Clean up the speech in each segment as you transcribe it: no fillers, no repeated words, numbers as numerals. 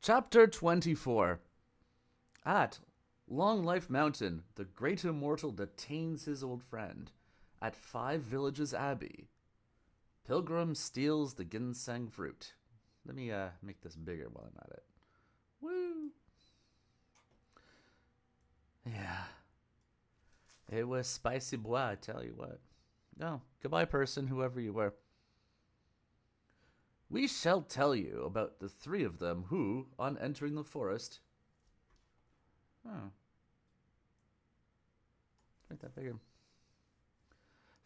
Chapter 24. At Long Life Mountain, the great immortal detains his old friend. At Five Villages Abbey, Pilgrim steals the ginseng fruit. Let me make this bigger while I'm at it. Woo! Yeah, it was spicy bois, I tell you what. No, goodbye, person, whoever you were. We shall tell you about the three of them who, on entering the forest, oh, make that bigger,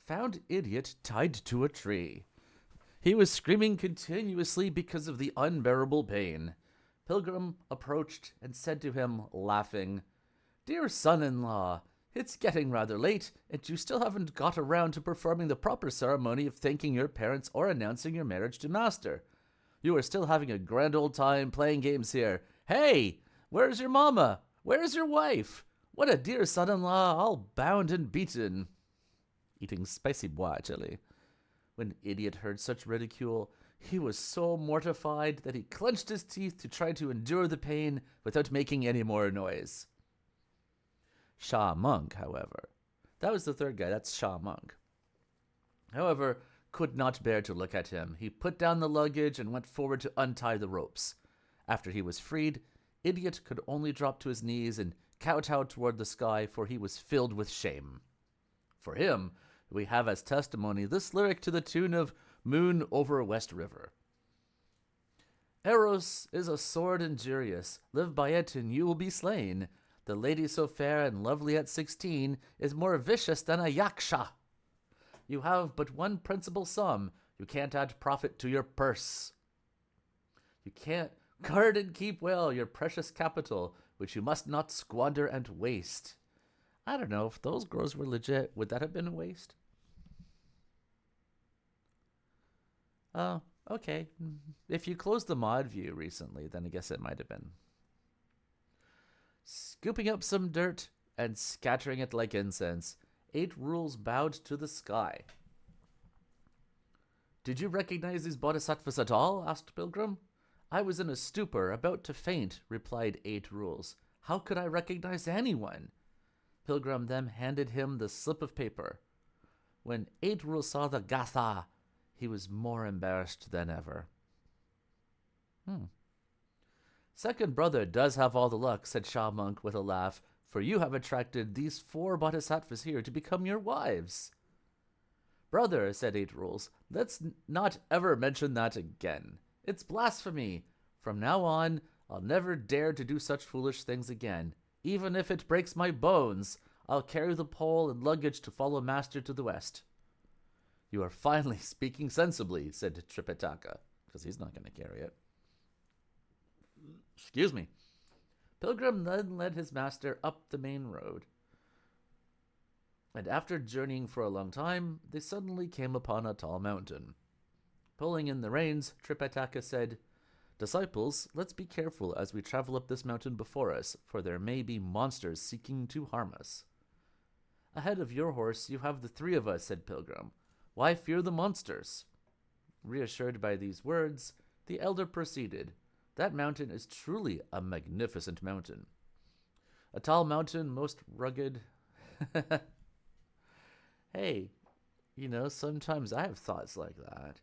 found Idiot tied to a tree. He was screaming continuously because of the unbearable pain. Pilgrim approached and said to him, laughing, "Dear son-in-law, it's getting rather late, and you still haven't got around to performing the proper ceremony of thanking your parents or announcing your marriage to Master. You are still having a grand old time playing games here. Hey, where's your mama? Where's your wife? What a dear son-in-law, all bound and beaten." Eating spicy bois chili. When Idiot heard such ridicule, he was so mortified that he clenched his teeth to try to endure the pain without making any more noise. Sha Monk, however, that was the third guy, that's Sha Monk, however, could not bear to look at him. He put down the luggage and went forward to untie the ropes. After he was freed, Idiot could only drop to his knees and kowtow toward the sky, for he was filled with shame. For him, we have as testimony this lyric to the tune of Moon Over West River. Eros is a sword injurious, live by it and you will be slain. The lady so fair and lovely at 16 is more vicious than a yaksha. You have but one principal sum, you can't add profit to your purse. You can't guard and keep well your precious capital, which you must not squander and waste. I don't know, if those girls were legit, would that have been a waste? Oh, okay. If you closed the mod view recently, then I guess it might have been. Scooping up some dirt and scattering it like incense, 8 Rules bowed to the sky. "Did you recognize these bodhisattvas at all?" asked Pilgrim. "I was in a stupor, about to faint," replied 8 Rules. "How could I recognize anyone?" Pilgrim then handed him the slip of paper. When 8 Rules saw the gatha, he was more embarrassed than ever. "Second brother does have all the luck," said Sha Monk with a laugh, "for you have attracted these 4 bodhisattvas here to become your wives." "Brother," said 8 Rules, "let's not ever mention that again. It's blasphemy. From now on, I'll never dare to do such foolish things again. Even if it breaks my bones, I'll carry the pole and luggage to follow Master to the west." "You are finally speaking sensibly," said Tripitaka, because he's not going to carry it. Excuse me. Pilgrim then led his master up the main road, and after journeying for a long time, they suddenly came upon a tall mountain. Pulling in the reins, Tripitaka said, "Disciples, let's be careful as we travel up this mountain before us, for there may be monsters seeking to harm us." "Ahead of your horse you have the 3 of us," said Pilgrim. "Why fear the monsters?" Reassured by these words, the elder proceeded. "That mountain is truly a magnificent mountain. A tall mountain, most rugged." Hey, sometimes I have thoughts like that.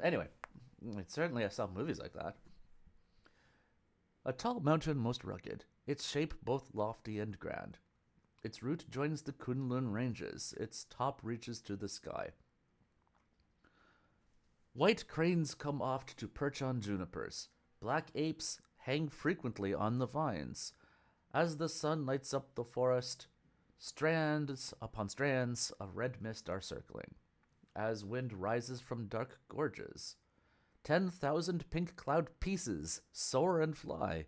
Anyway, certainly I saw movies like that. "A tall mountain most rugged, its shape both lofty and grand. Its root joins the Kunlun ranges, its top reaches to the sky. White cranes come oft to perch on junipers. Black apes hang frequently on the vines. As the sun lights up the forest, strands upon strands of red mist are circling. As wind rises from dark gorges, 10,000 pink cloud pieces soar and fly.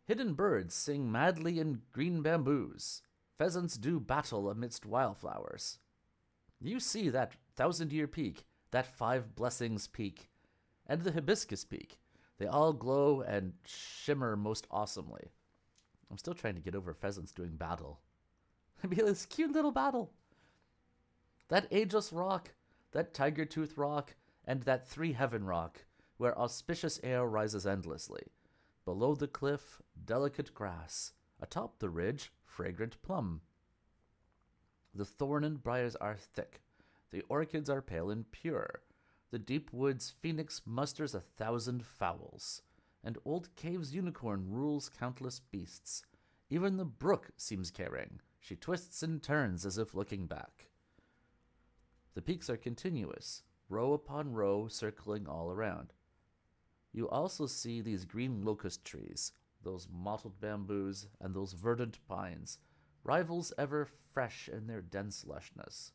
Hidden birds sing madly in green bamboos. Pheasants do battle amidst wildflowers. You see that 1,000-year peak, that 5 blessings peak, and the hibiscus peak. They all glow and shimmer most awesomely." I'm still trying to get over pheasants doing battle. It'd be this cute little battle. That ageless rock, that tiger tooth rock, and that three heaven rock, where auspicious air rises endlessly. Below the cliff, delicate grass. Atop the ridge, fragrant plum. The thorn and briars are thick. The orchids are pale and pure. The deep woods phoenix musters 1,000 fowls. And old cave's unicorn rules countless beasts. Even the brook seems caring. She twists and turns as if looking back. The peaks are continuous, row upon row circling all around. You also see these green locust trees, those mottled bamboos, and those verdant pines, rivals ever fresh in their dense lushness.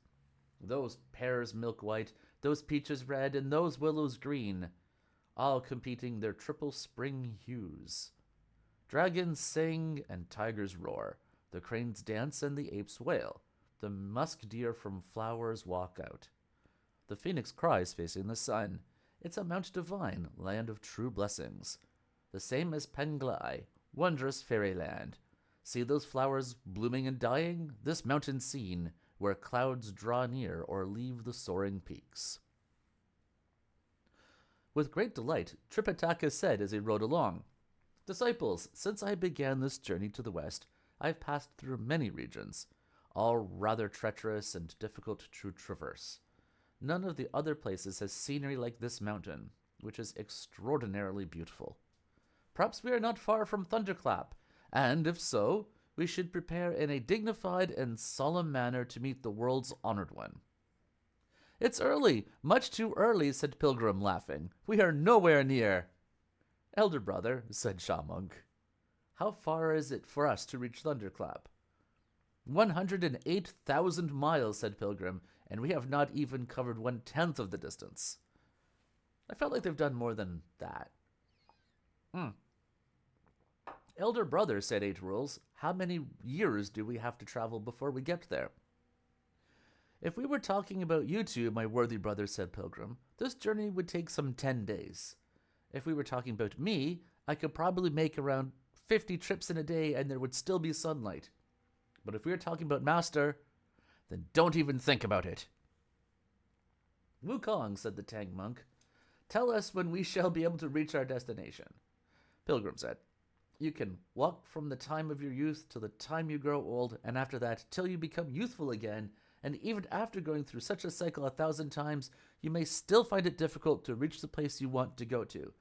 Those pears milk white, those peaches red, and those willows green, all competing their triple spring hues. Dragons sing and tigers roar, the cranes dance and the apes wail, the musk deer from flowers walk out. The phoenix cries facing the sun. It's a mount divine, land of true blessings. The same as Penglai, wondrous fairyland. See those flowers blooming and dying? This mountain scene, where clouds draw near or leave the soaring peaks. With great delight, Tripitaka said as he rode along, Disciples, since I began this journey to the west, I've passed through many regions, all rather treacherous and difficult to traverse. None of the other places has scenery like this mountain, which is extraordinarily beautiful. Perhaps we are not far from Thunderclap, and if so, we should prepare in a dignified and solemn manner to meet the world's honored one. It's early, much too early, said Pilgrim, laughing. We are nowhere near. Elder brother, said Shamunk, how far is it for us to reach Thunderclap? 108,000 miles, said Pilgrim, and we have not even covered 1/10 of the distance. I felt like they've done more than that. Elder brother, said Eight Rules, how many years do we have to travel before we get there? If we were talking about you two, my worthy brother, said Pilgrim, this journey would take some 10 days. If we were talking about me, I could probably make around 50 trips in a day and there would still be sunlight. But if we were talking about Master, then don't even think about it. Wukong, said the Tang monk, tell us when we shall be able to reach our destination. Pilgrim said, you can walk from the time of your youth till the time you grow old, and after that, till you become youthful again, and even after going through such a cycle 1,000 times, you may still find it difficult to reach the place you want to go to.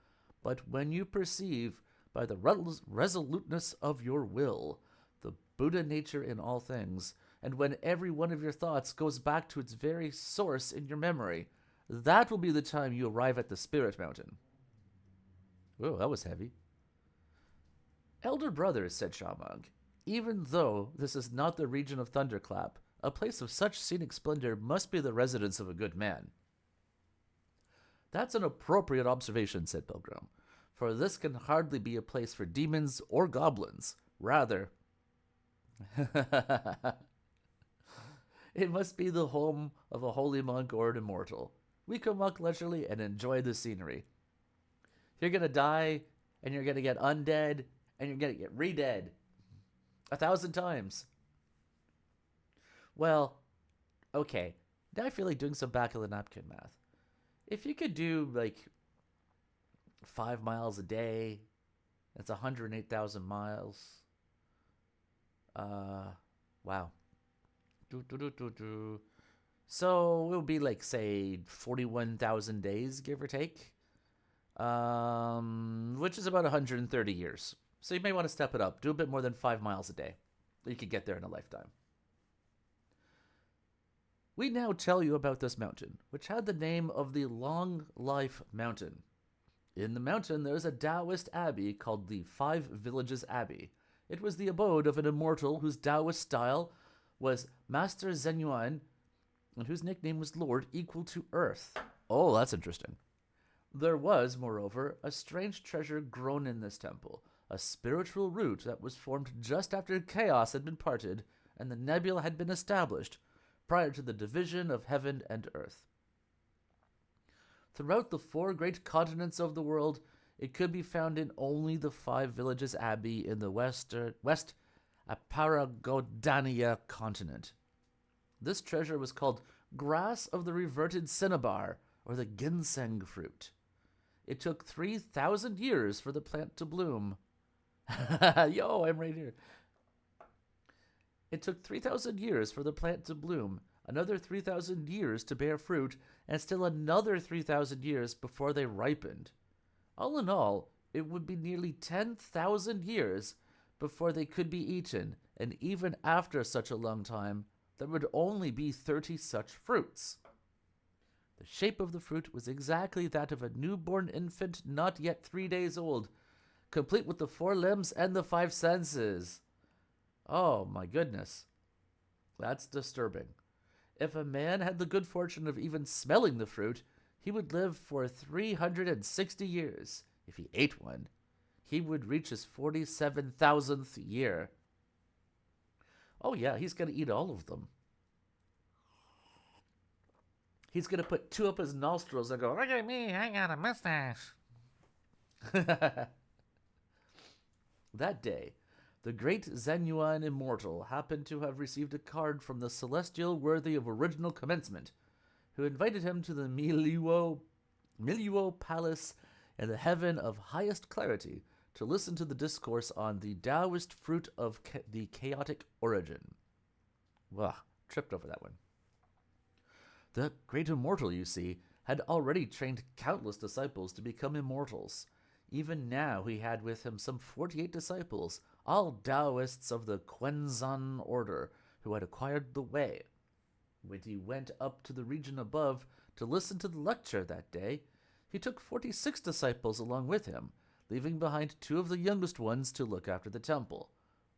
But when you perceive, by the resoluteness of your will, the Buddha nature in all things, and when every one of your thoughts goes back to its very source in your memory, that will be the time you arrive at the Spirit Mountain. Oh, that was heavy. Elder brother, said Shamag, even though this is not the region of Thunderclap, a place of such scenic splendor must be the residence of a good man. That's an appropriate observation, said Pilgrim, for this can hardly be a place for demons or goblins. Rather, it must be the home of a holy monk or an immortal. We can walk leisurely and enjoy the scenery. You're going to die, and you're going to get undead, and you're going to get re-dead 1,000 times. Well, okay. Now I feel like doing some back of the napkin math. If you could do, 5 miles a day, that's 108,000 miles. Wow. So it would be say 41,000 days, give or take, which is about 130 years. So you may want to step it up. Do a bit more than 5 miles a day. You could get there in a lifetime. We now tell you about this mountain, which had the name of the Long Life Mountain. In the mountain, there is a Taoist abbey called the Five Villages Abbey. It was the abode of an immortal whose Taoist style was Master Zenyuan, and whose nickname was Lord Equal to Earth. Oh, that's interesting. There was, moreover, a strange treasure grown in this temple, a spiritual root that was formed just after chaos had been parted and the nebula had been established, prior to the division of heaven and earth. Throughout the 4 great continents of the world, it could be found in only the Five Villages Abbey in the West Aparagodania continent. This treasure was called grass of the reverted cinnabar, or the ginseng fruit. It took 3,000 years for the plant to bloom. Yo, I'm right here. It took 3,000 years for the plant to bloom, another 3,000 years to bear fruit, and still another 3,000 years before they ripened. All in all, it would be nearly 10,000 years before they could be eaten, and even after such a long time, there would only be 30 such fruits. The shape of the fruit was exactly that of a newborn infant not yet 3 days old, complete with the 4 limbs and the 5 senses. Oh my goodness. That's disturbing. If a man had the good fortune of even smelling the fruit, he would live for 360 years. If he ate one, he would reach his 47,000th year. Oh yeah, he's going to eat all of them. He's going to put 2 up his nostrils and go, "Look at me, I got a mustache." That day, the great Zenuan immortal happened to have received a card from the celestial worthy of original commencement, who invited him to the Miliuo Palace in the heaven of highest clarity to listen to the discourse on the Taoist fruit of the chaotic origin. Wow, tripped over that one. The great immortal, you see, had already trained countless disciples to become immortals. Even now he had with him some 48 disciples, all Taoists of the Quenzan order, who had acquired the way. When he went up to the region above to listen to the lecture that day, he took 46 disciples along with him, leaving behind 2 of the youngest ones to look after the temple.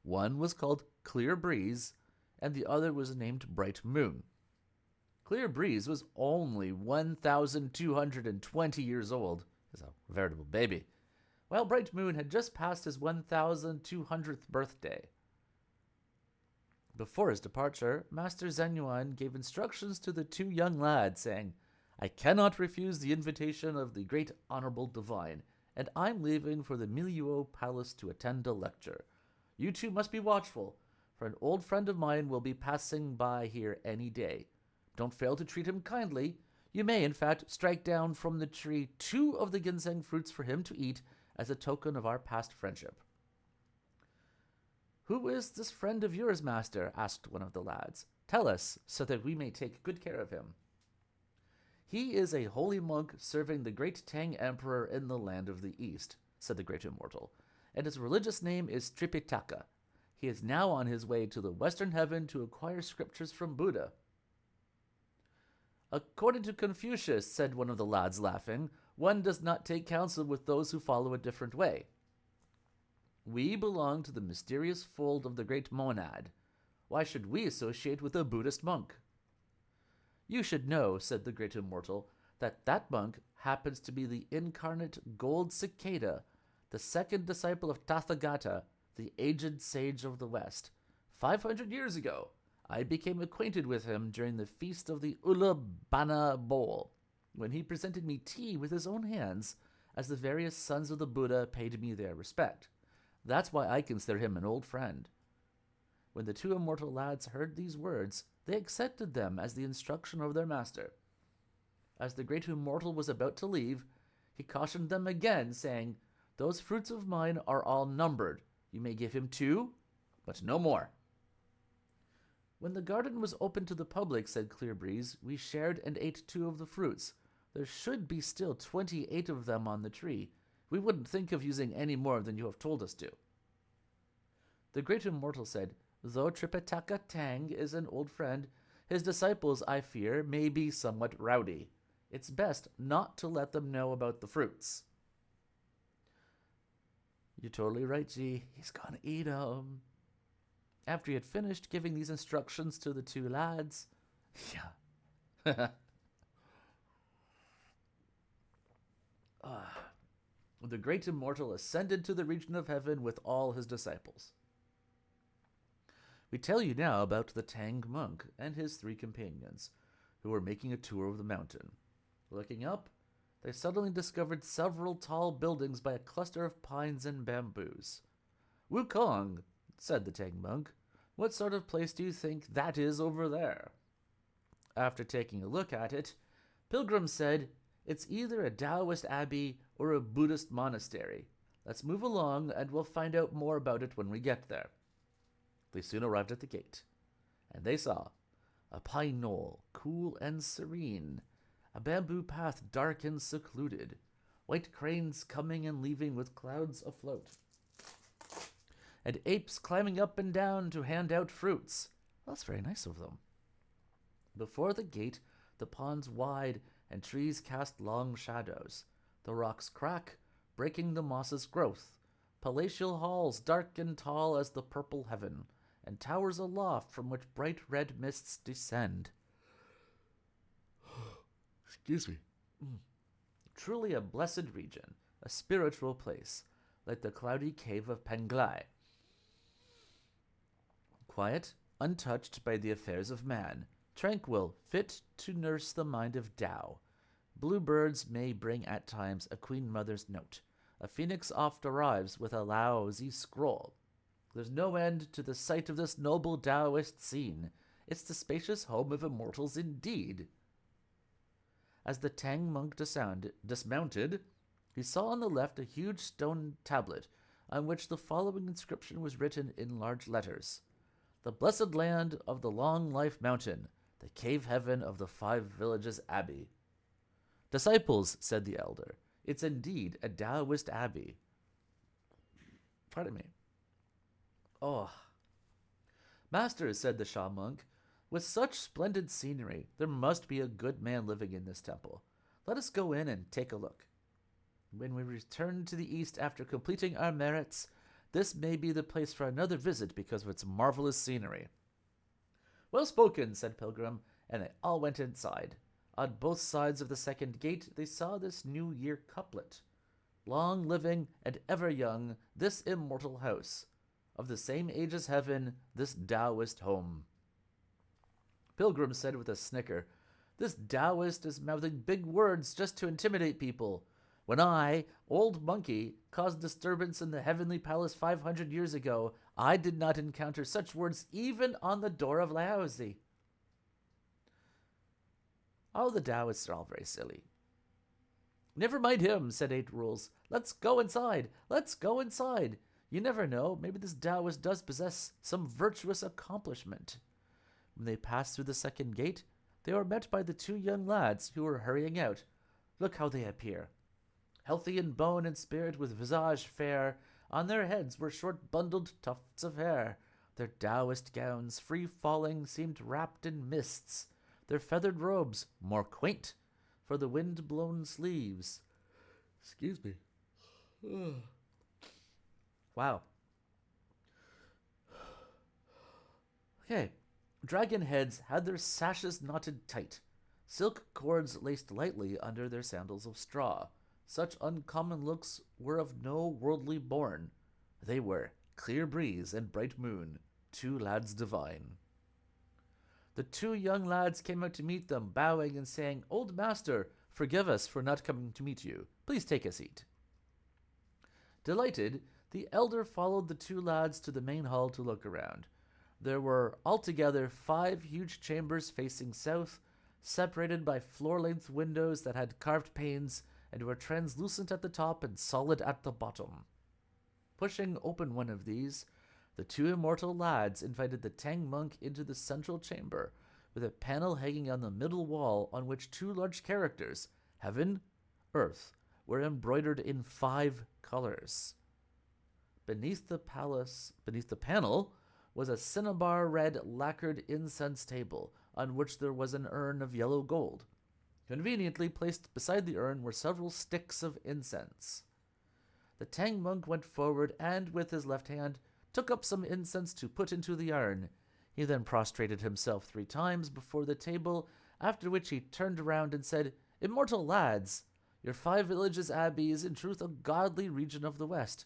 One was called Clear Breeze, and the other was named Bright Moon. Clear Breeze was only 1,220 years old. He's a veritable baby. While Bright Moon had just passed his 1,200th birthday. Before his departure, Master Zenuan gave instructions to the 2 young lads, saying, "I cannot refuse the invitation of the great honorable divine, and I'm leaving for the Miliuo Palace to attend a lecture. You 2 must be watchful, for an old friend of mine will be passing by here any day. Don't fail to treat him kindly. You may, in fact, strike down from the tree 2 of the ginseng fruits for him to eat as a token of our past friendship." "Who is this friend of yours, master?" asked one of the lads. "Tell us, so that we may take good care of him." "He is a holy monk serving the great Tang Emperor in the land of the East," said the great immortal, "and his religious name is Tripitaka. He is now on his way to the western heaven to acquire scriptures from Buddha." "According to Confucius," said one of the lads, laughing, "one does not take counsel with those who follow a different way. We belong to the mysterious fold of the great monad. Why should we associate with a Buddhist monk?" "You should know," said the great immortal, that monk happens to be the incarnate gold cicada, the second disciple of Tathagata, the aged sage of the West. 500 years ago, I became acquainted with him during the feast of the Ulabana Bowl, when he presented me tea with his own hands, as the various sons of the Buddha paid me their respect. That's why I consider him an old friend." When the 2 immortal lads heard these words, they accepted them as the instruction of their master. As the great immortal was about to leave, he cautioned them again, saying, "Those fruits of mine are all numbered. You may give him 2, but no more." "When the garden was open to the public," said Clearbreeze, "we shared and ate 2 of the fruits. There should be still 28 of them on the tree. We wouldn't think of using any more than you have told us to." The great immortal said, "Though Tripitaka Tang is an old friend, his disciples, I fear, may be somewhat rowdy. It's best not to let them know about the fruits." "You're totally right, G. He's gonna eat 'em." After he had finished giving these instructions to the 2 lads, the great immortal ascended to the region of heaven with all his disciples. We tell you now about the Tang monk and his 3 companions, who were making a tour of the mountain. Looking up, they suddenly discovered several tall buildings by a cluster of pines and bamboos. "Wukong," said the Tang monk, "what sort of place do you think that is over there?" After taking a look at it, Pilgrim said, "It's either a Taoist abbey or a Buddhist monastery. Let's move along and we'll find out more about it when we get there." They soon arrived at the gate, and they saw a pine knoll, cool and serene, a bamboo path dark and secluded, white cranes coming and leaving with clouds afloat, and apes climbing up and down to hand out fruits. Well, that's very nice of them. Before the gate, the pond's wide, and trees cast long shadows. The rocks crack, breaking the moss's growth. Palatial halls dark and tall as the purple heaven, and towers aloft from which bright red mists descend. Excuse me. Truly a blessed region, a spiritual place, like the cloudy cave of Penglai. Quiet, untouched by the affairs of man, tranquil, fit to nurse the mind of Tao. Bluebirds may bring at times a queen mother's note. A phoenix oft arrives with a lousy scroll. There's no end to the sight of this noble Taoist scene. It's the spacious home of immortals indeed. As the Tang monk dismounted, he saw on the left a huge stone tablet on which the following inscription was written in large letters: "The blessed land of the Long Life Mountain, the cave heaven of the 5 Villages Abbey." "Disciples," said the elder, "it's indeed a Taoist abbey." Pardon me. "Oh, masters," said the Sha monk, "with such splendid scenery, there must be a good man living in this temple. Let us go in and take a look. When we return to the east after completing our merits, this may be the place for another visit because of its marvelous scenery." "Well spoken," said Pilgrim, and they all went inside. On both sides of the second gate they saw this New Year couplet: "Long living and ever young, this immortal house, of the same age as heaven, this Taoist home." Pilgrim said with a snicker, "This Taoist is mouthing big words just to intimidate people. When I, old monkey, caused disturbance in the heavenly palace 500 years ago, I did not encounter such words even on the door of Laozi." Oh, the Taoists are all very silly. "Never mind him," said Eight Rules. "Let's go inside. Let's go inside. You never know, maybe this Taoist does possess some virtuous accomplishment." When they passed through the second gate, they were met by the 2 young lads who were hurrying out. Look how they appear. Healthy in bone and spirit, with visage fair, on their heads were short bundled tufts of hair. Their Taoist gowns, free-falling, seemed wrapped in mists. Their feathered robes, more quaint, for the wind-blown sleeves. Excuse me. Wow. Okay. Dragon heads had their sashes knotted tight. Silk cords laced lightly under their sandals of straw. Such uncommon looks were of no worldly born. They were Clear Breeze and Bright Moon, 2 lads divine. The 2 young lads came out to meet them, bowing and saying, "Old master, forgive us for not coming to meet you. Please take a seat." Delighted, the elder followed the 2 lads to the main hall to look around. There were altogether 5 huge chambers facing south, separated by floor-length windows that had carved panes and were translucent at the top and solid at the bottom. Pushing open one of these, the 2 immortal lads invited the Tang monk into the central chamber, with a panel hanging on the middle wall on which 2 large characters, heaven, earth, were embroidered in 5 colors. Beneath the panel was a cinnabar-red lacquered incense table, on which there was an urn of yellow gold. Conveniently placed beside the urn were several sticks of incense. The Tang monk went forward and, with his left hand, took up some incense to put into the urn. He then prostrated himself 3 times before the table, after which he turned around and said, "Immortal lads, your 5 Villages Abbey is in truth a godly region of the West.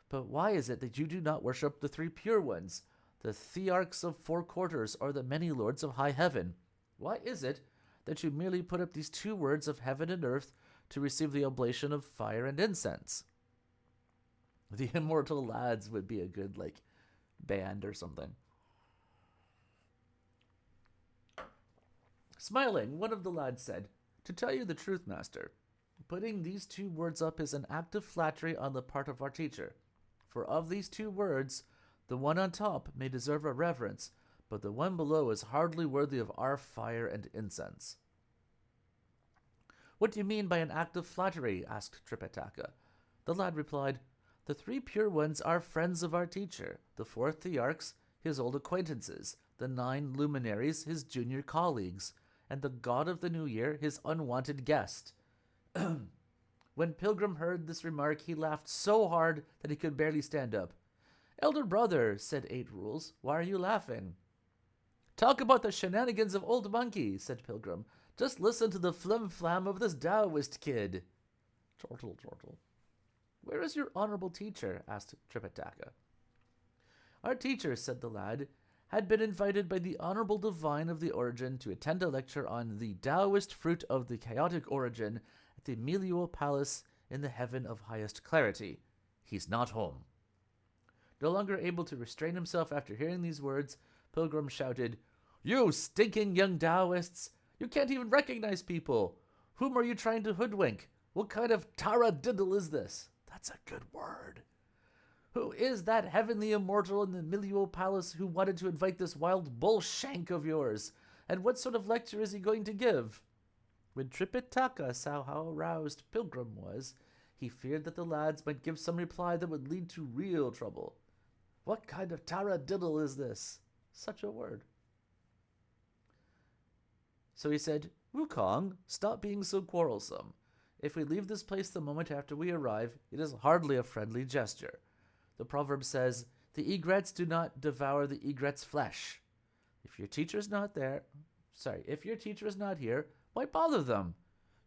But why is it that you do not worship the 3 pure ones, the Thearchs of 4 quarters, or the many lords of high heaven? Why is it that you merely put up these 2 words of heaven and earth to receive the oblation of fire and incense?" The Immortal Lads would be a good, band or something. Smiling, one of the lads said, "To tell you the truth, master, putting these two words up is an act of flattery on the part of our teacher. For of these two words, the one on top may deserve our reverence, but the one below is hardly worthy of our fire and incense." "What do you mean by an act of flattery?" asked Tripitaka. The lad replied, "The three pure ones are friends of our teacher, the four thearchs his old acquaintances, the 9 luminaries his junior colleagues, and the god of the new year his unwanted guest." When Pilgrim heard this remark, he laughed so hard that he could barely stand up. "Elder brother," said 8 Rules, "why are you laughing?" "Talk about the shenanigans of Old Monkey," said Pilgrim. "Just listen to the flim-flam of this Taoist kid." Chortle, chortle. "Where is your honorable teacher?" asked Tripitaka. "Our teacher," said the lad, "had been invited by the honorable divine of the origin to attend a lecture on the Taoist fruit of the chaotic origin at the Melio Palace in the heaven of highest clarity. He's not home." No longer able to restrain himself after hearing these words, Pilgrim shouted, "You stinking young Taoists! You can't even recognize people! Whom are you trying to hoodwink? What kind of taradiddle is this?" That's a good word. "Who is that heavenly immortal in the Melio Palace who wanted to invite this wild bull shank of yours? And what sort of lecture is he going to give?" When Tripitaka saw how aroused Pilgrim was, he feared that the lads might give some reply that would lead to real trouble. What kind of taradiddle is this? Such a word. So he said, "Wukong, stop being so quarrelsome. If we leave this place the moment after we arrive, it is hardly a friendly gesture. The proverb says, 'The egrets do not devour the egret's flesh.' If your teacher is not here, why bother them?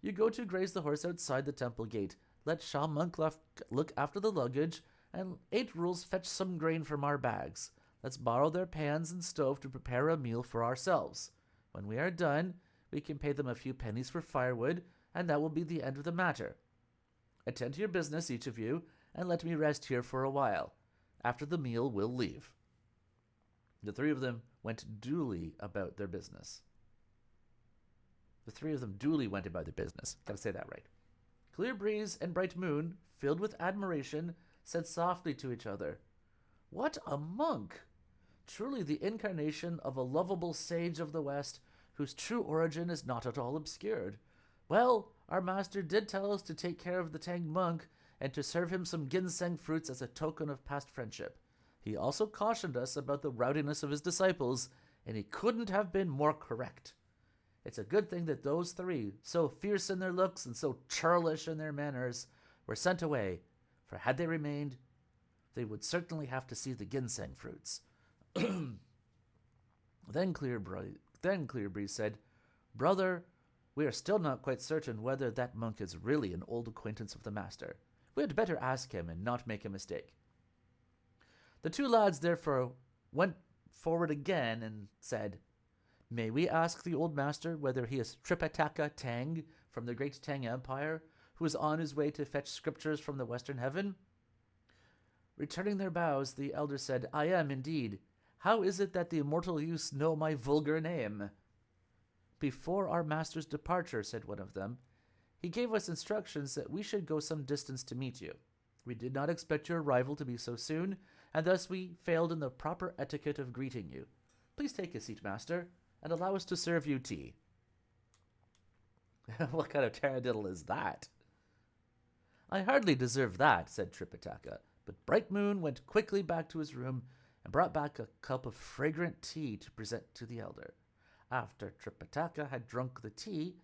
You go to graze the horse outside the temple gate. Let Shah Monk look after the luggage, and 8 Rules fetch some grain from our bags. Let's borrow their pans and stove to prepare a meal for ourselves. When we are done, we can pay them a few pennies for firewood, and that will be the end of the matter. Attend to your business, each of you, and let me rest here for a while. After the meal, we'll leave." The three of them went duly about their business. Gotta say that right. Clear Breeze and Bright Moon, filled with admiration, said softly to each other, "What a monk! Truly the incarnation of a lovable sage of the West, whose true origin is not at all obscured. Well, our master did tell us to take care of the Tang monk and to serve him some ginseng fruits as a token of past friendship. He also cautioned us about the rowdiness of his disciples, and he couldn't have been more correct. It's a good thing that those 3, so fierce in their looks and so churlish in their manners, were sent away, for had they remained, they would certainly have to see the ginseng fruits." Then Clear Breeze said, "Brother, we are still not quite certain whether that monk is really an old acquaintance of the master. We had better ask him and not make a mistake." The 2 lads therefore went forward again and said, "May we ask the old master whether he is Tripitaka Tang from the great Tang Empire, who is on his way to fetch scriptures from the western heaven?" Returning their bows, the elder said, "I am indeed. How is it that the immortal youths know my vulgar name?" "Before our master's departure," said one of them, "he gave us instructions that we should go some distance to meet you. We did not expect your arrival to be so soon, and thus we failed in the proper etiquette of greeting you. Please take a seat, master, and allow us to serve you tea." What kind of taradiddle is that? "I hardly deserve that," said Tripitaka, but Bright Moon went quickly back to his room and brought back a cup of fragrant tea to present to the elder. After Tripitaka had drunk the tea,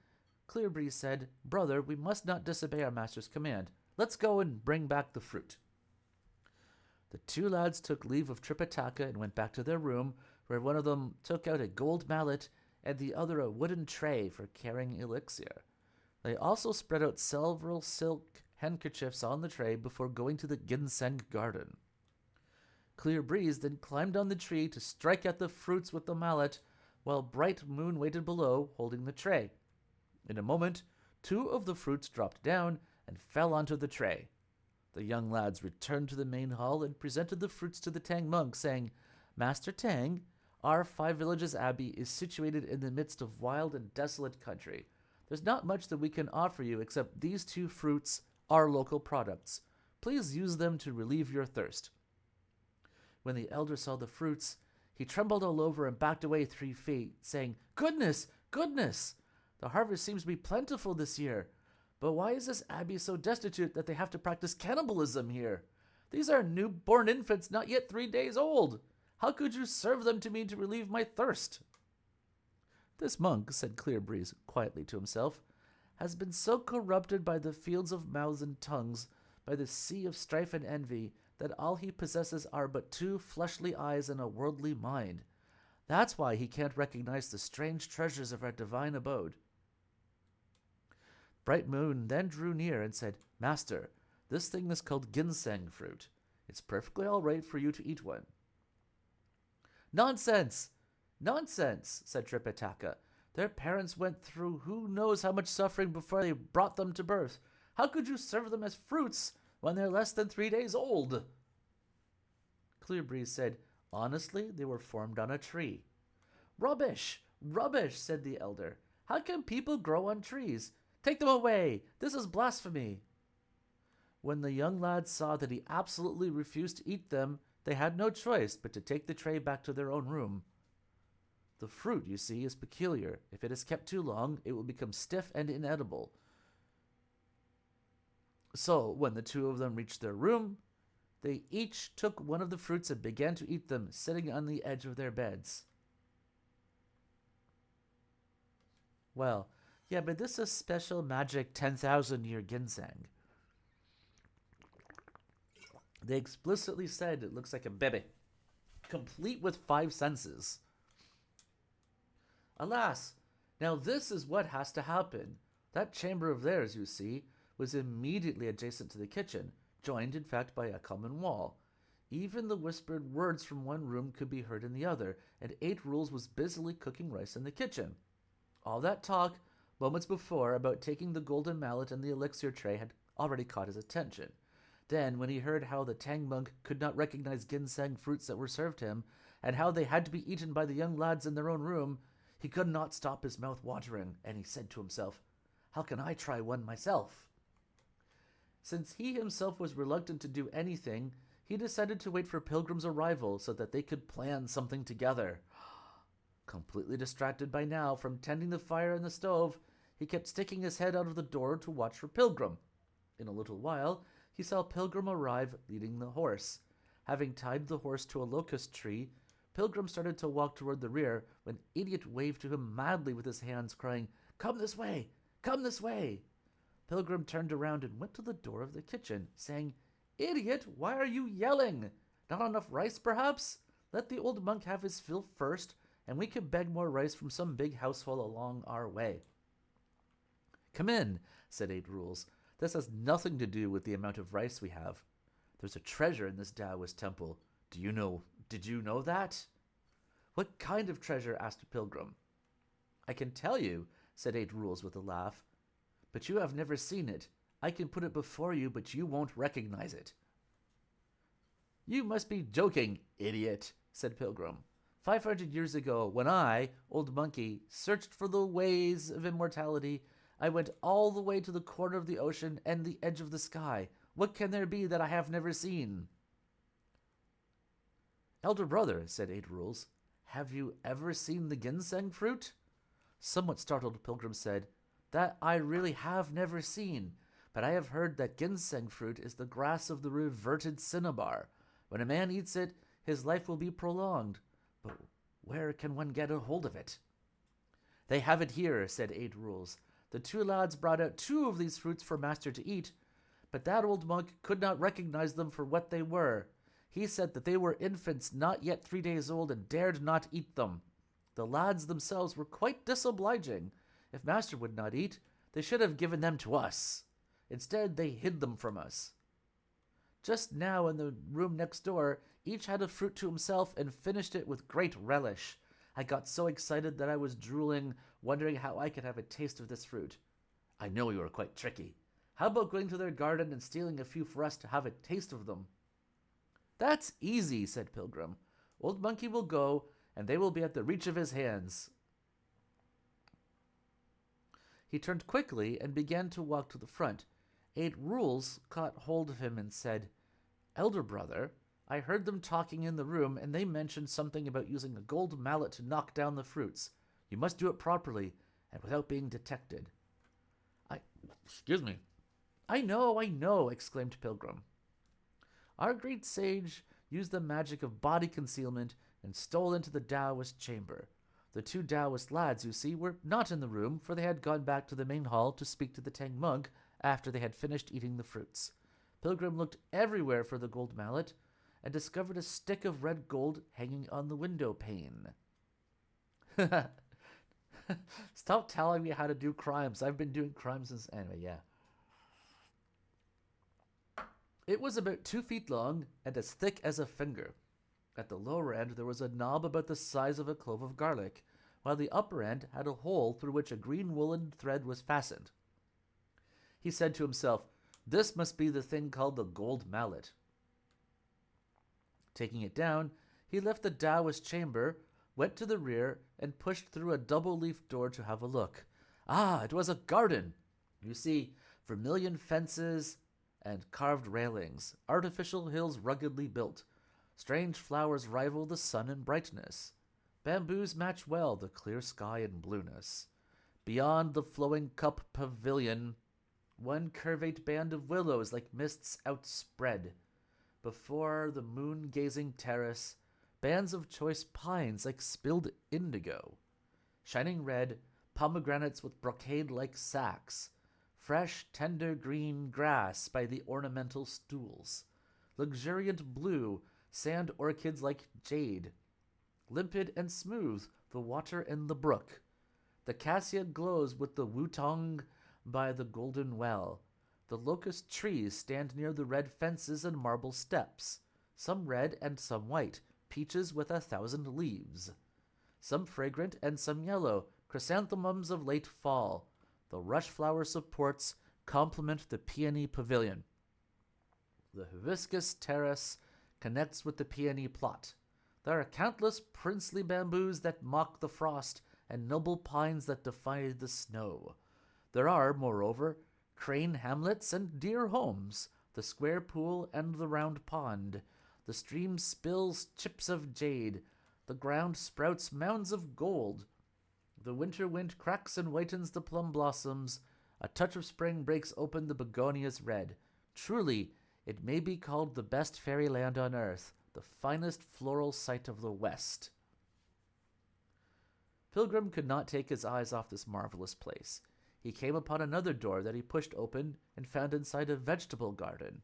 Clear Breeze said, "Brother, we must not disobey our master's command. Let's go and bring back the fruit." The 2 lads took leave of Tripitaka and went back to their room, where one of them took out a gold mallet and the other a wooden tray for carrying elixir. They also spread out several silk handkerchiefs on the tray before going to the ginseng garden. Clear Breeze then climbed on the tree to strike at the fruits with the mallet, while Bright Moon waited below, holding the tray. In a moment, 2 of the fruits dropped down and fell onto the tray. The young lads returned to the main hall and presented the fruits to the Tang monk, saying, "Master Tang, Our Five Villages Abbey is situated in the midst of wild and desolate country. There's not much that we can offer you except these two fruits, our local products. Please use them to relieve your thirst." When the elder saw the fruits, he trembled all over and backed away 3 feet, saying, "Goodness, goodness! The harvest seems to be plentiful this year. But why is this abbey so destitute that they have to practice cannibalism here? These are newborn infants not yet 3 days old. How could you serve them to me to relieve my thirst?" "This monk," said Clearbreeze quietly to himself, "has been so corrupted by the fields of mouths and tongues, by the sea of strife and envy, that all he possesses are but 2 fleshly eyes and a worldly mind. That's why he can't recognize the strange treasures of our divine abode." Bright Moon then drew near and said, "Master, this thing is called ginseng fruit. It's perfectly all right for you to eat one." "Nonsense! Nonsense!" said Tripitaka. "Their parents went through who knows how much suffering before they brought them to birth. How could you serve them as fruits when they're less than 3 days old?" Clearbreeze said, "Honestly, they were formed on a tree." "Rubbish! Rubbish!" said the elder. "How can people grow on trees? Take them away! This is blasphemy!" When the young lads saw that he absolutely refused to eat them, they had no choice but to take the tray back to their own room. The fruit, you see, is peculiar. If it is kept too long, it will become stiff and inedible. So, when the 2 of them reached their room, they each took one of the fruits and began to eat them, sitting on the edge of their beds. Well, yeah, but this is special magic 10,000-year ginseng. They explicitly said it looks like a baby, complete with 5 senses. Alas, now this is what has to happen. That chamber of theirs, you see, was immediately adjacent to the kitchen, joined in fact by a common wall. Even the whispered words from one room could be heard in the other, and 8 Rules was busily cooking rice in the kitchen. All that talk, moments before, about taking the golden mallet and the elixir tray had already caught his attention. Then, when he heard how the Tang monk could not recognize ginseng fruits that were served him, and how they had to be eaten by the young lads in their own room, he could not stop his mouth watering, and he said to himself, "How can I try one myself?" Since he himself was reluctant to do anything, he decided to wait for Pilgrim's arrival so that they could plan something together. Completely distracted by now from tending the fire in the stove, he kept sticking his head out of the door to watch for Pilgrim. In a little while, he saw Pilgrim arrive leading the horse. Having tied the horse to a locust tree, Pilgrim started to walk toward the rear when Idiot waved to him madly with his hands, crying, "Come this way! Come this way!" Pilgrim turned around and went to the door of the kitchen, saying, "Idiot, why are you yelling? Not enough rice, perhaps? Let the old monk have his fill first, and we can beg more rice from some big houseful along our way." "Come in," said 8 Rules. "This has nothing to do with the amount of rice we have. There's a treasure in this Taoist temple. Did you know that?" "What kind of treasure?" asked Pilgrim. "I can tell you," said 8 Rules with a laugh. "But you have never seen it. I can put it before you, but you won't recognize it." "You must be joking, idiot," said Pilgrim. 500 years ago, when I, Old Monkey, searched for the ways of immortality, I went all the way to the corner of the ocean and the edge of the sky. What can there be that I have never seen?" "Elder brother," said 8 Rules, "have you ever seen the ginseng fruit?" Somewhat startled, Pilgrim said, "That I really have never seen, but I have heard that ginseng fruit is the grass of the reverted cinnabar. When a man eats it, his life will be prolonged. But where can one get a hold of it?" "They have it here," said 8 Rules. "The 2 lads brought out 2 of these fruits for Master to eat, but that old monk could not recognize them for what they were. He said that they were infants not yet 3 days old and dared not eat them. The lads themselves were quite disobliging. If Master would not eat, they should have given them to us. Instead, they hid them from us. Just now, in the room next door, each had a fruit to himself and finished it with great relish. I got so excited that I was drooling, wondering how I could have a taste of this fruit. I know you are quite tricky. How about going to their garden and stealing a few for us to have a taste of them?" "That's easy," said Pilgrim. "Old Monkey will go, and they will be at the reach of his hands. He turned quickly and began to walk to the front. 8 Rules caught hold of him and said, "Elder brother, I heard them talking in the room, and they mentioned something about using a gold mallet to knock down the fruits. You must do it properly and without being detected." Excuse me. I know, exclaimed Pilgrim. "Our great sage used the magic of body concealment and stole into the Taoist chamber. The 2 Taoist lads, you see, were not in the room, for they had gone back to the main hall to speak to the Tang monk after they had finished eating the fruits. Pilgrim looked everywhere for the gold mallet and discovered a stick of red gold hanging on the window pane." Stop telling me how to do crimes. I've been doing crimes since... Anyway, yeah. It was about 2 feet long and as thick as a finger. At the lower end there was a knob about the size of a clove of garlic, while the upper end had a hole through which a green woolen thread was fastened. He said to himself, "This must be the thing called the gold mallet." Taking it down, he left the Taoist chamber, went to the rear, and pushed through a double-leaf door to have a look. It was a garden! You see, vermilion fences and carved railings, artificial hills ruggedly built. Strange flowers rival the sun in brightness. Bamboos match well the clear sky and blueness. Beyond the flowing cup pavilion, one curvate band of willows like mists outspread. Before the moon-gazing terrace, bands of choice pines like spilled indigo. Shining red, pomegranates with brocade-like sacks. Fresh, tender green grass by the ornamental stools. Luxuriant blue, sand orchids like jade. Limpid and smooth, the water in the brook. The cassia glows with the wutong by the golden well. The locust trees stand near the red fences and marble steps, some red and some white, peaches with 1,000 leaves. Some fragrant and some yellow, chrysanthemums of late fall. The rush flower supports complement the peony pavilion. The hibiscus terrace connects with the peony plot. There are countless princely bamboos that mock the frost and noble pines that defy the snow. There are, moreover, crane hamlets and deer homes, the square pool and the round pond. The stream spills chips of jade. The ground sprouts mounds of gold. The winter wind cracks and whitens the plum blossoms. A touch of spring breaks open the begonias red. Truly, it may be called the best fairyland on earth, the finest floral site of the West. Pilgrim could not take his eyes off this marvelous place. He came upon another door that he pushed open and found inside a vegetable garden,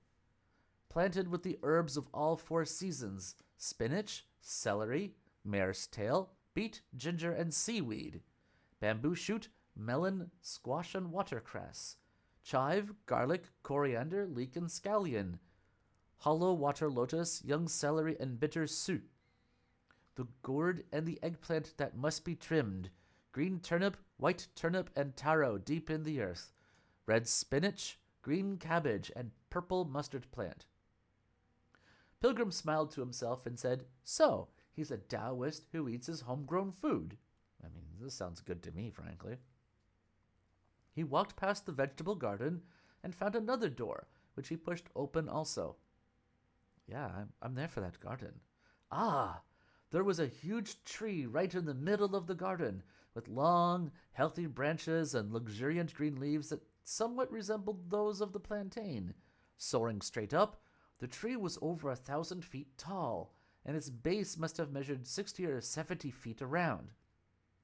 planted with the herbs of all 4 seasons: spinach, celery, mare's tail, beet, ginger, and seaweed, bamboo shoot, melon, squash, and watercress, chive, garlic, coriander, leek, and scallion, hollow water lotus, young celery, and bitter soup, the gourd and the eggplant that must be trimmed, green turnip, white turnip, and taro deep in the earth, red spinach, green cabbage, and purple mustard plant. Pilgrim smiled to himself and said, "So, he's a Taoist who eats his homegrown food. I mean, this sounds good to me, frankly." He walked past the vegetable garden and found another door, which he pushed open also. Yeah, I'm there for that garden. There was a huge tree right in the middle of the garden, with long, healthy branches and luxuriant green leaves that somewhat resembled those of the plantain. Soaring straight up, the tree was over 1,000 feet tall, and its base must have measured 60 or 70 feet around.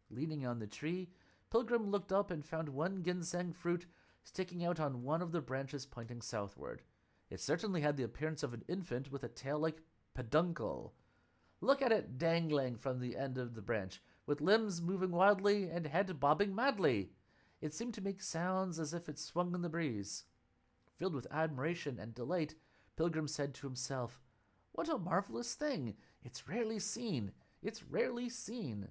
Leaning on the tree, Pilgrim looked up and found one ginseng fruit sticking out on one of the branches pointing southward. It certainly had the appearance of an infant with a tail like peduncle. Look at it dangling from the end of the branch, with limbs moving wildly and head bobbing madly. It seemed to make sounds as if it swung in the breeze. Filled with admiration and delight, Pilgrim said to himself, "What a marvelous thing! It's rarely seen! It's rarely seen!"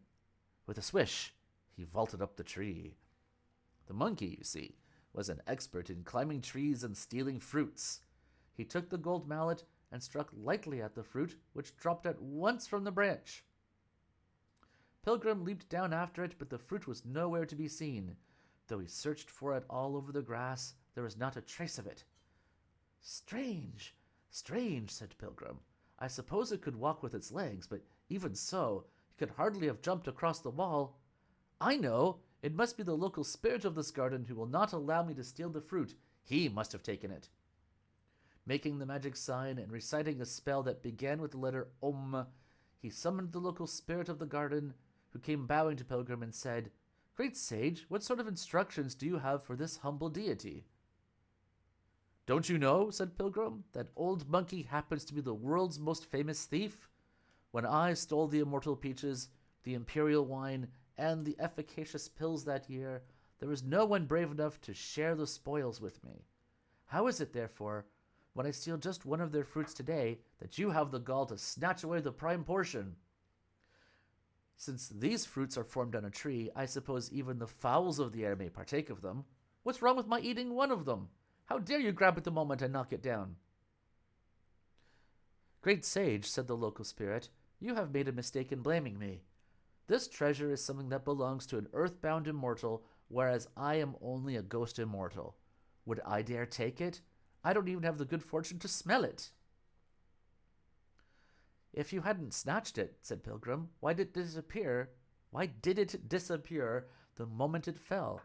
With a swish, he vaulted up the tree. The monkey, you see, was an expert in climbing trees and stealing fruits. He took the gold mallet and struck lightly at the fruit, which dropped at once from the branch. Pilgrim leaped down after it, but the fruit was nowhere to be seen. Though he searched for it all over the grass, there was not a trace of it. Strange, strange, said Pilgrim. I suppose it could walk with its legs, but even so, it could hardly have jumped across the wall. I know! It must be the local spirit of this garden who will not allow me to steal the fruit. He must have taken it. Making the magic sign and reciting a spell that began with the letter Om, he summoned the local spirit of the garden, who came bowing to Pilgrim and said, Great sage, what sort of instructions do you have for this humble deity? Don't you know, said Pilgrim, that old monkey happens to be the world's most famous thief? When I stole the immortal peaches, the imperial wine, and the efficacious pills that year, there was no one brave enough to share the spoils with me. How is it, therefore, when I steal just one of their fruits today, that you have the gall to snatch away the prime portion? Since these fruits are formed on a tree, I suppose even the fowls of the air may partake of them. What's wrong with my eating one of them? How dare you grab it the moment and knock it down? Great sage, said the local spirit, you have made a mistake in blaming me. This treasure is something that belongs to an earthbound immortal, whereas I am only a ghost immortal. Would I dare take it? I don't even have the good fortune to smell it. If you hadn't snatched it, said Pilgrim, why did it disappear? Why did it disappear the moment it fell?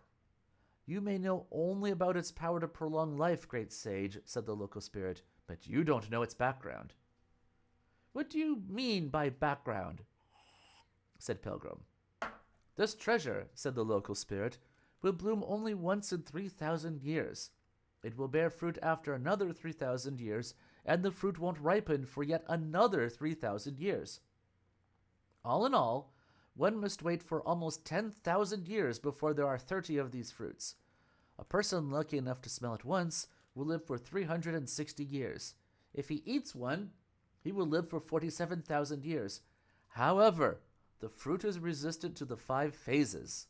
You may know only about its power to prolong life, great sage, said the local spirit, but you don't know its background. What do you mean by background? Said Pilgrim. This treasure, said the local spirit, will bloom only once in 3,000 years. It will bear fruit after another 3,000 years, and the fruit won't ripen for yet another 3,000 years. All in all, one must wait for almost 10,000 years before there are 30 of these fruits. A person lucky enough to smell it once will live for 360 years. If he eats one, he will live for 47,000 years. However, the fruit is resistant to the 5 phases.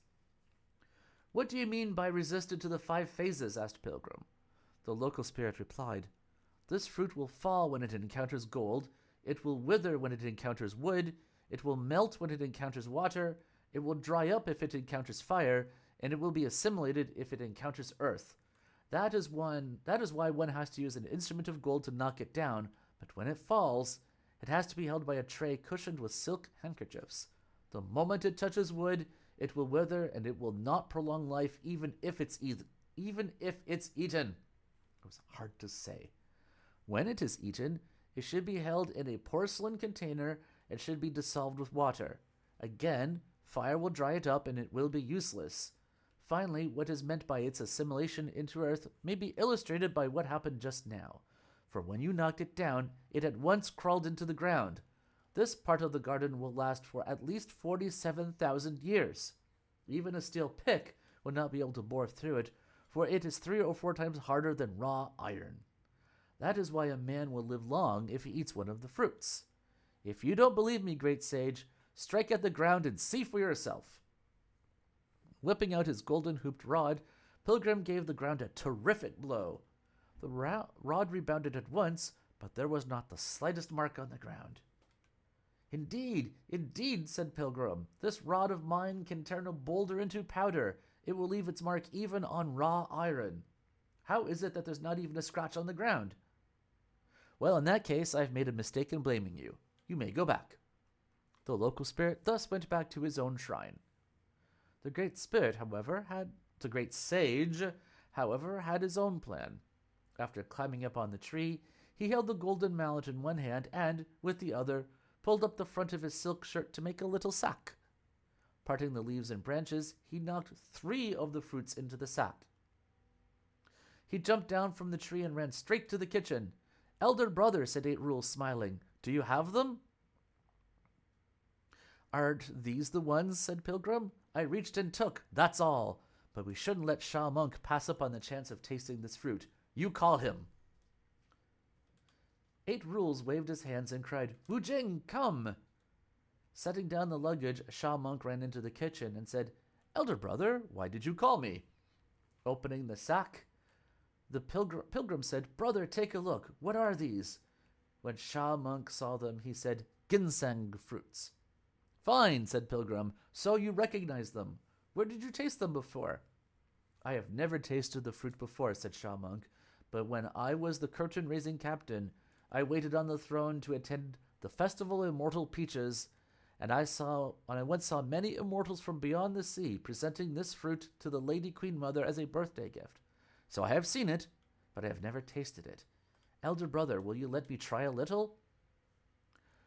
What do you mean by resistant to the 5 phases? Asked Pilgrim. The local spirit replied, This fruit will fall when it encounters gold, it will wither when it encounters wood, it will melt when it encounters water, it will dry up if it encounters fire, and it will be assimilated if it encounters earth. That is why one has to use an instrument of gold to knock it down, but when it falls, it has to be held by a tray cushioned with silk handkerchiefs. The moment it touches wood, it will wither, and it will not prolong life even if it's eaten. It was hard to say. When it is eaten, it should be held in a porcelain container and should be dissolved with water. Again, fire will dry it up and it will be useless. Finally, what is meant by its assimilation into earth may be illustrated by what happened just now. For when you knocked it down, it at once crawled into the ground. This part of the garden will last for at least 47,000 years. Even a steel pick will not be able to bore through it, for it is 3 or 4 times harder than raw iron. That is why a man will live long if he eats one of the fruits. If you don't believe me, great sage, strike at the ground and see for yourself. Whipping out his golden-hooped rod, Pilgrim gave the ground a terrific blow. The rod rebounded at once, but there was not the slightest mark on the ground. Indeed, said Pilgrim, this rod of mine can turn a boulder into powder. It will leave its mark even on raw iron. How is it that there's not even a scratch on the ground? Well, in that case, I've made a mistake in blaming you. You may go back. The local spirit thus went back to his own shrine. The great sage, however, had his own plan. After climbing up on the tree, he held the golden mallet in one hand and, with the other, pulled up the front of his silk shirt to make a little sack. Parting the leaves and branches, he knocked 3 of the fruits into the sack. He jumped down from the tree and ran straight to the kitchen. Elder brother, said 8 Rules, smiling, do you have them? Aren't these the ones, said Pilgrim? I reached and took, that's all. But we shouldn't let Sha Monk pass up on the chance of tasting this fruit. You call him. 8 Rules waved his hands and cried, Wu Jing, come! Setting down the luggage, Sha Monk ran into the kitchen and said, Elder brother, why did you call me? Opening the sack, the pilgrim said, Brother, take a look. What are these? When Sha Monk saw them, he said, Ginseng fruits. Fine, said Pilgrim. So you recognize them. Where did you taste them before? I have never tasted the fruit before, said Shaw Monk, but when I was the curtain-raising captain, I waited on the throne to attend the Festival of Immortal Peaches, and I once saw many immortals from beyond the sea presenting this fruit to the Lady Queen Mother as a birthday gift. So I have seen it, but I have never tasted it. Elder brother, will you let me try a little?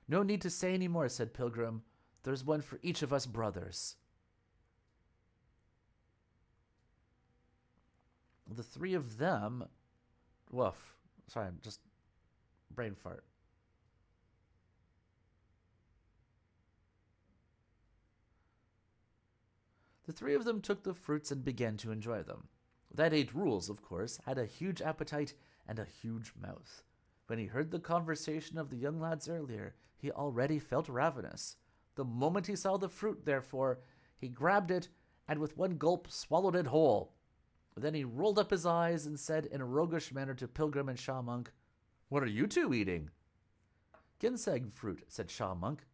No need to say any more, said Pilgrim. There's one for each of us brothers. The three of them... Woof. Sorry, just brain fart. The three of them took the fruits and began to enjoy them. That 8 Rules, of course, had a huge appetite and a huge mouth. When he heard the conversation of the young lads earlier, he already felt ravenous. The moment he saw the fruit, therefore, he grabbed it and with one gulp swallowed it whole. Then he rolled up his eyes and said in a roguish manner to Pilgrim and Shaw Monk, "What are you two eating?" "Ginseng fruit," said Shaw Monk.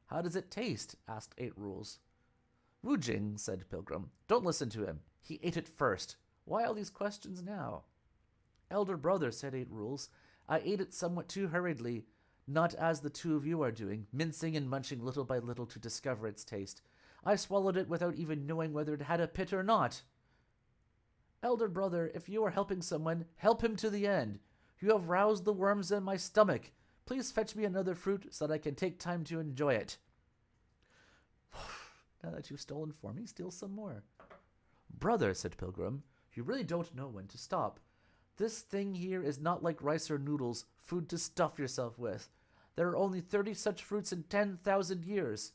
"How does it taste?" asked 8 Rules. "Wu Jing," said Pilgrim. "Don't listen to him. He ate it first. Why all these questions now?" "Elder brother," said 8 Rules, "I ate it somewhat too hurriedly, not as the two of you are doing, mincing and munching little by little to discover its taste. I swallowed it without even knowing whether it had a pit or not." "Elder brother, if you are helping someone, help him to the end. You have roused the worms in my stomach. Please fetch me another fruit so that I can take time to enjoy it." "Now that you've stolen for me, steal some more." "Brother," said Pilgrim, "you really don't know when to stop. This thing here is not like rice or noodles, food to stuff yourself with. There are only 30 such fruits in 10,000 years.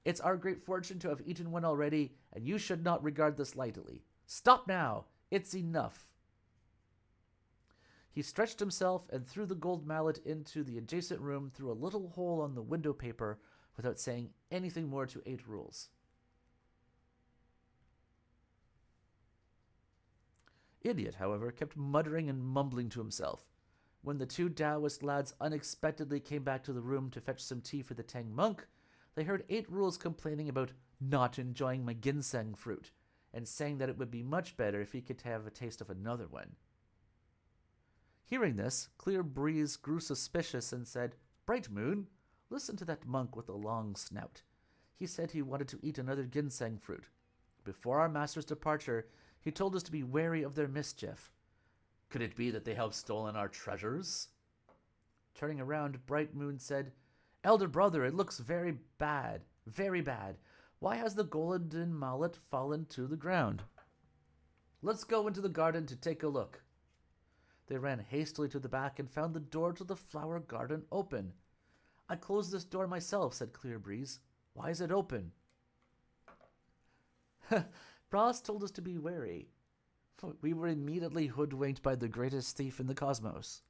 It's our great fortune to have eaten one already, and you should not regard this lightly. Stop now! It's enough." He stretched himself and threw the gold mallet into the adjacent room through a little hole on the window paper without saying anything more to 8 Rules. Idiot, however, kept muttering and mumbling to himself. When the 2 Taoist lads unexpectedly came back to the room to fetch some tea for the Tang monk, they heard 8 Rules complaining about not enjoying my ginseng fruit, and saying that it would be much better if he could have a taste of another one. Hearing this, Clear Breeze grew suspicious and said, "Bright Moon, listen to that monk with the long snout. He said he wanted to eat another ginseng fruit. Before our master's departure, he told us to be wary of their mischief. Could it be that they have stolen our treasures?" Turning around, Bright Moon said, "Elder brother, it looks very bad, very bad. Why has the golden mallet fallen to the ground? Let's go into the garden to take a look." They ran hastily to the back and found the door to the flower garden open. "I closed this door myself," said Clear Breeze. "Why is it open?" "Bras told us to be wary. We were immediately hoodwinked by the greatest thief in the cosmos."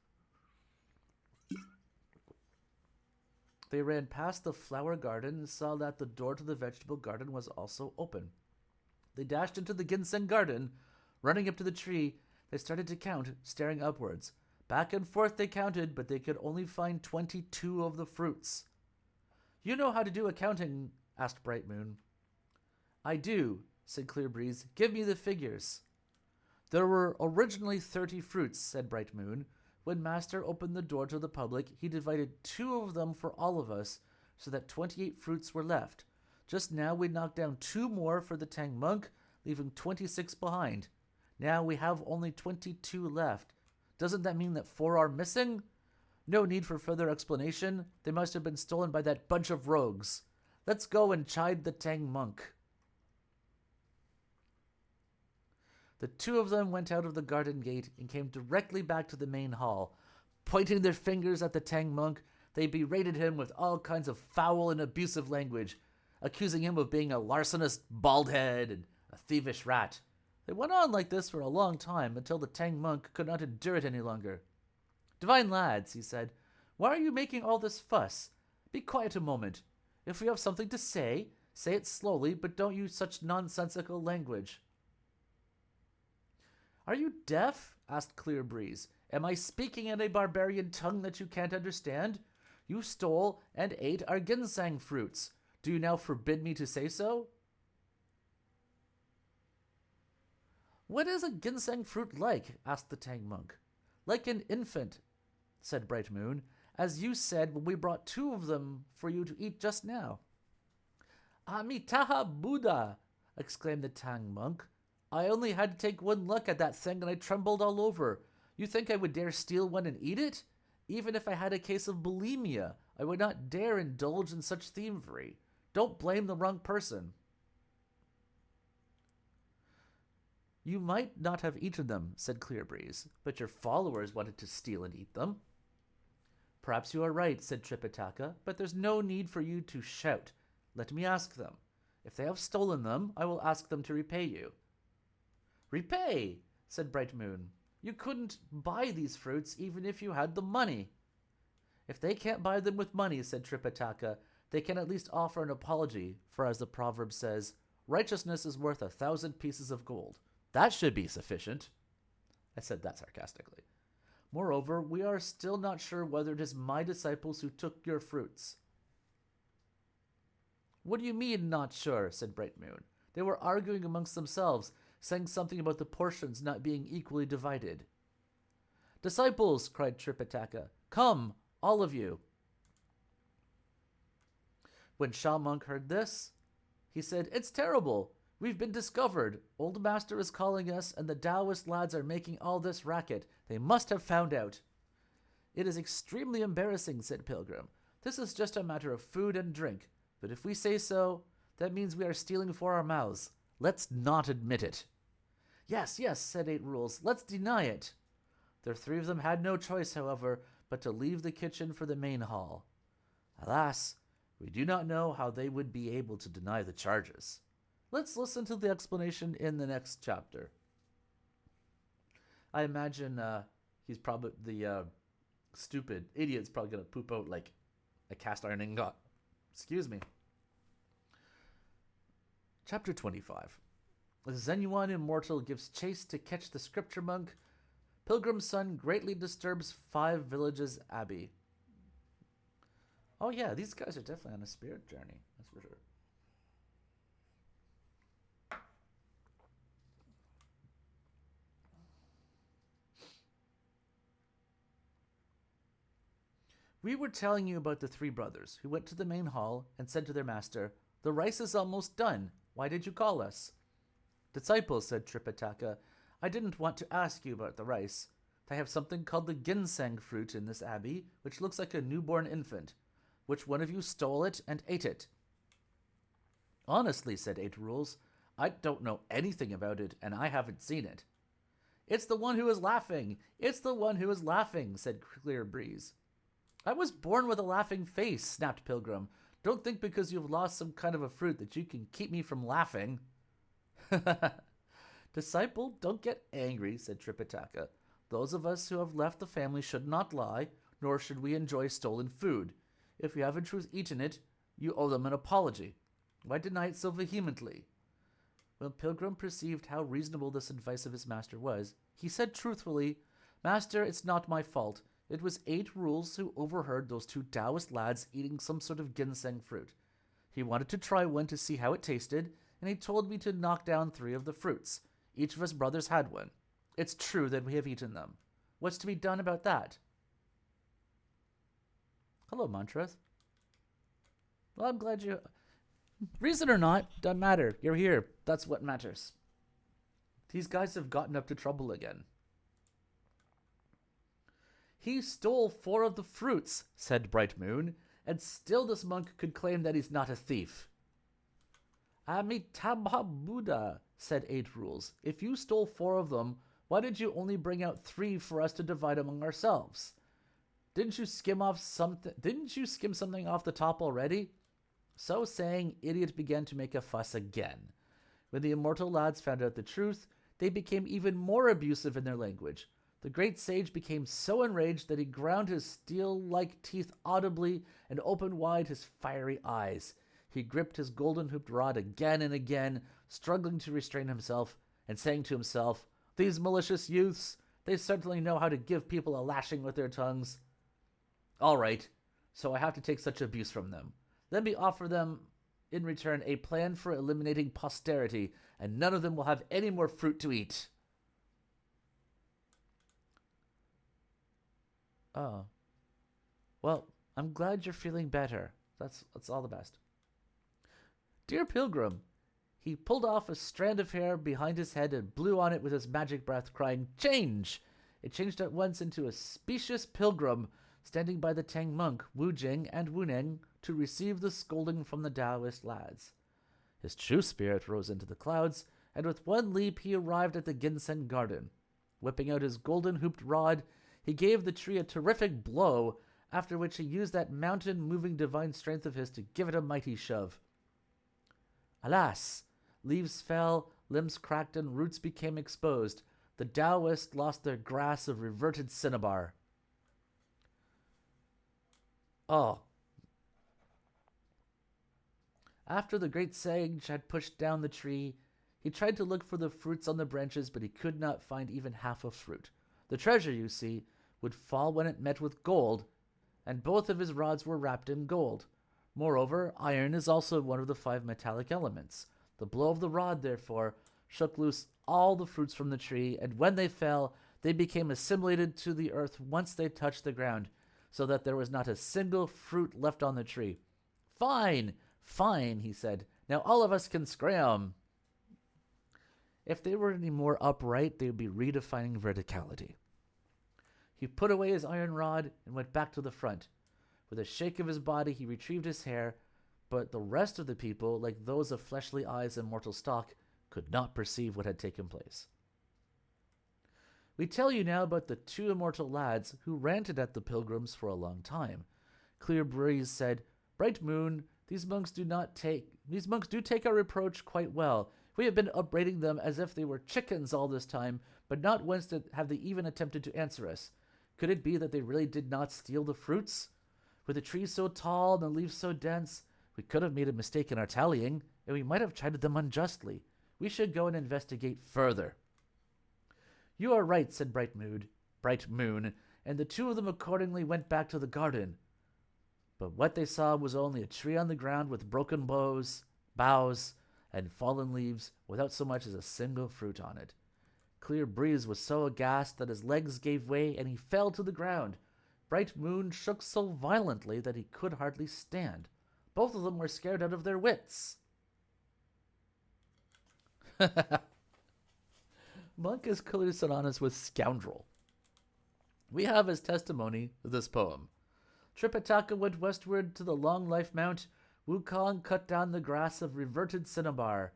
They ran past the flower garden and saw that the door to the vegetable garden was also open. They dashed into the ginseng garden. Running up to the tree, they started to count, staring upwards. Back and forth they counted, but they could only find 22 of the fruits. "You know how to do accounting?" asked Bright Moon. "I do," said Clear Breeze. "Give me the figures." "There were originally 30 fruits," said Bright Moon. "When Master opened the door to the public, he divided 2 of them for all of us, so that 28 fruits were left. Just now we knocked down 2 more for the Tang monk, leaving 26 behind. Now we have only 22 left. Doesn't that mean that 4 are missing? No need for further explanation. They must have been stolen by that bunch of rogues. Let's go and chide the Tang monk." The 2 of them went out of the garden gate and came directly back to the main hall. Pointing their fingers at the Tang monk, they berated him with all kinds of foul and abusive language, accusing him of being a larcenous baldhead and a thievish rat. They went on like this for a long time, until the Tang monk could not endure it any longer. "Divine lads," he said, "why are you making all this fuss? Be quiet a moment. If you have something to say it slowly, but don't use such nonsensical language." "Are you deaf?" asked Clear Breeze. "Am I speaking in a barbarian tongue that you can't understand? You stole and ate our ginseng fruits. Do you now forbid me to say so? What is a ginseng fruit like? Asked the Tang monk. Like an infant, said Bright Moon, as you said when we brought 2 of them for you to eat just now. Amitaha Buddha, exclaimed the Tang monk. I only had to take one look at that thing and I trembled all over. You think I would dare steal one and eat it? Even if I had a case of bulimia, I would not dare indulge in such thievery. Don't blame the wrong person. You might not have eaten them, said Clearbreeze, but your followers wanted to steal and eat them. Perhaps you are right, said Tripitaka, but there's no need for you to shout. Let me ask them. If they have stolen them, I will ask them to repay you. Repay, said Bright Moon. You couldn't buy these fruits even if you had the money. If they can't buy them with money, said Tripitaka, they can at least offer an apology, for as the proverb says, righteousness is worth 1,000 pieces of gold. That should be sufficient. I said that sarcastically. Moreover, we are still not sure whether it is my disciples who took your fruits. What do you mean, not sure? Said Bright Moon. They were arguing amongst themselves, saying something about the portions not being equally divided. Disciples, cried Tripitaka, come, all of you. When Sha Monk heard this, he said, It's terrible. We've been discovered. Old Master is calling us, and the Taoist lads are making all this racket. They must have found out. It is extremely embarrassing, said Pilgrim. This is just a matter of food and drink. But if we say so, that means we are stealing for our mouths. Let's not admit it. Yes, yes, said 8 Rules. Let's deny it. The 3 of them had no choice, however, but to leave the kitchen for the main hall. Alas, we do not know how they would be able to deny the charges. Let's listen to the explanation in the next chapter. I imagine he's probably the stupid idiot's probably going to poop out like a cast iron ingot. Excuse me. Chapter 25. The Zenuan Immortal gives chase to catch the scripture monk. Pilgrim's son greatly disturbs 5 villages abbey. Oh yeah, these guys are definitely on a spirit journey. That's for sure. We were telling you about the 3 brothers who went to the main hall and said to their master, The rice is almost done. Why did you call us? Disciples, said Tripitaka, I didn't want to ask you about the rice. They have something called the ginseng fruit in this abbey, which looks like a newborn infant. Which one of you stole it and ate it? Honestly, said 8 Rules, I don't know anything about it, and I haven't seen it. It's the one who is laughing. It's the one who is laughing, said Clear Breeze. I was born with a laughing face, snapped Pilgrim. Don't think because you've lost some kind of a fruit that you can keep me from laughing. Disciple, don't get angry, said Tripitaka. Those of us who have left the family should not lie, nor should we enjoy stolen food. If you have in truth eaten it, you owe them an apology. Why deny it so vehemently? When Pilgrim perceived how reasonable this advice of his master was, he said truthfully, Master, it's not my fault. It was 8 Rules who overheard those 2 Taoist lads eating some sort of ginseng fruit. He wanted to try one to see how it tasted, and he told me to knock down 3 of the fruits. Each of us brothers had one. It's true that we have eaten them. What's to be done about that? Hello, Montrose. Well, I'm glad you... Reason or not, doesn't matter. You're here. That's what matters. These guys have gotten up to trouble again. He stole 4 of the fruits, said Bright Moon, and still this monk could claim that he's not a thief. Amitabha Buddha, said 8 Rules. If you stole 4 of them, why did you only bring out 3 for us to divide among ourselves? Didn't you skim something off the top already? So saying, Idiot began to make a fuss again. When the immortal lads found out the truth, they became even more abusive in their language. The great sage became so enraged that he ground his steel-like teeth audibly and opened wide his fiery eyes. He gripped his golden-hooped rod again and again, struggling to restrain himself, and saying to himself, These malicious youths, they certainly know how to give people a lashing with their tongues. All right, so I have to take such abuse from them. Let me offer them in return a plan for eliminating posterity, and none of them will have any more fruit to eat. Oh. Well, I'm glad you're feeling better. That's all the best. Dear Pilgrim, he pulled off a strand of hair behind his head and blew on it with his magic breath, crying, "Change!" It changed at once into a specious pilgrim, standing by the Tang monk, Wu Jing and Wu Neng, to receive the scolding from the Taoist lads. His true spirit rose into the clouds, and with one leap he arrived at the ginseng garden. Whipping out his golden-hooped rod, he gave the tree a terrific blow, after which he used that mountain-moving divine strength of his to give it a mighty shove. Alas! Leaves fell, limbs cracked, and roots became exposed. The Taoists lost their grasp of reverted cinnabar. Oh. After the great sage had pushed down the tree, he tried to look for the fruits on the branches, but he could not find even half a fruit. The treasure, you see, would fall when it met with gold, and both of his rods were wrapped in gold. Moreover, iron is also one of the 5 metallic elements. The blow of the rod, therefore, shook loose all the fruits from the tree, and when they fell, they became assimilated to the earth once they touched the ground, so that there was not a single fruit left on the tree. "Fine, fine," he said. "Now all of us can scram." If they were any more upright, they would be redefining verticality. He put away his iron rod and went back to the front. With a shake of his body, he retrieved his hair, but the rest of the people, like those of fleshly eyes and mortal stock, could not perceive what had taken place. We tell you now about the 2 immortal lads who ranted at the pilgrims for a long time. Clear Breeze said, "Bright Moon, these monks do take our reproach quite well. We have been upbraiding them as if they were chickens all this time, but not once have they even attempted to answer us. Could it be that they really did not steal the fruits? With the trees so tall and the leaves so dense, we could have made a mistake in our tallying, and we might have chided them unjustly. We should go and investigate further." "You are right," said Bright Moon, and the 2 of them accordingly went back to the garden. But what they saw was only a tree on the ground with broken boughs, and fallen leaves, without so much as a single fruit on it. Clear Breeze was so aghast that his legs gave way and he fell to the ground. Bright Moon shook so violently that he could hardly stand. Both of them were scared out of their wits. Monk is clearly synonymous with scoundrel. We have as testimony this poem. Tripitaka went westward to the Long Life Mount. Wukong cut down the grass of reverted cinnabar.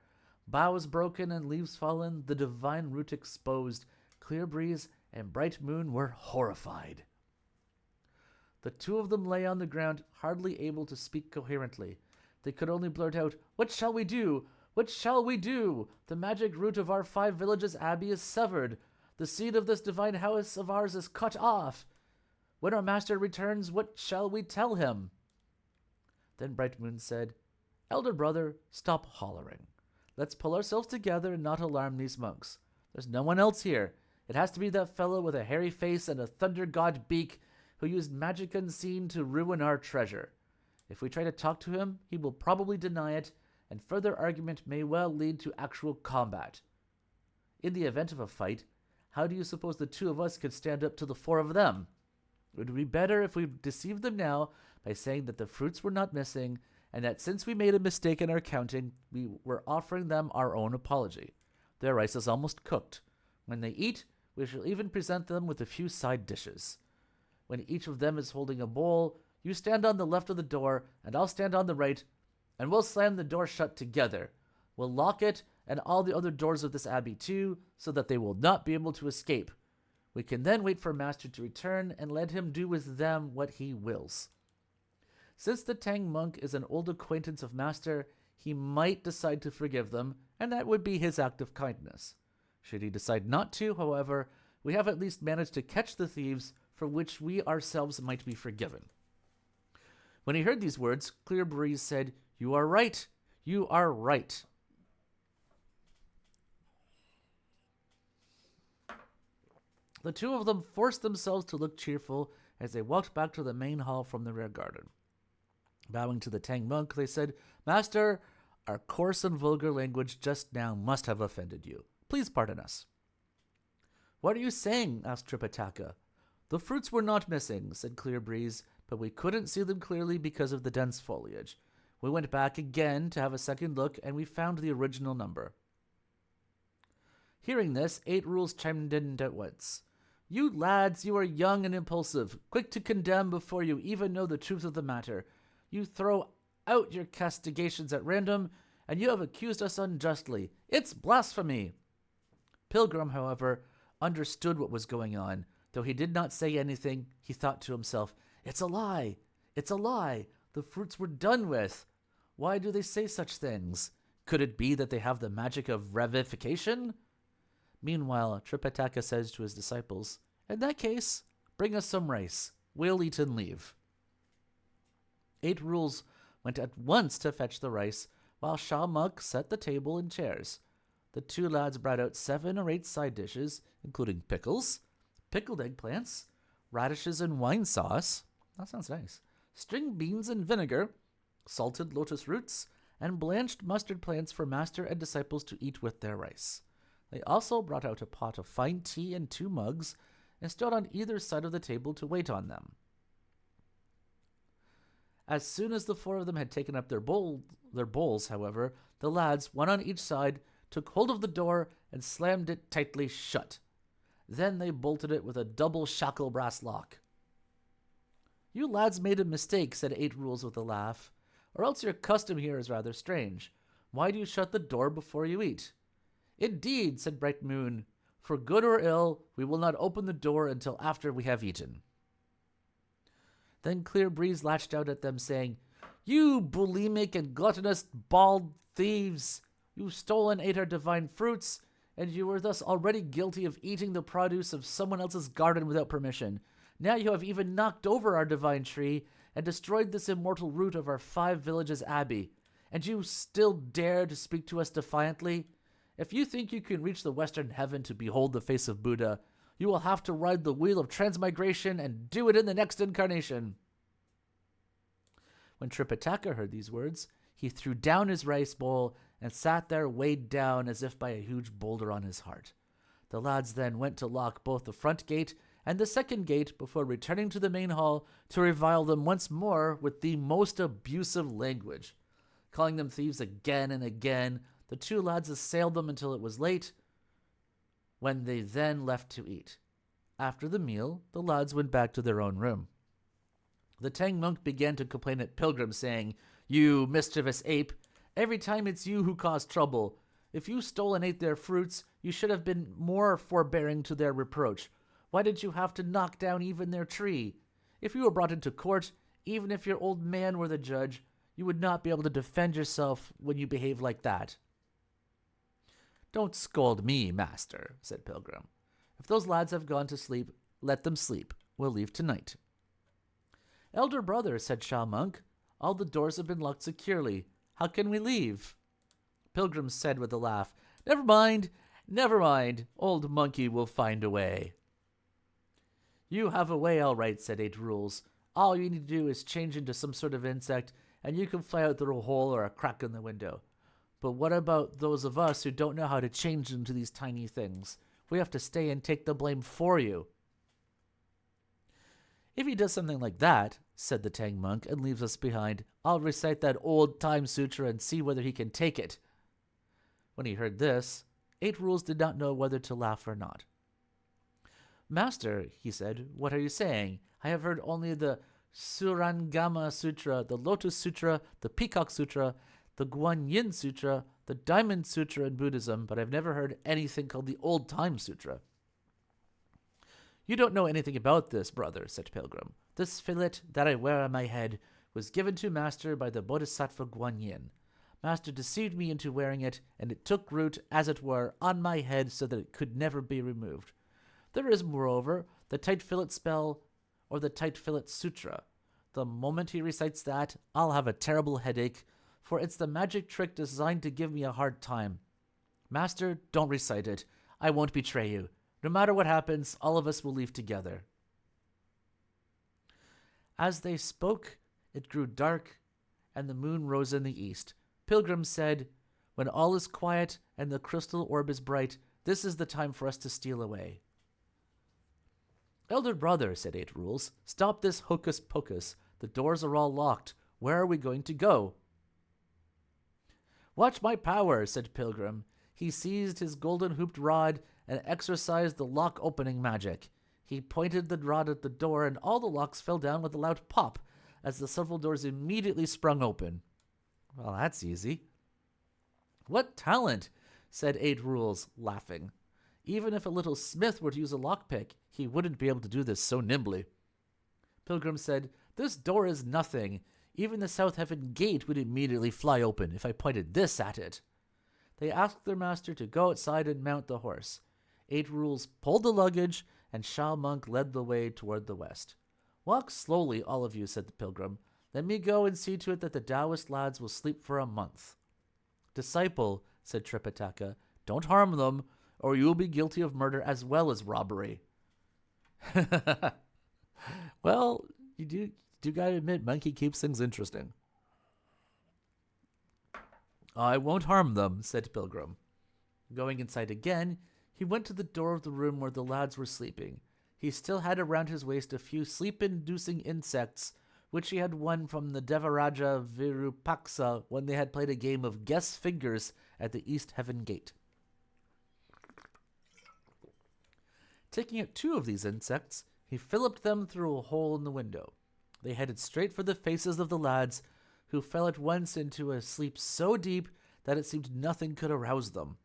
Boughs broken and leaves fallen, the divine root exposed. Clear Breeze and Bright Moon were horrified. The 2 of them lay on the ground, hardly able to speak coherently. They could only blurt out, "What shall we do? What shall we do? The magic root of our 5 villages' abbey is severed. The seed of this divine house of ours is cut off. When our master returns, what shall we tell him?" Then Bright Moon said, "Elder brother, stop hollering. Let's pull ourselves together and not alarm these monks. There's no one else here. It has to be that fellow with a hairy face and a thunder god beak who used magic unseen to ruin our treasure. If we try to talk to him, he will probably deny it, and further argument may well lead to actual combat. In the event of a fight, how do you suppose the 2 of us could stand up to the 4 of them? It would be better if we deceived them now by saying that the fruits were not missing, and that since we made a mistake in our counting, we were offering them our own apology. Their rice is almost cooked. When they eat, we shall even present them with a few side dishes. When each of them is holding a bowl, you stand on the left of the door, and I'll stand on the right, and we'll slam the door shut together. We'll lock it and all the other doors of this abbey too, so that they will not be able to escape. We can then wait for Master to return and let him do with them what he wills. Since the Tang monk is an old acquaintance of Master, he might decide to forgive them, and that would be his act of kindness. Should he decide not to, however, we have at least managed to catch the thieves, for which we ourselves might be forgiven." When he heard these words, Clear Breeze said, "You are right. You are right." The 2 of them forced themselves to look cheerful as they walked back to the main hall from the rear garden. Bowing to the Tang monk, they said, "Master, our coarse and vulgar language just now must have offended you. Please pardon us." "What are you saying?" asked Tripitaka. "The fruits were not missing," said Clear Breeze, "but we couldn't see them clearly because of the dense foliage. We went back again to have a second look, and we found the original number." Hearing this, Eight Rules chimed in at once. "You lads, you are young and impulsive, quick to condemn before you even know the truth of the matter. You throw out your castigations at random, and you have accused us unjustly. It's blasphemy." Pilgrim, however, understood what was going on. Though he did not say anything, he thought to himself, "It's a lie! It's a lie! The fruits were done with. Why do they say such things? Could it be that they have the magic of revivification?" Meanwhile, Tripitaka says to his disciples, "In that case, bring us some rice. We'll eat and leave." Eight Rules went at once to fetch the rice, while Shamuk set the table and chairs. The two lads brought out 7 or 8 side dishes, including pickles, pickled eggplants, radishes and wine sauce. That sounds nice. String beans and vinegar, salted lotus roots, and blanched mustard plants for master and disciples to eat with their rice. They also brought out a pot of fine tea and 2 mugs, and stood on either side of the table to wait on them. As soon as the 4 of them had taken up their bowls, however, the lads, one on each side, took hold of the door and slammed it tightly shut. Then they bolted it with a double shackle brass lock. "You lads made a mistake," said Eight Rules with a laugh, "or else your custom here is rather strange. Why do you shut the door before you eat?" "Indeed," said Bright Moon, "for good or ill, we will not open the door until after we have eaten." Then Clear Breeze lashed out at them, saying, "You bulimic and gluttonous bald thieves! You stole and ate our divine fruits, and you were thus already guilty of eating the produce of someone else's garden without permission. Now you have even knocked over our divine tree and destroyed this immortal root of our 5 villages' abbey, and you still dare to speak to us defiantly? If you think you can reach the western heaven to behold the face of Buddha, you will have to ride the wheel of transmigration and do it in the next incarnation." When Tripitaka heard these words, he threw down his rice bowl and sat there weighed down as if by a huge boulder on his heart. The lads then went to lock both the front gate and the second gate before returning to the main hall to revile them once more with the most abusive language. Calling them thieves again and again, the 2 lads assailed them until it was late, when they then left to eat. After the meal, the lads went back to their own room. The Tang monk began to complain at Pilgrim, saying, "You mischievous ape, every time it's you who cause trouble. If you stole and ate their fruits, you should have been more forbearing to their reproach. Why did you have to knock down even their tree? If you were brought into court, even if your old man were the judge, you would not be able to defend yourself when you behave like that." "Don't scold me, master," said Pilgrim. "If those lads have gone to sleep, let them sleep. We'll leave tonight." "Elder brother," said Shah Monk, "all the doors have been locked securely. How can we leave?" Pilgrim said with a laugh, Never mind. Old monkey will find a way." "You have a way, all right," said Eight Rules. "All you need to do is change into some sort of insect, and you can fly out through a hole or a crack in the window. But what about those of us who don't know how to change into these tiny things? We have to stay and take the blame for you." "If he does something like that," said the Tang monk, "and leaves us behind, I'll recite that old time sutra and see whether he can take it." When he heard this, Eight Rules did not know whether to laugh or not. "Master," he said, "what are you saying? I have heard only the Surangama Sutra, the Lotus Sutra, the Peacock Sutra, the Guanyin Sutra, the Diamond Sutra in Buddhism, but I've never heard anything called the Old Time Sutra." "You don't know anything about this, brother," said Pilgrim. "This fillet that I wear on my head was given to Master by the Bodhisattva Guanyin. Master deceived me into wearing it, and it took root, as it were, on my head so that it could never be removed. There is, moreover, the tight fillet spell, or the tight fillet sutra. The moment he recites that, I'll have a terrible headache, for it's the magic trick designed to give me a hard time. Master, don't recite it. I won't betray you. No matter what happens, all of us will leave together." As they spoke, it grew dark, and the moon rose in the east. Pilgrim said, "When all is quiet and the crystal orb is bright, this is the time for us to steal away." "Elder brother," said Eight Rules, "stop this hocus pocus. The doors are all locked. Where are we going to go?" "Watch my power," said Pilgrim. He seized his golden hooped rod and exercised the lock opening magic. He pointed the rod at the door, and all the locks fell down with a loud pop as the several doors immediately sprung open. "Well, that's easy." "What talent," said Eight Rules, laughing. "Even if a little smith were to use a lockpick, he wouldn't be able to do this so nimbly." Pilgrim said, "This door is nothing. Even the South Heaven gate would immediately fly open if I pointed this at it." They asked their master to go outside and mount the horse. Eight Rules pulled the luggage, and Shao Monk led the way toward the west. "Walk slowly, all of you," said the Pilgrim. "Let me go and see to it that the Taoist lads will sleep for a month." "Disciple," said Tripitaka, "don't harm them, or you will be guilty of murder as well as robbery." Well, you do gotta admit, Monkey keeps things interesting. "I won't harm them," said Pilgrim. Going inside again, he went to the door of the room where the lads were sleeping. He still had around his waist a few sleep-inducing insects, which he had won from the Devaraja Virupaksa when they had played a game of guess fingers at the East Heaven Gate. Taking out 2 of these insects, he filliped them through a hole in the window. They headed straight for the faces of the lads, who fell at once into a sleep so deep that it seemed nothing could arouse them.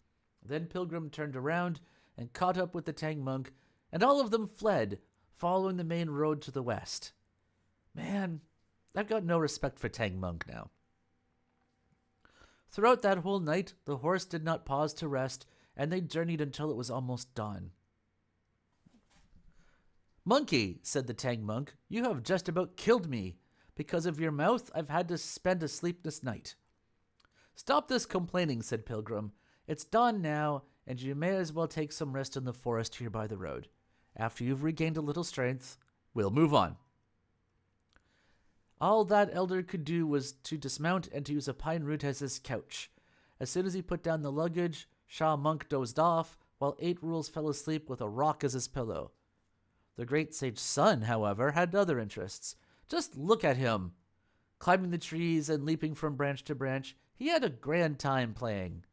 Then Pilgrim turned around and caught up with the Tang monk, and all of them fled, following the main road to the west. Man, I've got no respect for Tang monk now. Throughout that whole night, the horse did not pause to rest, and they journeyed until it was almost dawn. "Monkey," said the Tang monk, "you have just about killed me. Because of your mouth, I've had to spend a sleepless night." "Stop this complaining," said Pilgrim. "It's dawn now, and you may as well take some rest in the forest here by the road. After you've regained a little strength, we'll move on." All that elder could do was to dismount and to use a pine root as his couch. As soon as he put down the luggage, Shah Monk dozed off, while Eight Rules fell asleep with a rock as his pillow. The great sage Sun, however, had other interests. Just look at him! Climbing the trees and leaping from branch to branch, he had a grand time playing.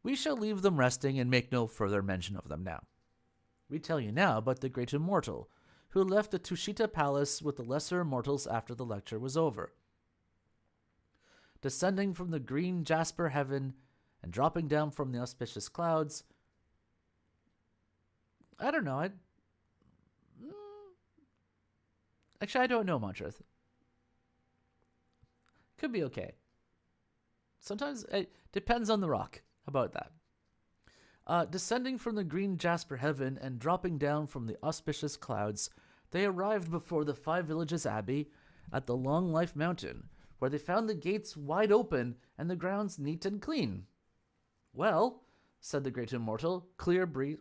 We shall leave them resting and make no further mention of them now. We tell you now about the great immortal, who left the Tushita Palace with the lesser immortals after the lecture was over. Descending from the green jasper heaven and dropping down from the auspicious clouds, I don't know, Actually, I don't know, Montreth. Could be okay. Sometimes it depends on the rock. How about that? Descending from the green jasper heaven and dropping down from the auspicious clouds, they arrived before the Five Villages Abbey at the Long Life Mountain, where they found the gates wide open and the grounds neat and clean. "Well," said the great immortal, clear breeze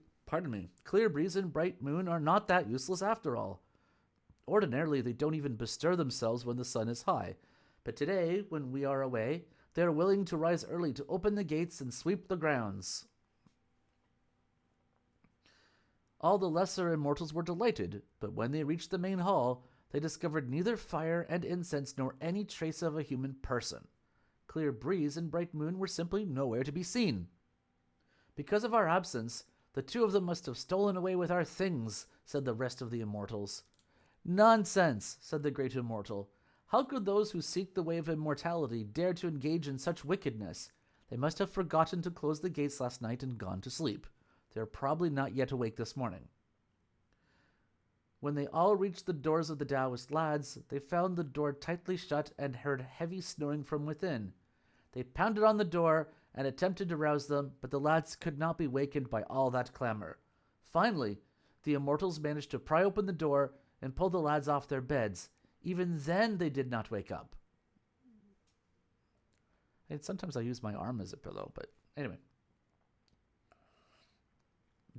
and bright moon are not that useless after all. Ordinarily, they don't even bestir themselves when the sun is high, but today, when we are away, they are willing to rise early to open the gates and sweep the grounds." All the lesser immortals were delighted, but when they reached the main hall, they discovered neither fire and incense nor any trace of a human person. Clear breeze and bright moon were simply nowhere to be seen. "Because of our absence, the 2 of them must have stolen away with our things," said the rest of the immortals. "Nonsense," said the great immortal. "How could those who seek the way of immortality dare to engage in such wickedness? They must have forgotten to close the gates last night and gone to sleep. They are probably not yet awake this morning." When they all reached the doors of the Taoist lads, they found the door tightly shut and heard heavy snoring from within. They pounded on the door and attempted to rouse them, but the lads could not be wakened by all that clamor. Finally, the immortals managed to pry open the door and pull the lads off their beds. Even then they did not wake up. And sometimes I use my arm as a pillow, but anyway.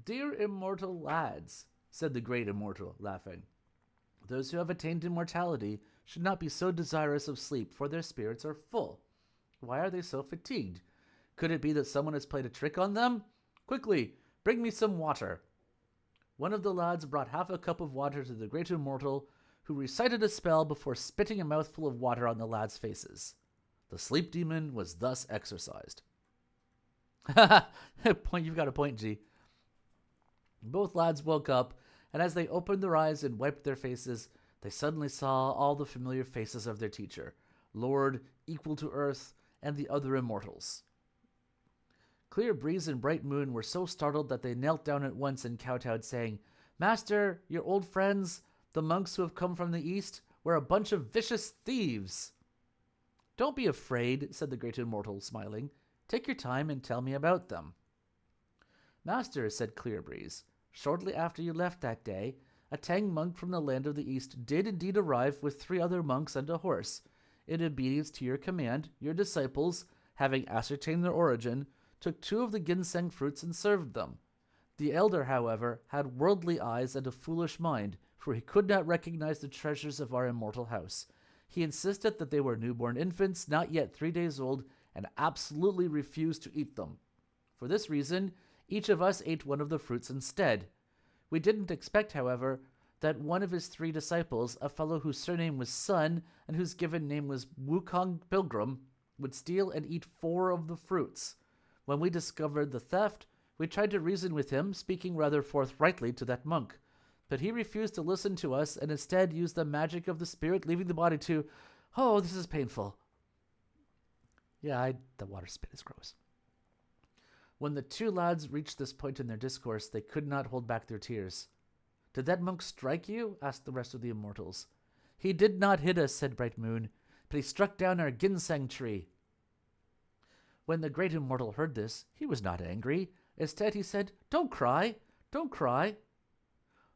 "Dear immortal lads," said the great immortal, laughing, "those who have attained immortality should not be so desirous of sleep, for their spirits are full. Why are they so fatigued? Could it be that someone has played a trick on them? Quickly, bring me some water. One of the lads brought half a cup of water to the great immortal, who recited a spell before spitting a mouthful of water on the lads' faces. The sleep demon was thus exorcised. You've got a point, G. Both lads woke up, and as they opened their eyes and wiped their faces, they suddenly saw all the familiar faces of their teacher, Lord, Equal to Earth, and the other immortals. Clear Breeze and Bright Moon were so startled that they knelt down at once and kowtowed, saying, "Master, your old friends, the monks who have come from the east, were a bunch of vicious thieves." "Don't be afraid," said the great immortal, smiling. "Take your time and tell me about them." "Master," said Clear Breeze, "shortly after you left that day, a Tang monk from the land of the east did indeed arrive with 3 other monks and a horse. In obedience to your command, your disciples, having ascertained their origin, took 2 of the ginseng fruits and served them. The elder, however, had worldly eyes and a foolish mind, for he could not recognize the treasures of our immortal house. He insisted that they were newborn infants, not yet 3 days old, and absolutely refused to eat them. For this reason, each of us ate one of the fruits instead. We didn't expect, however, that one of his 3 disciples, a fellow whose surname was Sun and whose given name was Wukong Pilgrim, would steal and eat 4 of the fruits. When we discovered the theft, we tried to reason with him, speaking rather forthrightly to that monk. But he refused to listen to us and instead used the magic of the spirit leaving the body to... Oh, this is painful. Yeah, the water spit is gross. When the 2 lads reached this point in their discourse, they could not hold back their tears. "Did that monk strike you?" asked the rest of the immortals. "He did not hit us," said Bright Moon, "but he struck down our ginseng tree." When the great immortal heard this, he was not angry. Instead, he said, "Don't cry, don't cry.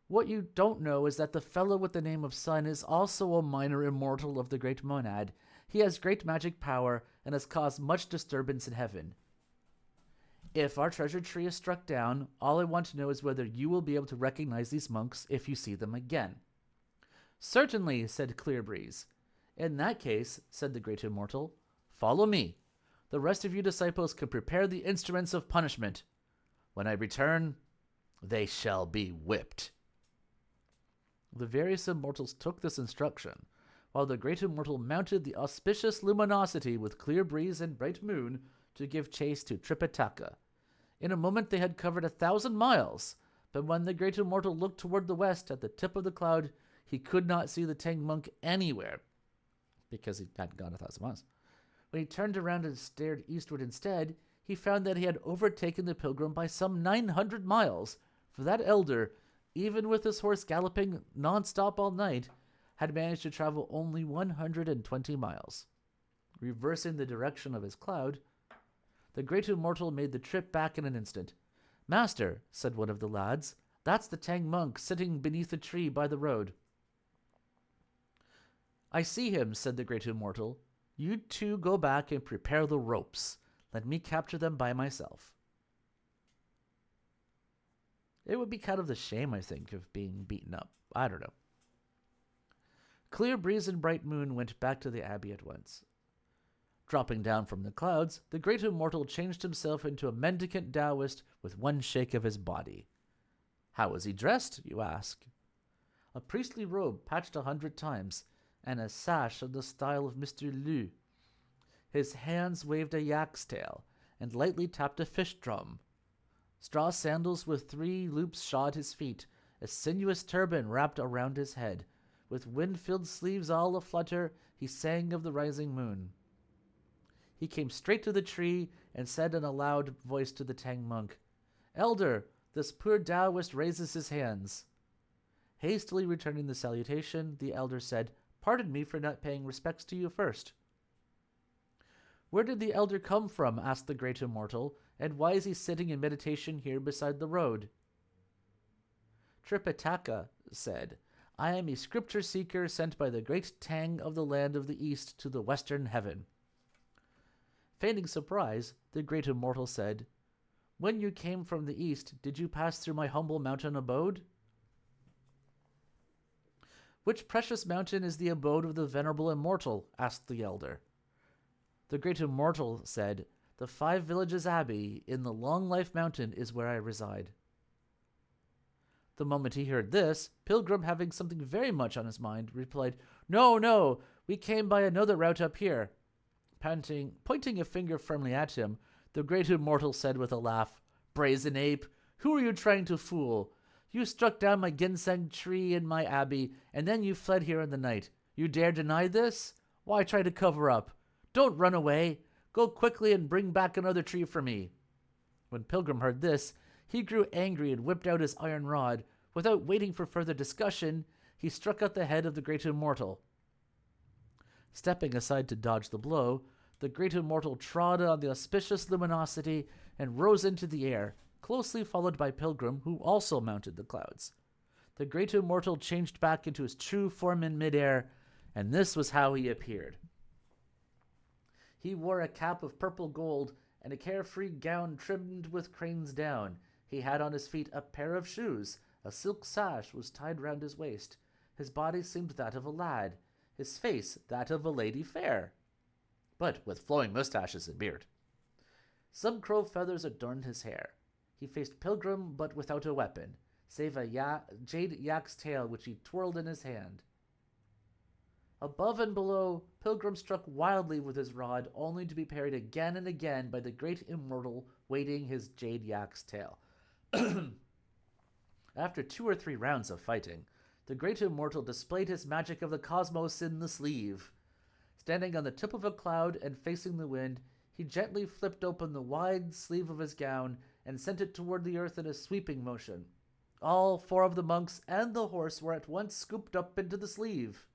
What you don't know is that the fellow with the name of Sun is also a minor immortal of the great monad. He has great magic power and has caused much disturbance in heaven. If our treasure tree is struck down, all I want to know is whether you will be able to recognize these monks if you see them again." "Certainly," said Clear Breeze. "In that case," said the great immortal, "follow me. The rest of you disciples can prepare the instruments of punishment. When I return, they shall be whipped." The various immortals took this instruction, while the great immortal mounted the auspicious luminosity with Clear Breeze and Bright Moon to give chase to Tripitaka. In a moment they had covered 1,000 miles, but when the great immortal looked toward the west at the tip of the cloud, he could not see the Tang monk anywhere, because he hadn't gone 1,000 miles. When he turned around and stared eastward instead, he found that he had overtaken the pilgrim by some 900 miles, for that elder, even with his horse galloping non-stop all night, had managed to travel only 120 miles. Reversing the direction of his cloud, the great immortal made the trip back in an instant. "Master," said one of the lads, "that's the Tang monk sitting beneath a tree by the road." "I see him," said the great immortal. "You 2 go back and prepare the ropes. Let me capture them by myself." It would be kind of the shame, I think, of being beaten up. I don't know. Clear Breeze and Bright Moon went back to the abbey at once. Dropping down from the clouds, the great immortal changed himself into a mendicant Taoist with one shake of his body. How was he dressed, you ask? A priestly robe patched 100 times, and a sash of the style of Mr. Liu. His hands waved a yak's tail, and lightly tapped a fish drum. Straw sandals with 3 loops shod his feet, a sinuous turban wrapped around his head. With wind-filled sleeves all aflutter, he sang of the rising moon. He came straight to the tree and said in a loud voice to the Tang monk, "Elder, this poor Taoist raises his hands." Hastily returning the salutation, the elder said, "Pardon me for not paying respects to you first." "Where did the elder come from?" asked the great immortal, "and why is he sitting in meditation here beside the road?" Tripitaka said, "I am a scripture seeker sent by the great Tang of the land of the east to the western heaven." Feigning surprise, the great immortal said, "When you came from the east, did you pass through my humble mountain abode?" "Which precious mountain is the abode of the venerable immortal?" asked the elder. The great immortal said, "The 5 Villages Abbey in the Long Life Mountain is where I reside." The moment he heard this, Pilgrim, having something very much on his mind, replied, "No, no, we came by another route up here." Pointing a finger firmly at him, the great immortal said with a laugh, "Brazen ape, who are you trying to fool? You struck down my ginseng tree in my abbey, and then you fled here in the night. You dare deny this? Why try to cover up? Don't run away. Go quickly and bring back another tree for me." When Pilgrim heard this, he grew angry and whipped out his iron rod. Without waiting for further discussion, he struck at the head of the great immortal. Stepping aside to dodge the blow, the great immortal trod on the auspicious luminosity and rose into the air, closely followed by Pilgrim, who also mounted the clouds. The great immortal changed back into his true form in midair, and this was how he appeared. He wore a cap of purple gold and a carefree gown trimmed with crane's down. He had on his feet a pair of shoes. A silk sash was tied round his waist. His body seemed that of a lad, his face that of a lady fair, but with flowing mustaches and beard. Some crow feathers adorned his hair. He faced Pilgrim, but without a weapon, save a jade yak's tail which he twirled in his hand. Above and below, Pilgrim struck wildly with his rod, only to be parried again and again by the great immortal waiting his jade yak's tail. After 2 or 3 rounds of fighting, the great immortal displayed his magic of the cosmos in the sleeve. Standing on the tip of a cloud and facing the wind, he gently flipped open the wide sleeve of his gown and sent it toward the earth in a sweeping motion. All 4 of the monks and the horse were at once scooped up into the sleeve.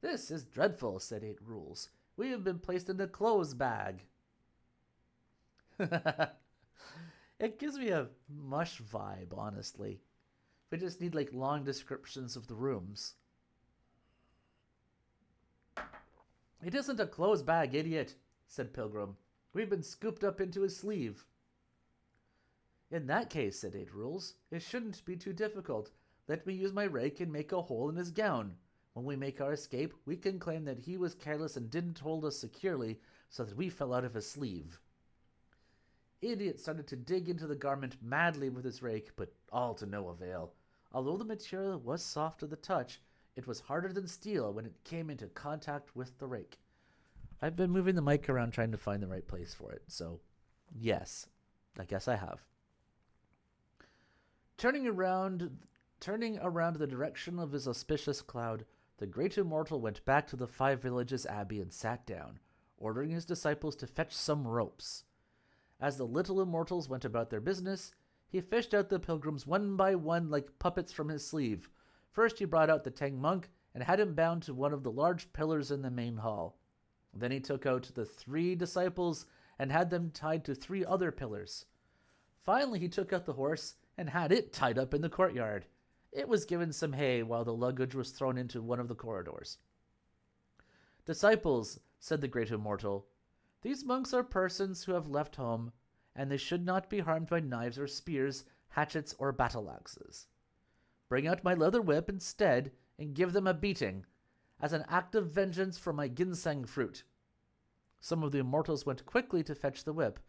"This is dreadful," said 8 Rules. "We have been placed in the clothes bag." It gives me a mush vibe, honestly. We just need long descriptions of the rooms. "It isn't a clothes bag, idiot," said Pilgrim. "We've been scooped up into his sleeve." "In that case," said 8 Rules, "it shouldn't be too difficult. Let me use my rake and make a hole in his gown. When we make our escape, we can claim that he was careless and didn't hold us securely, so that we fell out of his sleeve." Idiot started to dig into the garment madly with his rake, but all to no avail. Although the material was soft to the touch, it was harder than steel when it came into contact with the rake. I've been moving the mic around trying to find the right place for it, so yes, I guess I have. Turning around the direction of his auspicious cloud, the great immortal went back to the 5 Villages Abbey and sat down, ordering his disciples to fetch some ropes. As the little immortals went about their business, he fished out the pilgrims one by one like puppets from his sleeve. First he brought out the Tang monk and had him bound to one of the large pillars in the main hall. Then he took out the 3 disciples and had them tied to 3 other pillars. Finally he took out the horse and had it tied up in the courtyard. It was given some hay while the luggage was thrown into one of the corridors. "Disciples," said the great immortal, "these monks are persons who have left home, and they should not be harmed by knives or spears, hatchets or battle-axes. Bring out my leather whip instead and give them a beating, as an act of vengeance for my ginseng fruit." Some of the immortals went quickly to fetch the whip.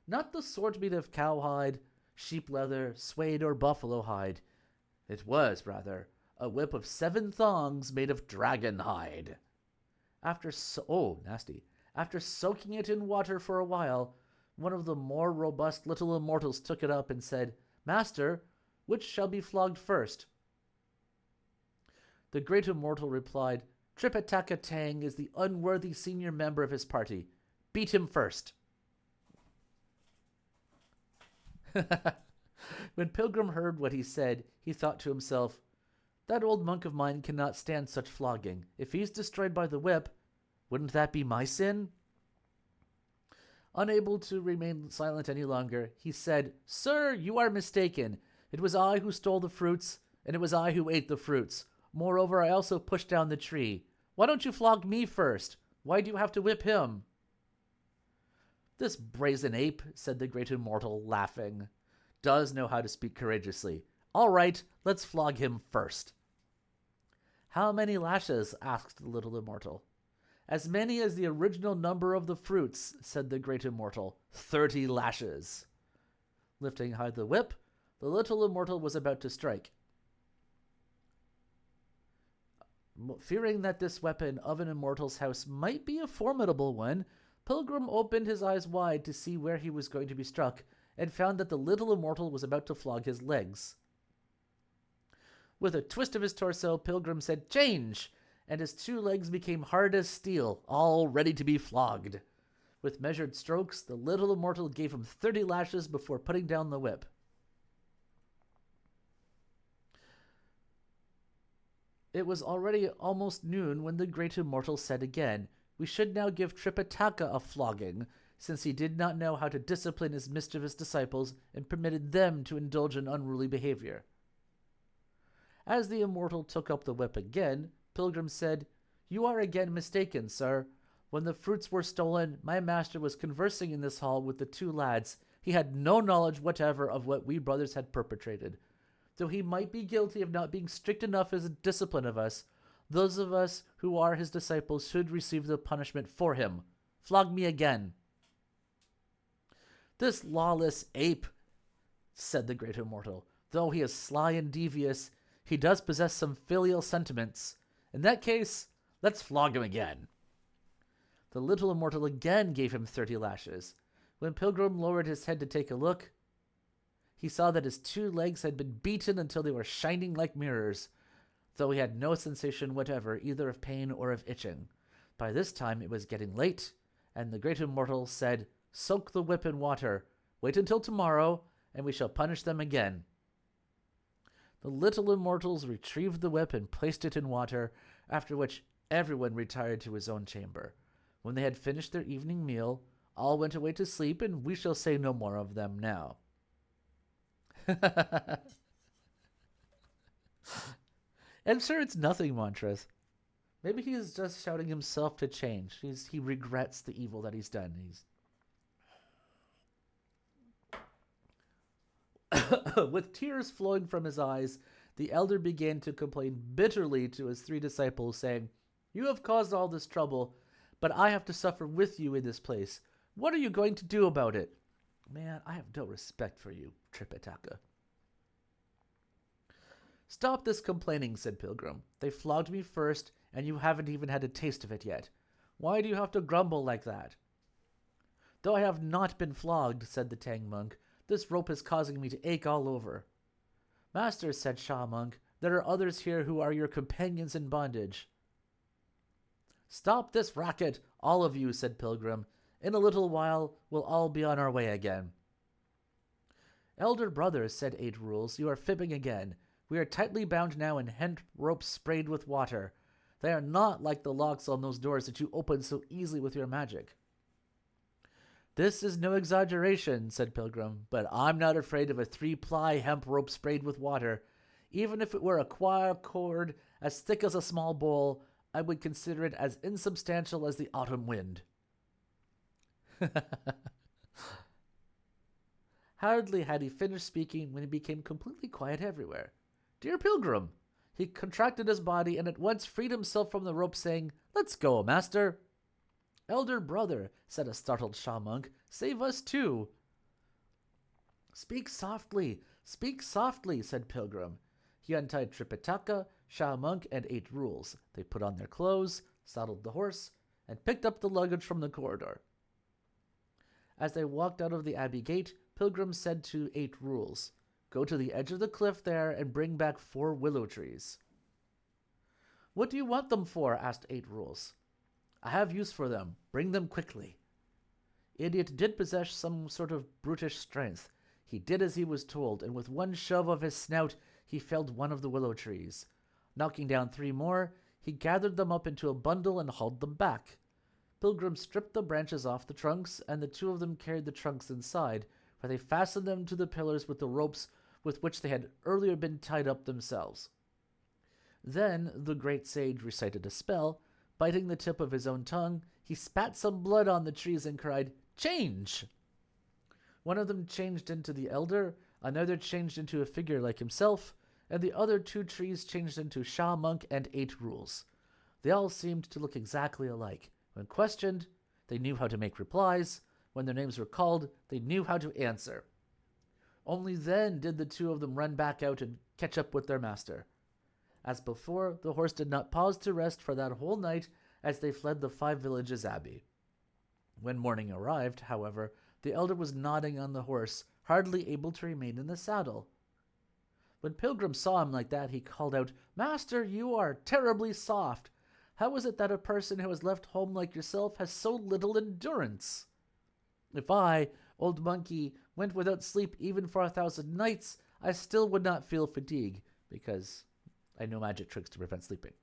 Not the sort made of cowhide, sheep leather, suede, or buffalo hide. It was, rather, a whip of 7 thongs made of dragon hide. After soaking it in water for a while, one of the more robust little immortals took it up and said, "Master, which shall be flogged first?" The great immortal replied, "Tripitaka-Tang is the unworthy senior member of his party. Beat him first." When Pilgrim heard what he said, he thought to himself, "That old monk of mine cannot stand such flogging. If he's destroyed by the whip, wouldn't that be my sin?" Unable to remain silent any longer, he said, "Sir, you are mistaken. It was I who stole the fruits, and it was I who ate the fruits. Moreover, I also pushed down the tree. Why don't you flog me first? Why do you have to whip him?" "This brazen ape," said the great immortal, laughing, "does know how to speak courageously. All right, let's flog him first." How many lashes? Asked the little immortal. As many as the original number of the fruits, said the great immortal. 30 lashes. Lifting high the whip, the little immortal was about to strike. Fearing that this weapon of an immortal's house might be a formidable one, Pilgrim opened his eyes wide to see where he was going to be struck, and found that the little immortal was about to flog his legs. With a twist of his torso, Pilgrim said, "Change!" and his 2 legs became hard as steel, all ready to be flogged. With measured strokes, the little immortal gave him 30 lashes before putting down the whip. It was already almost noon when the great immortal said again, "We should now give Tripitaka a flogging, since he did not know how to discipline his mischievous disciples and permitted them to indulge in unruly behavior." As the immortal took up the whip again, Pilgrim said, "You are again mistaken, sir. When the fruits were stolen, my master was conversing in this hall with the 2 lads. He had no knowledge whatever of what we brothers had perpetrated. Though he might be guilty of not being strict enough as a discipline of us, those of us who are his disciples should receive the punishment for him. Flog me again." "This lawless ape," said the great immortal, "though he is sly and devious, he does possess some filial sentiments. In that case, let's flog him again." The little immortal again gave him 30 lashes. When Pilgrim lowered his head to take a look, he saw that his 2 legs had been beaten until they were shining like mirrors, though he had no sensation whatever, either of pain or of itching. By this time it was getting late, and the great immortal said, "Soak the whip in water. Wait until tomorrow, and we shall punish them again." The little immortals retrieved the whip and placed it in water, after which everyone retired to his own chamber. When they had finished their evening meal, all went away to sleep, and we shall say no more of them now. I'm sure it's nothing, Montrose. Maybe he's just shouting himself to change. He regrets the evil that he's done. With tears flowing from his eyes, the elder began to complain bitterly to his 3 disciples, saying, "You have caused all this trouble, but I have to suffer with you in this place. What are you going to do about it?" "Man, I have no respect for you, Tripitaka." "Stop this complaining," said Pilgrim. "They flogged me first, and you haven't even had a taste of it yet. Why do you have to grumble like that?" "Though I have not been flogged," said the Tang monk, "this rope is causing me to ache all over." "Master," said Sha monk, "there are others here who are your companions in bondage." "Stop this racket, all of you," said Pilgrim. "In a little while we'll all be on our way again." "Elder brother," said 8 Rules, "you are fibbing again. We are tightly bound now in hemp ropes sprayed with water. They are not like the locks on those doors that you open so easily with your magic." "This is no exaggeration," said Pilgrim, "but I'm not afraid of a 3-ply hemp rope sprayed with water. Even if it were a choir cord as thick as a small bowl, I would consider it as insubstantial as the autumn wind." Hardly had he finished speaking when he became completely quiet everywhere. "Dear Pilgrim!" He contracted his body and at once freed himself from the rope, saying, "Let's go, master." "Elder brother," said a startled Sha monk, "save us too." Speak softly, said Pilgrim. He untied Tripitaka, Sha monk, and 8 Rules. They put on their clothes, saddled the horse, and picked up the luggage from the corridor. As they walked out of the abbey gate, Pilgrim said to 8 Rules, "Go to the edge of the cliff there and bring back 4 willow trees." "What do you want them for?" asked 8 Rules. "I have use for them. Bring them quickly." Idiot did possess some sort of brutish strength. He did as he was told, and with one shove of his snout, he felled one of the willow trees. Knocking down 3 more, he gathered them up into a bundle and hauled them back. Pilgrim stripped the branches off the trunks, and the 2 of them carried the trunks inside, where they fastened them to the pillars with the ropes with which they had earlier been tied up themselves. Then the great sage recited a spell. Biting the tip of his own tongue, he spat some blood on the trees and cried, "Change!" One of them changed into the elder, another changed into a figure like himself, and the other two trees changed into Sha Monk and 8 Rules. They all seemed to look exactly alike. When questioned, they knew how to make replies. When their names were called, they knew how to answer. Only then did the two of them run back out and catch up with their master. As before, the horse did not pause to rest for that whole night as they fled the 5 villages abbey. When morning arrived, however, the elder was nodding on the horse, hardly able to remain in the saddle. When Pilgrim saw him like that, he called out, "Master, you are terribly soft. How is it that a person who has left home like yourself has so little endurance? If I, old monkey, went without sleep even for 1,000 nights, I still would not feel fatigue, because I know magic tricks to prevent sleeping.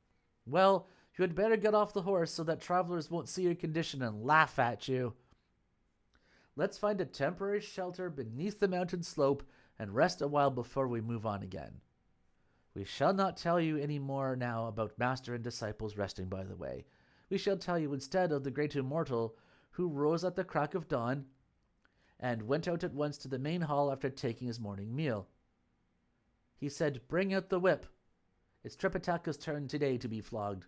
Well, you had better get off the horse so that travelers won't see your condition and laugh at you. Let's find a temporary shelter beneath the mountain slope and rest a while before we move on again. We shall not tell you any more now about master and disciples resting by the way. We shall tell you instead of the great immortal who rose at the crack of dawn and went out at once to the main hall after taking his morning meal. He said, 'Bring out the whip. It's Tripitaka's turn today to be flogged.'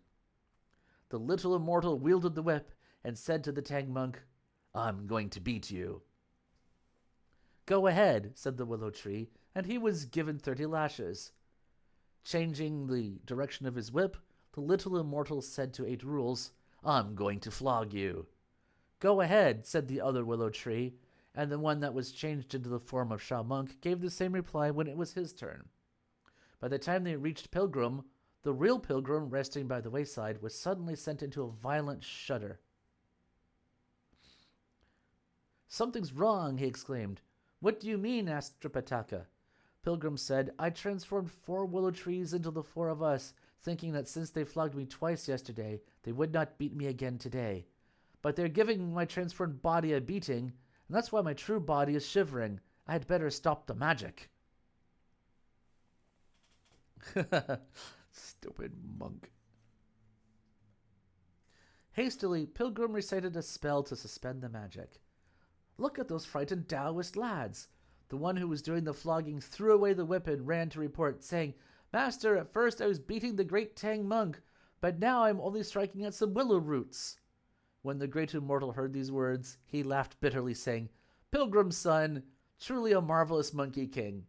The little immortal wielded the whip and said to the Tang monk, 'I'm going to beat you.' 'Go ahead,' said the willow tree, and he was given 30 lashes. Changing the direction of his whip, the little immortal said to 8 Rules, 'I'm going to flog you.' 'Go ahead,' said the other willow tree, and the one that was changed into the form of Sha Monk gave the same reply when it was his turn. By the time they reached Pilgrim, the real Pilgrim, resting by the wayside, was suddenly sent into a violent shudder. 'Something's wrong,' he exclaimed. 'What do you mean?' asked Tripitaka. Pilgrim said, 'I transformed 4 willow trees into the 4 of us, thinking that since they flogged me twice yesterday, they would not beat me again today. But they're giving my transformed body a beating, and that's why my true body is shivering. I had better stop the magic.'" Stupid monk. Hastily, Pilgrim recited a spell to suspend the magic. "Look at those frightened Taoist lads." The one who was doing the flogging threw away the whip and ran to report, saying, "Master, at first I was beating the great Tang monk, but now I am only striking at some willow roots." When the great immortal heard these words, he laughed bitterly, saying, "Pilgrim's son, truly a marvelous monkey king.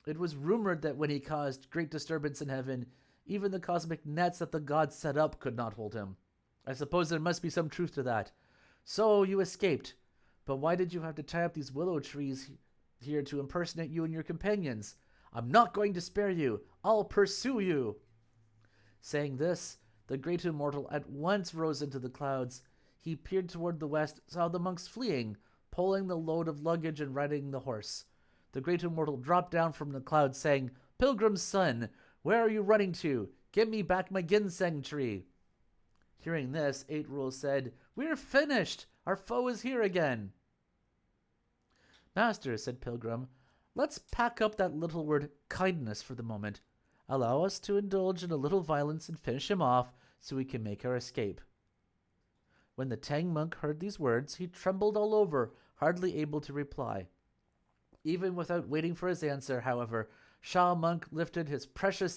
It was rumored that when he caused great disturbance in heaven, even the cosmic nets that the gods set up could not hold him. I suppose there must be some truth to that. So you escaped. But why did you have to tie up these willow trees here to impersonate you and your companions? I'm not going to spare you. I'll pursue you." Saying this, the great immortal at once rose into the clouds. He peered toward the west, saw the monks fleeing, pulling the load of luggage and riding the horse. The great immortal dropped down from the clouds, saying, "Pilgrim's son, where are you running to? Give me back my ginseng tree." Hearing this, 8 Rules said, "We're finished. Our foe is here again." "Master," said Pilgrim, "let's pack up that little word kindness for the moment. Allow us to indulge in a little violence and finish him off so we can make our escape." When the Tang monk heard these words, he trembled all over, hardly able to reply. Even without waiting for his answer, however, Sha Monk lifted his precious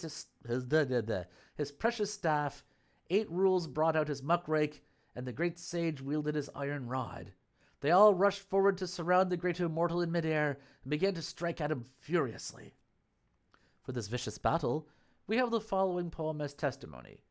staff, 8 Rules brought out his muckrake, and the great sage wielded his iron rod. They all rushed forward to surround the great immortal in midair and began to strike at him furiously. For this vicious battle, we have the following poem as testimony.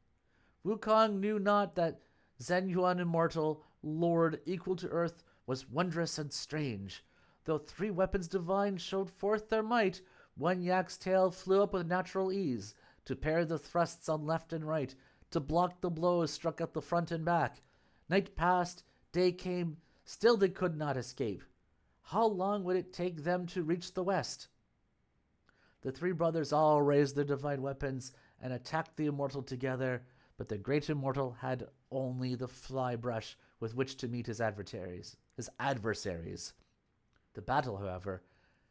Wukong knew not that Zhen Yuan immortal, lord equal to earth, was wondrous and strange. Though 3 weapons divine showed forth their might, one yak's tail flew up with natural ease, to parry the thrusts on left and right, to block the blows struck at the front and back. Night passed, day came, still they could not escape. How long would it take them to reach the west? The 3 brothers all raised their divine weapons and attacked the immortal together, but the great immortal had only the fly brush with which to meet his adversaries. The battle, however,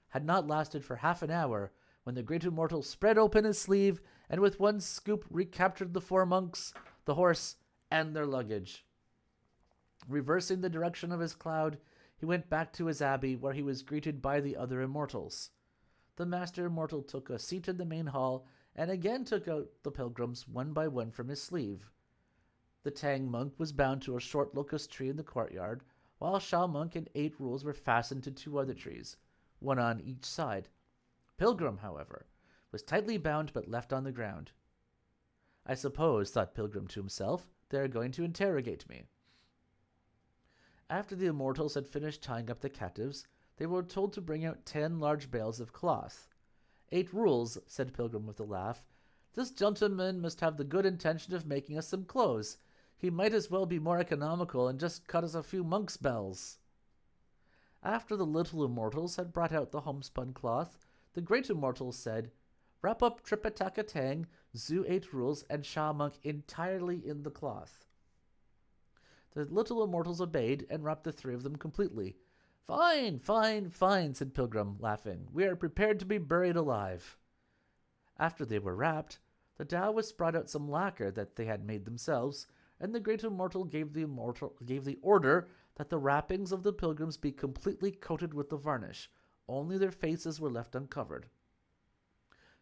had not lasted for half an hour when the great immortal spread open his sleeve and with one scoop recaptured the 4 monks, the horse, and their luggage. Reversing the direction of his cloud, he went back to his abbey where he was greeted by the other immortals. the master immortal took a seat in the main hall and again took out the pilgrims one by one from his sleeve. The Tang monk was bound to a short locust tree in the courtyard, while Shao monk and 8 rules were fastened to 2 other trees, one on each side. Pilgrim, however, was tightly bound but left on the ground. I suppose, thought Pilgrim to himself, they are going to interrogate me. After the immortals had finished tying up the captives, they were told to bring out 10 large bales of cloth. 8 rules, said Pilgrim with a laugh. This gentleman must have the good intention of making us some clothes. He might as well be more economical and just cut us a few monk's bells. After the little immortals had brought out the homespun cloth, the great immortals said, Wrap up Tripitaka Tang, Zoo 8 rules, and Sha monk entirely in the cloth. The little immortals obeyed and wrapped the 3 of them completely. Fine, fine, fine, said Pilgrim, laughing. We are prepared to be buried alive. After they were wrapped, the Taoists brought out some lacquer that they had made themselves, and the great immortal gave the order that the wrappings of the pilgrims be completely coated with the varnish. Only their faces were left uncovered.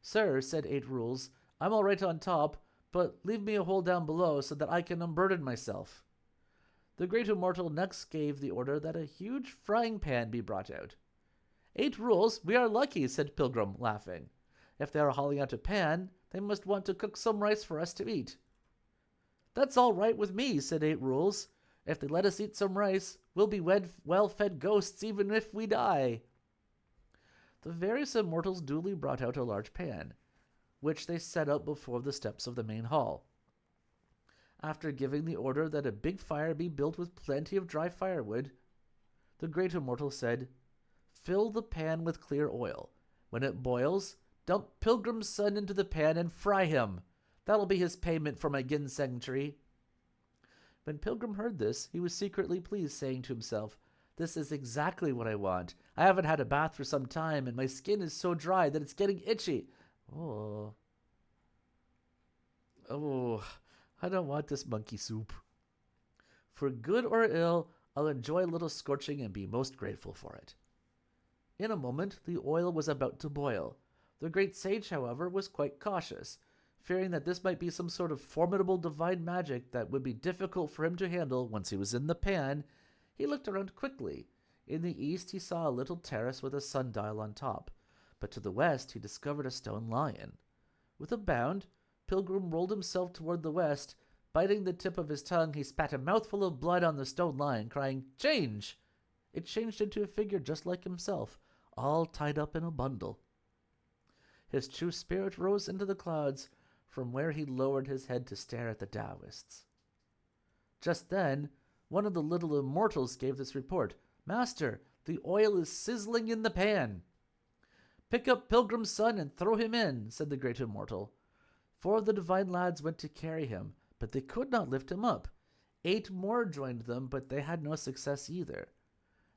Sir, said 8 rules, I'm all right on top, but leave me a hole down below so that I can unburden myself. The great immortal next gave the order that a huge frying pan be brought out. 8 rules, we are lucky, said Pilgrim, laughing. If they are hauling out a pan, they must want to cook some rice for us to eat. That's all right with me, said 8 rules. If they let us eat some rice, we'll be well-fed ghosts even if we die. The various immortals duly brought out a large pan, which they set up before the steps of the main hall. After giving the order that a big fire be built with plenty of dry firewood, the great immortal said, Fill the pan with clear oil. When it boils, dump Pilgrim's son into the pan and fry him. That'll be his payment for my ginseng tree. When Pilgrim heard this, he was secretly pleased, saying to himself, This is exactly what I want. I haven't had a bath for some time, and my skin is so dry that it's getting itchy. Oh, I don't want this monkey soup. For good or ill, I'll enjoy a little scorching and be most grateful for it. In a moment, the oil was about to boil. The great sage, however, was quite cautious, fearing that this might be some sort of formidable divine magic that would be difficult for him to handle once he was in the pan. He looked around quickly. In the east, he saw a little terrace with a sundial on top, but to the west, he discovered a stone lion. With a bound, Pilgrim rolled himself toward the west. Biting the tip of his tongue, he spat a mouthful of blood on the stone lion, crying, Change! It changed into a figure just like himself, all tied up in a bundle. His true spirit rose into the clouds, from where he lowered his head to stare at the Taoists. Just then, one of the little immortals gave this report. Master, the oil is sizzling in the pan. Pick up Pilgrim's son and throw him in, said the great immortal. 4 of the divine lads went to carry him, but they could not lift him up. 8 more joined them, but they had no success either.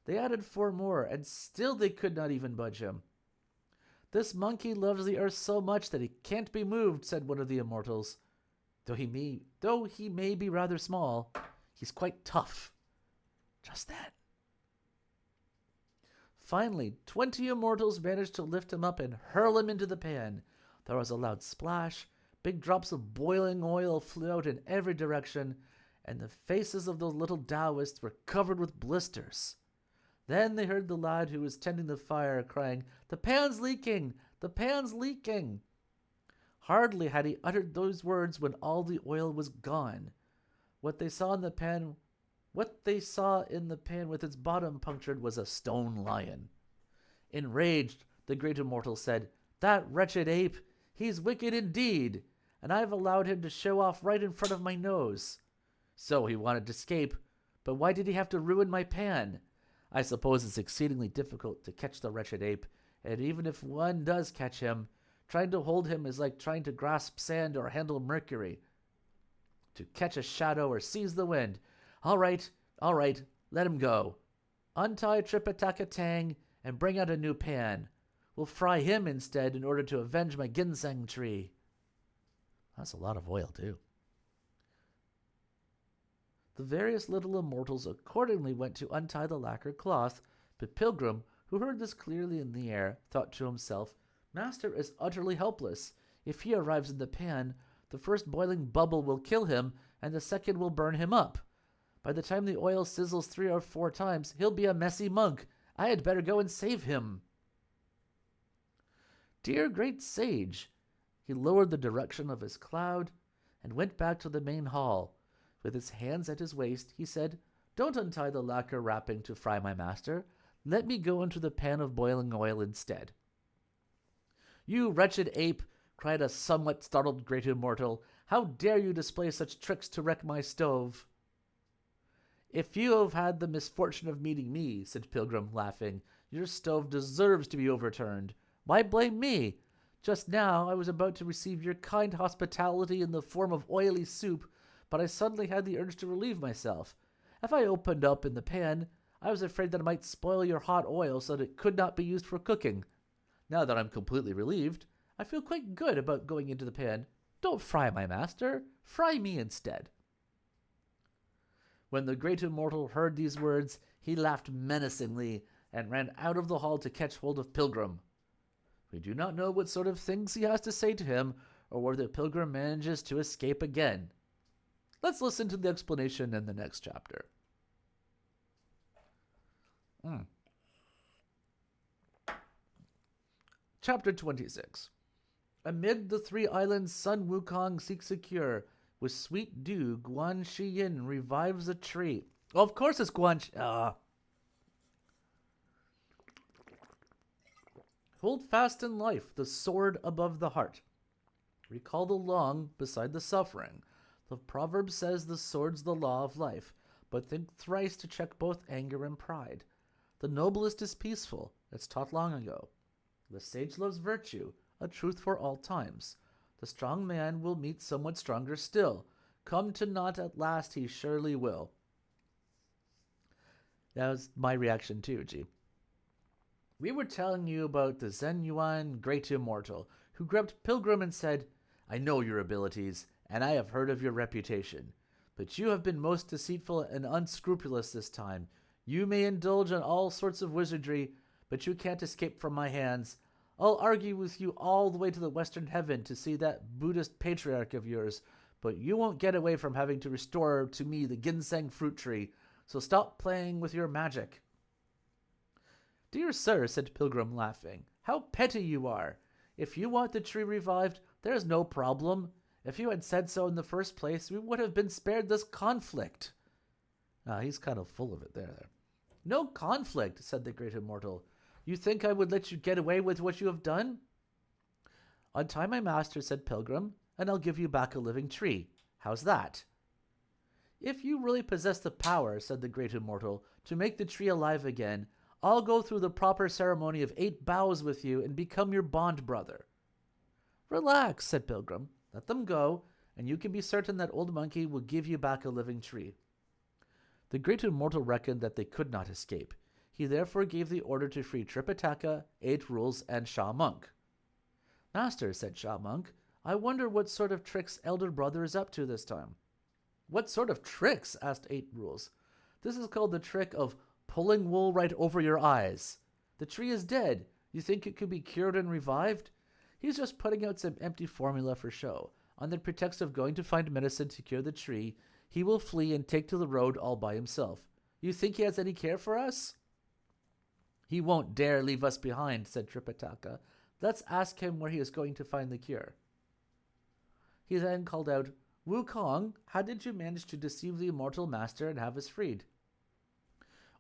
They added 4 more, and still they could not even budge him. This monkey loves the earth so much that he can't be moved, said one of the immortals. Though he may be rather small, he's quite tough. Just then. Finally, 20 immortals managed to lift him up and hurl him into the pan. There was a loud splash. Big drops of boiling oil flew out in every direction, and the faces of those little Taoists were covered with blisters. Then they heard the lad who was tending the fire crying, The pan's leaking! The pan's leaking! Hardly had he uttered those words when all the oil was gone. What they saw in the pan with its bottom punctured was a stone lion. Enraged, the great immortal said, That wretched ape! He's wicked indeed, and I've allowed him to show off right in front of my nose. So he wanted to escape, but why did he have to ruin my pan? I suppose it's exceedingly difficult to catch the wretched ape, and even if one does catch him, trying to hold him is like trying to grasp sand or handle mercury. To catch a shadow or seize the wind. All right, let him go. Untie Tripitaka Tang and bring out a new pan. We'll fry him instead in order to avenge my ginseng tree. That's a lot of oil, too. The various little immortals accordingly went to untie the lacquer cloth, but Pilgrim, who heard this clearly in the air, thought to himself, Master is utterly helpless. If he arrives in the pan, the first boiling bubble will kill him, and the second will burn him up. By the time the oil sizzles 3 or 4 times, he'll be a messy monk. I had better go and save him. Dear great sage, he lowered the direction of his cloud and went back to the main hall. With his hands at his waist, he said, Don't untie the lacquer wrapping to fry my master. Let me go into the pan of boiling oil instead. You wretched ape, cried a somewhat startled great immortal. How dare you display such tricks to wreck my stove? If you have had the misfortune of meeting me, said Pilgrim, laughing, your stove deserves to be overturned. Why blame me? Just now I was about to receive your kind hospitality in the form of oily soup, but I suddenly had the urge to relieve myself. If I opened up in the pan, I was afraid that it might spoil your hot oil so that it could not be used for cooking. Now that I'm completely relieved, I feel quite good about going into the pan. Don't fry my master, fry me instead. When the great immortal heard these words, he laughed menacingly and ran out of the hall to catch hold of Pilgrim. We do not know what sort of things he has to say to him, or whether Pilgrim manages to escape again. Let's listen to the explanation in the next chapter. Chapter 26. Amid the 3 islands, Sun Wukong seeks a cure. With sweet dew, Guan Shiyin revives a tree. Oh, of course it's Guan Hold fast in life the sword above the heart. Recall the long beside the suffering. The proverb says the sword's the law of life, but think thrice to check both anger and pride. The noblest is peaceful, it's taught long ago. The sage loves virtue, a truth for all times. The strong man will meet somewhat stronger still. Come to naught at last he surely will. That was my reaction too, G. We were telling you about the Zen Yuan Great Immortal, who grabbed Pilgrim and said, I know your abilities, and I have heard of your reputation. But you have been most deceitful and unscrupulous this time. You may indulge in all sorts of wizardry, but you can't escape from my hands. I'll argue with you all the way to the Western Heaven to see that Buddhist patriarch of yours, but you won't get away from having to restore to me the ginseng fruit tree, so stop playing with your magic. Dear sir, said Pilgrim, laughing, how petty you are. If you want the tree revived, there's no problem. If you had said so in the first place, we would have been spared this conflict. He's kind of full of it there. No conflict, said the great immortal. You think I would let you get away with what you have done? Untie my master, said Pilgrim, and I'll give you back a living tree. How's that? If you really possess the power, said the great immortal, to make the tree alive again, I'll go through the proper ceremony of 8 bows with you and become your bond brother. Relax, said Pilgrim. Let them go, and you can be certain that old monkey will give you back a living tree. The great immortal reckoned that they could not escape. He therefore gave the order to free Tripitaka, 8 Rules, and Sha Monk. Master, said Sha Monk, I wonder what sort of tricks elder brother is up to this time. What sort of tricks? Asked 8 Rules. This is called the trick of pulling wool right over your eyes. The tree is dead. You think it could be cured and revived? He's just putting out some empty formula for show. On the pretext of going to find medicine to cure the tree, he will flee and take to the road all by himself. You think he has any care for us? He won't dare leave us behind, said Tripitaka. Let's ask him where he is going to find the cure. He then called out, Wukong, how did you manage to deceive the immortal master and have us freed?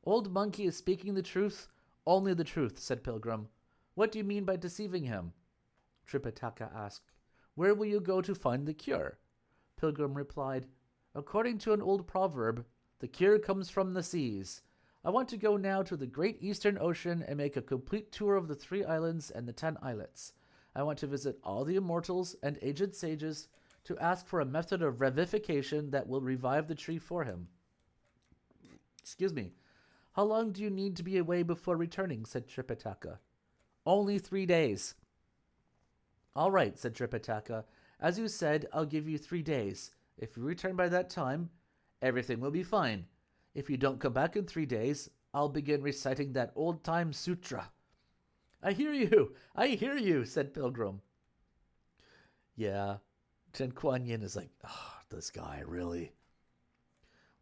Old monkey is speaking the truth, only the truth, said Pilgrim. What do you mean by deceiving him? Tripitaka asked, Where will you go to find the cure? Pilgrim replied, According to an old proverb, the cure comes from the seas. I want to go now to the great Eastern Ocean and make a complete tour of the 3 islands and the 10 islets. I want to visit all the immortals and aged sages to ask for a method of revivification that will revive the tree for him. Excuse me. How long do you need to be away before returning? Said Tripitaka. Only 3 days. All right, said Tripitaka. As you said, I'll give you 3 days. If you return by that time, everything will be fine. If you don't come back in 3 days, I'll begin reciting that old-time sutra. I hear you, said Pilgrim. Yeah, Chen Kuan Yin is like, oh, this guy really.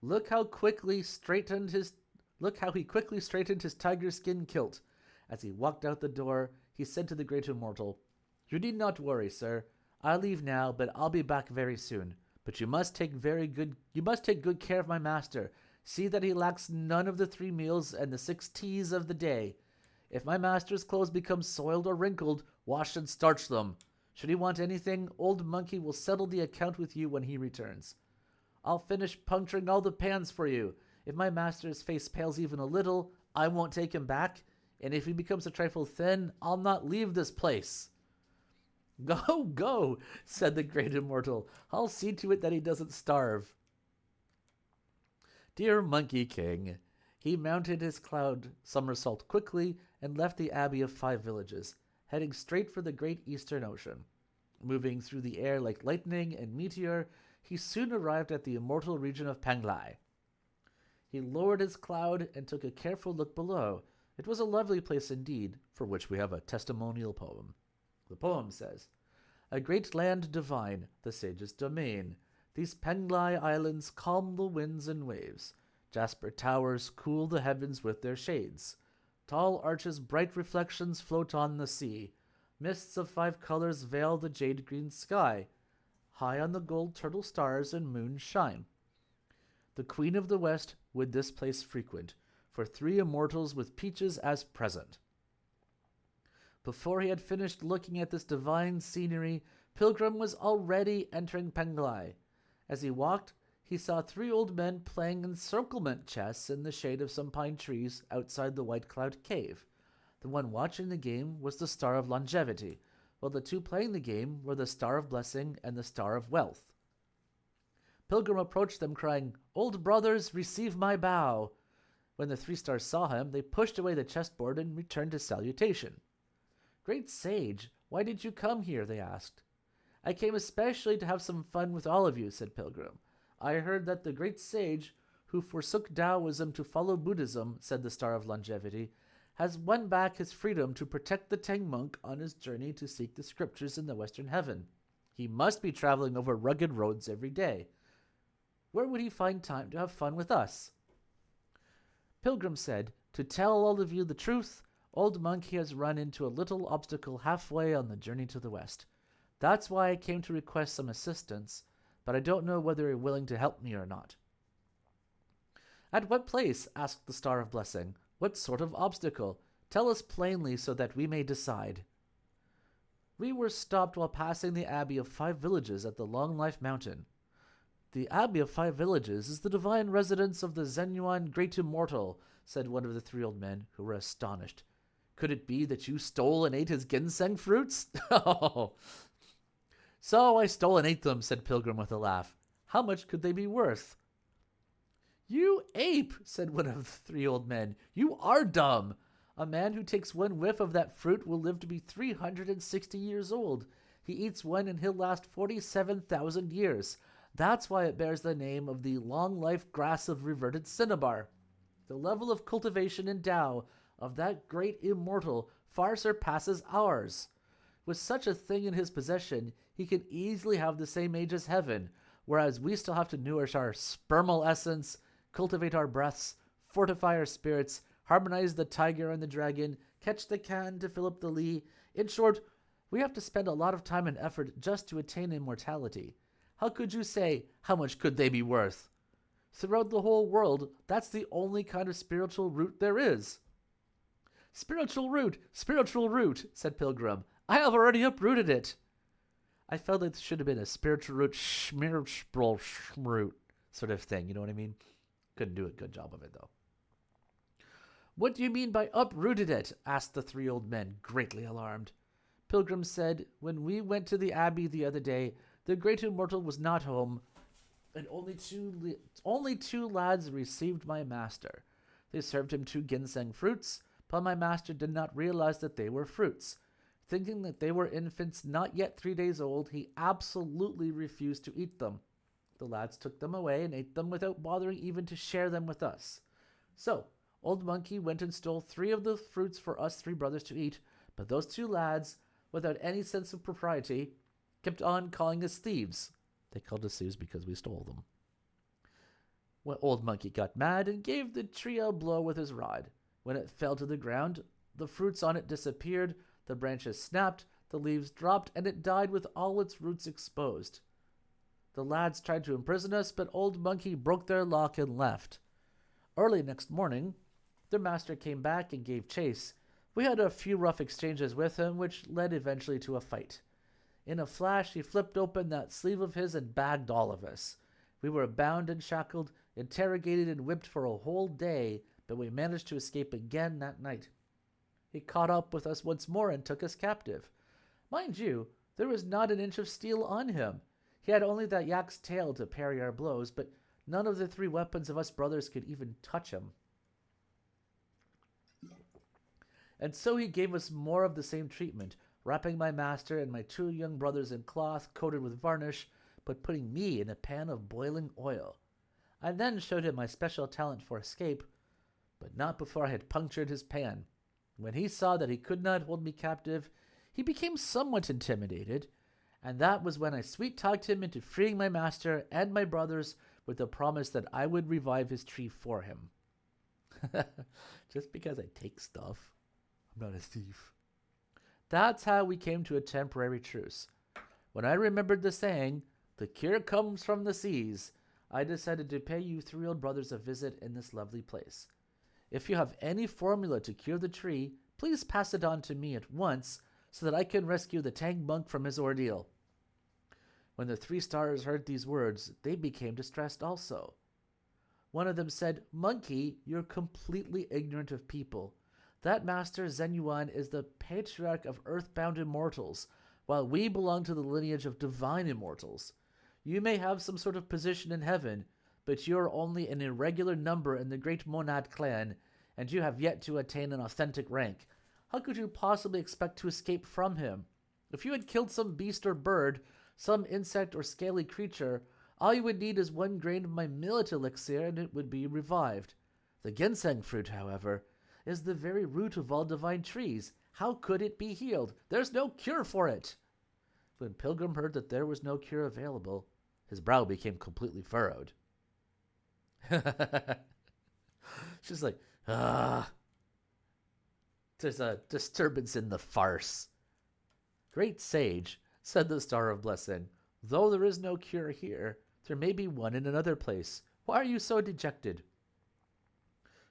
Look how quickly straightened his Look how he quickly straightened his tiger skin kilt. As he walked out the door, he said to the great immortal, "You need not worry, sir. I leave now, but I'll be back very soon. But you must take good care of my master. See that he lacks none of the 3 meals and the 6 teas of the day. If my master's clothes become soiled or wrinkled, wash and starch them. Should he want anything, old monkey will settle the account with you when he returns. I'll finish puncturing all the pans for you. If my master's face pales even a little, I won't take him back, and if he becomes a trifle thin, I'll not leave this place." "Go, go," said the great immortal. "I'll see to it that he doesn't starve." Dear Monkey King. He mounted his cloud somersault quickly and left the Abbey of 5 Villages, heading straight for the great Eastern Ocean. Moving through the air like lightning and meteor, he soon arrived at the immortal region of Panglai. He lowered his cloud and took a careful look below. It was a lovely place indeed, for which we have a testimonial poem. The poem says, "A great land divine, the sage's domain. These Panglai islands calm the winds and waves. Jasper towers cool the heavens with their shades. Tall arches bright reflections float on the sea. Mists of 5 colors veil the jade-green sky. High on the gold turtle stars and moon shine. The Queen of the West would this place frequent, for 3 immortals with peaches as present." Before he had finished looking at this divine scenery, Pilgrim was already entering Panglai. As he walked, he saw 3 old men playing encirclement chess in the shade of some pine trees outside the White Cloud Cave. The one watching the game was the Star of Longevity, while the 2 playing the game were the Star of Blessing and the Star of Wealth. Pilgrim approached them, crying, "Old brothers, receive my bow." When the 3 stars saw him, they pushed away the chessboard and returned his salutation. "Great sage, why did you come here?" they asked. "I came especially to have some fun with all of you," said Pilgrim. "I heard that the great sage, who forsook Taoism to follow Buddhism," said the Star of Longevity, "has won back his freedom to protect the Tang monk on his journey to seek the scriptures in the Western Heaven. He must be traveling over rugged roads every day. Where would he find time to have fun with us?" Pilgrim said, "To tell all of you the truth, Old Monkey has run into a little obstacle halfway on the journey to the west. That's why I came to request some assistance, but I don't know whether you're willing to help me or not." "At what place?" asked the Star of Blessing. "What sort of obstacle? Tell us plainly so that we may decide." "We were stopped while passing the Abbey of 5 Villages at the Long Life Mountain." "The Abbey of 5 Villages is the divine residence of the Zenyuan Great Immortal," said one of the 3 old men, who were astonished. "Could it be that you stole and ate his ginseng fruits?" "Oh, so I stole and ate them," said Pilgrim with a laugh. "How much could they be worth?" "You ape," said one of the 3 old men. "You are dumb. A man who takes 1 whiff of that fruit will live to be 360 years old. He eats one and he'll last 47,000 years. That's why it bears the name of the long-life grass of reverted cinnabar. The level of cultivation in Tao of that great immortal far surpasses ours. With such a thing in his possession, he can easily have the same age as heaven, whereas we still have to nourish our spermal essence, cultivate our breaths, fortify our spirits, harmonize the tiger and the dragon, catch the can to fill up the lee. In short, we have to spend a lot of time and effort just to attain immortality. How could you say, how much could they be worth? Throughout the whole world, that's the only kind of spiritual root there is." Spiritual root, said Pilgrim. "I have already uprooted it." I felt it should have been a spiritual root, root sort of thing, you know what I mean? Couldn't do a good job of it, though. "What do you mean by uprooted it?" asked the 3 old men, greatly alarmed. Pilgrim said, "When we went to the Abbey the other day, the great immortal was not home, and only two lads received my master. They served him 2 ginseng fruits, but my master did not realize that they were fruits. Thinking that they were infants not yet 3 days old, he absolutely refused to eat them. The lads took them away and ate them without bothering even to share them with us. So, Old Monkey went and stole 3 of the fruits for us 3 brothers to eat, But those two lads, without any sense of propriety, kept on calling us thieves. They called us thieves because we stole them. Well, Old Monkey got mad and gave the tree a blow with his rod. When it fell to the ground, the fruits on it disappeared, the branches snapped, the leaves dropped, and it died with all its roots exposed. The lads tried to imprison us, but Old Monkey broke their lock and left. Early next morning, their master came back and gave chase. We had a few rough exchanges with him, which led eventually to a fight. In a flash, he flipped open that sleeve of his and bagged all of us. We were bound and shackled, interrogated and whipped for a whole day, but we managed to escape again that night. He caught up with us once more and took us captive. Mind you, there was not an inch of steel on him. He had only that yak's tail to parry our blows, but none of the 3 weapons of us brothers could even touch him. And so he gave us more of the same treatment, wrapping my master and my 2 young brothers in cloth coated with varnish, but putting me in a pan of boiling oil. I then showed him my special talent for escape, but not before I had punctured his pan. When he saw that he could not hold me captive, he became somewhat intimidated, and that was when I sweet-talked him into freeing my master and my brothers with the promise that I would revive his tree for him. Just because I take stuff, I'm not a thief. That's how we came to a temporary truce. When I remembered the saying, "The cure comes from the seas," I decided to pay you 3 old brothers a visit in this lovely place. If you have any formula to cure the tree, please pass it on to me at once so that I can rescue the Tang monk from his ordeal. When the 3 stars heard these words, they became distressed also. One of them said, "Monkey, you're completely ignorant of people. That master Zenyuan is the patriarch of earthbound immortals, while we belong to the lineage of divine immortals. You may have some sort of position in heaven, but you are only an irregular number in the great monad clan, and you have yet to attain an authentic rank. How could you possibly expect to escape from him? If you had killed some beast or bird, some insect or scaly creature, all you would need is 1 grain of my millet elixir and it would be revived. The ginseng fruit, however, is the very root of all divine trees. How could it be healed? There's no cure for it." When Pilgrim heard that there was no cure available, his brow became completely furrowed. She's like, there's a disturbance in the farce. "Great sage," said the Star of Blessing, "though there is no cure here, there may be one in another place. Why are you so dejected?"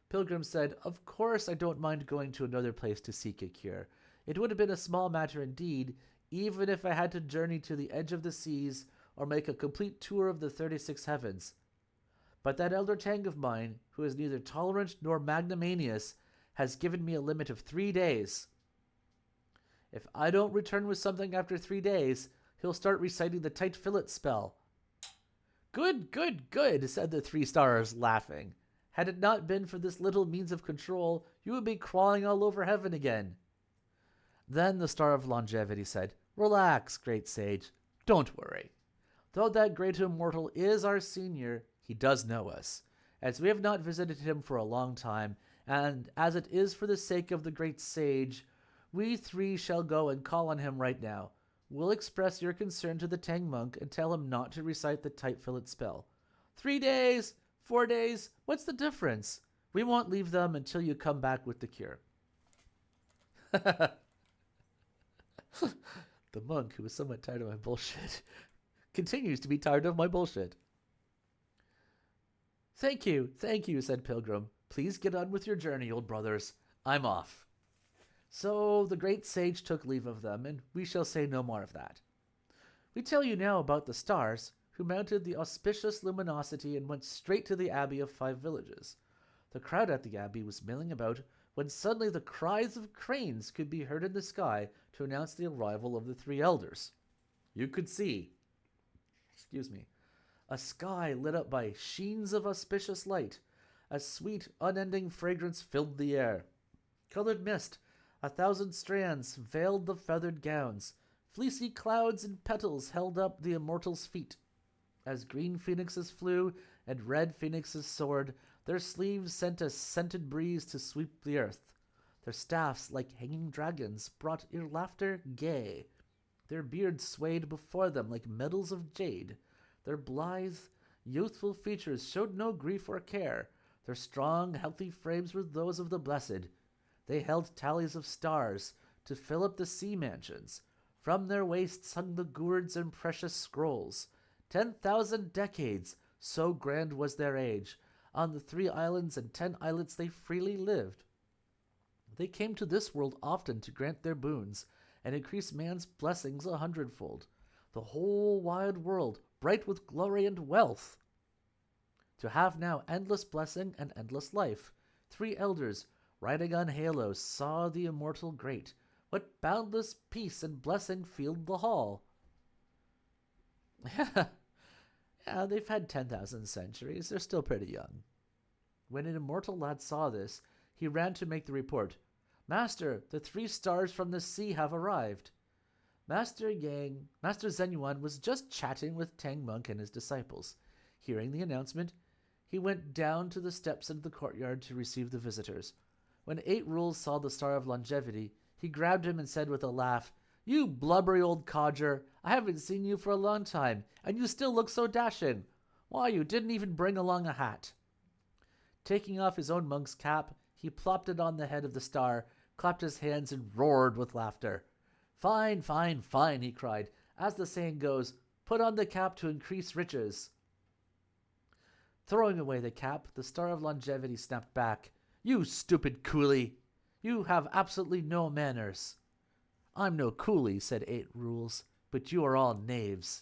Pilgrim said, "Of course I don't mind going to another place to seek a cure. It would have been a small matter indeed, even if I had to journey to the edge of the seas or make a complete tour of the 36 heavens. But that elder Tang of mine, who is neither tolerant nor magnanimous, has given me a limit of 3 days. If I don't return with something after 3 days, he'll start reciting the tight fillet spell." "Good, good, good," said the 3 stars, laughing. "Had it not been for this little means of control, you would be crawling all over heaven again." Then the Star of Longevity said, "Relax, great sage. Don't worry. Though that great immortal is our senior, he does know us, as we have not visited him for a long time, and as it is for the sake of the great sage, we 3 shall go and call on him right now. We'll express your concern to the Tang monk and tell him not to recite the tight fillet spell. 3 days, 4 days, what's the difference? We won't leave them until you come back with the cure." The monk, who was somewhat tired of my bullshit, continues to be tired of my bullshit. Thank you, said Pilgrim. "Please get on with your journey, old brothers. I'm off." So the great sage took leave of them, and we shall say no more of that. We tell you now about the stars, who mounted the auspicious luminosity and went straight to the abbey of 5 villages. The crowd at the abbey was milling about when suddenly the cries of cranes could be heard in the sky to announce the arrival of the 3 elders. You could see, a sky lit up by sheens of auspicious light. A sweet, unending fragrance filled the air. Colored mist, 1,000 strands, veiled the feathered gowns. Fleecy clouds and petals held up the immortals' feet. As green phoenixes flew and red phoenixes soared, their sleeves sent a scented breeze to sweep the earth. Their staffs, like hanging dragons, brought your laughter gay. Their beards swayed before them like medals of jade. Their blithe, youthful features showed no grief or care. Their strong, healthy frames were those of the blessed. They held tallies of stars to fill up the sea mansions. From their waists hung the gourds and precious scrolls. 10,000 decades, so grand was their age. On the 3 islands and 10 islets they freely lived. They came to this world often to grant their boons, and increase man's blessings 100-fold. The whole wide world, bright with glory and wealth. To have now endless blessing and endless life. 3 elders, riding on halos, saw the immortal great. What boundless peace and blessing filled the hall. Yeah, they've had 10,000 centuries. They're still pretty young. When an immortal lad saw this, he ran to make the report. Master, the 3 stars from the sea have arrived. Master Zenyuan was just chatting with Tang Monk and his disciples. Hearing the announcement, he went down to the steps into the courtyard to receive the visitors. When 8 Rules saw the Star of Longevity, he grabbed him and said with a laugh, You blubbery old codger, I haven't seen you for a long time, and you still look so dashing. Why, you didn't even bring along a hat. Taking off his own monk's cap, he plopped it on the head of the star, clapped his hands, and roared with laughter. Fine, fine, fine, he cried. As the saying goes, put on the cap to increase riches. Throwing away the cap, the Star of Longevity snapped back. You stupid coolie! You have absolutely no manners. I'm no coolie, said 8 Rules, but you are all knaves.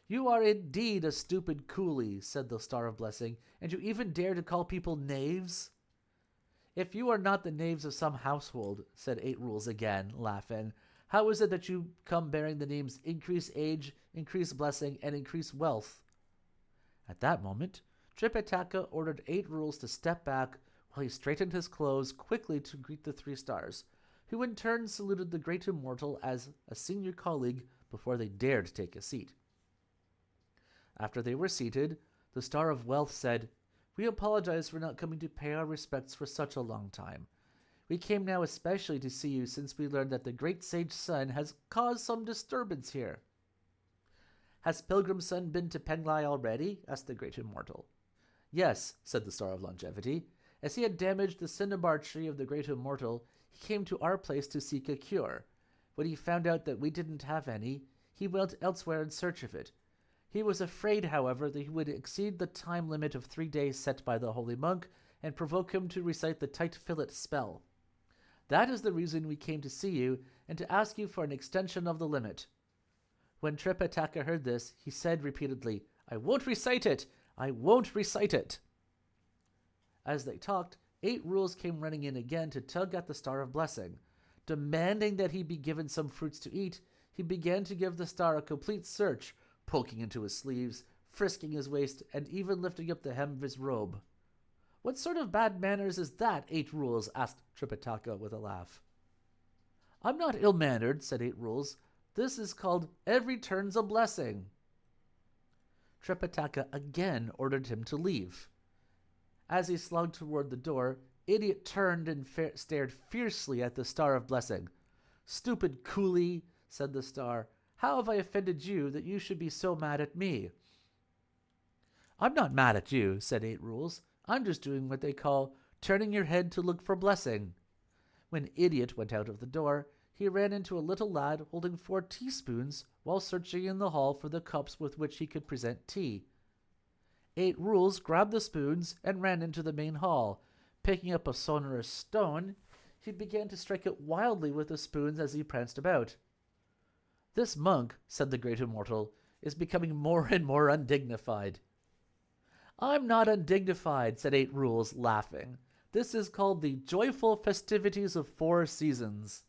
You are indeed a stupid coolie, said the Star of Blessing, and you even dare to call people knaves? If you are not the knaves of some household, said 8 Rules again, laughing, how is it that you come bearing the names Increase Age, Increase Blessing, and Increase Wealth? At that moment, Tripitaka ordered 8 Rules to step back while he straightened his clothes quickly to greet the 3 stars, who in turn saluted the great immortal as a senior colleague before they dared take a seat. After they were seated, the Star of Wealth said, We apologize for not coming to pay our respects for such a long time. We came now especially to see you since we learned that the great sage Sun has caused some disturbance here. Has Pilgrim Sun been to Penglai already? Asked the great immortal. Yes, said the Star of Longevity. As he had damaged the cinnabar tree of the great immortal, he came to our place to seek a cure. When he found out that we didn't have any, he went elsewhere in search of it. He was afraid, however, that he would exceed the time limit of 3 days set by the holy monk and provoke him to recite the tight fillet spell. That is the reason we came to see you and to ask you for an extension of the limit. When Tripitaka heard this, he said repeatedly, I won't recite it! I won't recite it! As they talked, 8 Rules came running in again to tug at the Star of Blessing. Demanding that he be given some fruits to eat, he began to give the star a complete search, poking into his sleeves, frisking his waist, and even lifting up the hem of his robe. What sort of bad manners is that, 8 Rules? Asked Tripitaka with a laugh. I'm not ill-mannered, said 8 Rules. This is called every turn's a blessing. Tripitaka again ordered him to leave. As he slugged toward the door, Idiot turned and stared fiercely at the Star of Blessing. Stupid coolie, said the star, how have I offended you that you should be so mad at me? I'm not mad at you, said 8 Rules. I'm just doing what they call turning your head to look for blessing. When Idiot went out of the door, he ran into a little lad holding 4 teaspoons while searching in the hall for the cups with which he could present tea. 8 Rules grabbed the spoons and ran into the main hall. Picking up a sonorous stone, he began to strike it wildly with the spoons as he pranced about. This monk, said the great immortal, is becoming more and more undignified. I'm not undignified, said 8 Rules, laughing. This is called the joyful festivities of 4 seasons.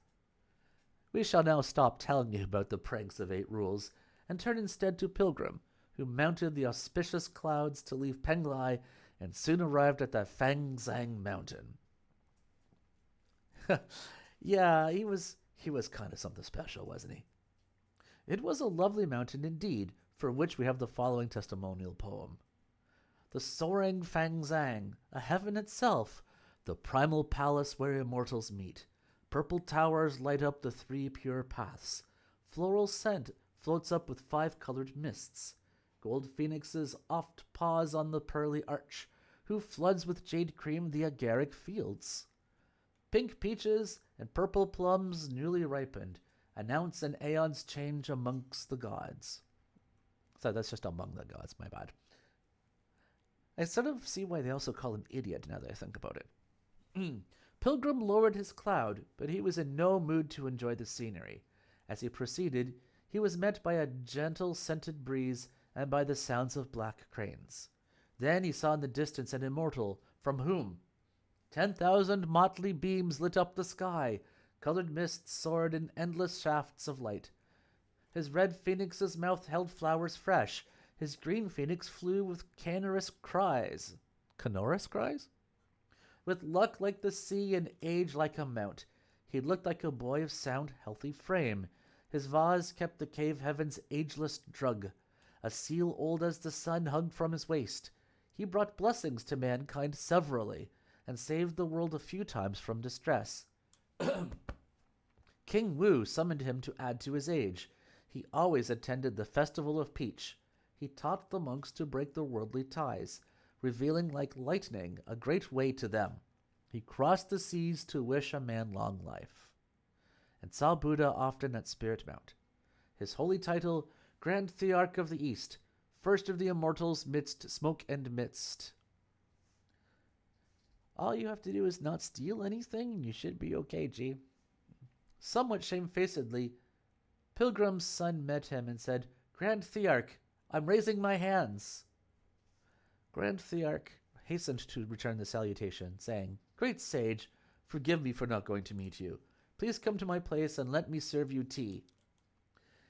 We shall now stop telling you about the pranks of 8 Rules, and turn instead to Pilgrim, who mounted the auspicious clouds to leave Penglai and soon arrived at the Fang Zhang mountain. Yeah, he was kind of something special, wasn't he? It was a lovely mountain indeed, for which we have the following testimonial poem. The soaring Fang Zhang, a heaven itself, The primal palace where immortals meet. Purple towers light up the 3 pure paths. Floral scent floats up with 5 colored mists. Gold phoenixes oft pause on the pearly arch, who floods with jade cream the agaric fields. Pink peaches and purple plums newly ripened announce an aeon's change amongst the gods. So that's just among the gods, my bad. I sort of see why they also call him idiot now that I think about it. Pilgrim lowered his cloud, but he was in no mood to enjoy the scenery. As he proceeded, he was met by a gentle scented breeze and by the sounds of black cranes. Then he saw in the distance an immortal, from whom 10,000 motley beams lit up the sky. Colored mists soared in endless shafts of light. His red phoenix's mouth held flowers fresh. His green phoenix flew with canorous cries. Canorous cries? With luck like the sea and age like a mount. He looked like a boy of sound, healthy frame. His vase kept the cave heaven's ageless drug. A seal old as the sun hung from his waist. He brought blessings to mankind severally, and saved the world a few times from distress. King Wu summoned him to add to his age. He always attended the Festival of Peach. He taught the monks to break the worldly ties, revealing like lightning a great way to them. He crossed the seas to wish a man long life, and saw Buddha often at Spirit Mount. His holy title, Grand Thearch of the East, first of the immortals midst smoke and mist. All you have to do is not steal anything, and you should be okay, G. Somewhat shamefacedly, Pilgrim's son met him and said, Grand Thearch, I'm raising my hands. Grand Thearch hastened to return the salutation, saying, Great sage, forgive me for not going to meet you. Please come to my place and let me serve you tea.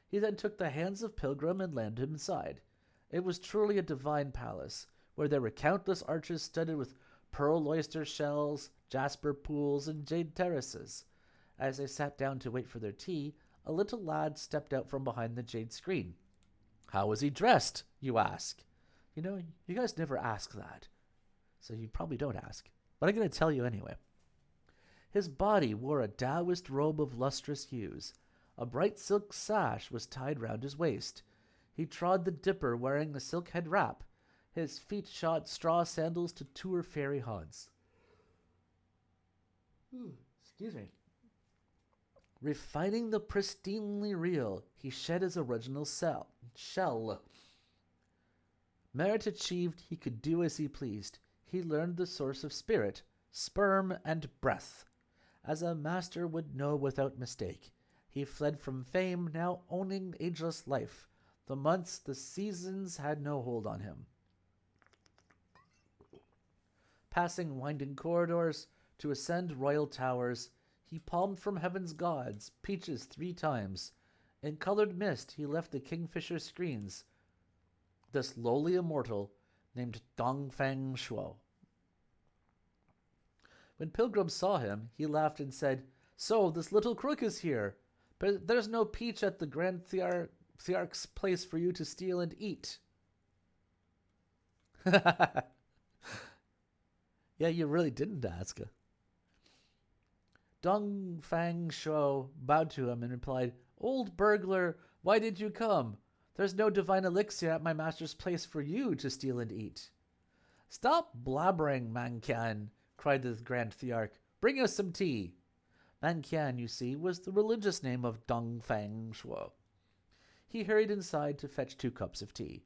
He then took the hands of Pilgrim and led him inside. It was truly a divine palace, where there were countless arches studded with pearl oyster shells, jasper pools, and jade terraces. As they sat down to wait for their tea, a little lad stepped out from behind the jade screen. How was he dressed, you ask? You know, you guys never ask that, so you probably don't ask, but I'm going to tell you anyway. His body wore a Taoist robe of lustrous hues. A bright silk sash was tied round his waist. He trod the dipper wearing a silk head wrap. His feet shod straw sandals to tour fairy haunts. Excuse me. Refining the pristinely real, he shed his original shell. Merit achieved, he could do as he pleased. He learned the source of spirit, sperm, and breath, as a master would know without mistake. He fled from fame, now owning ageless life. The months, the seasons had no hold on him. Passing winding corridors to ascend royal towers, he palmed from heaven's gods, peaches 3 times. In colored mist he left the kingfisher screens. This lowly immortal, named Dongfang Shuo. When Pilgrim saw him, he laughed and said, So, this little crook is here, but there's no peach at the Grand Thearch's place for you to steal and eat. Yeah, you really didn't ask. Dongfang Shuo bowed to him and replied, Old burglar, why did you come? There's no divine elixir at my master's place for you to steal and eat. Stop blabbering, Mankian, cried the Grand Thearch. Bring us some tea. Mankian, you see, was the religious name of Dongfang Shuo. He hurried inside to fetch 2 cups of tea.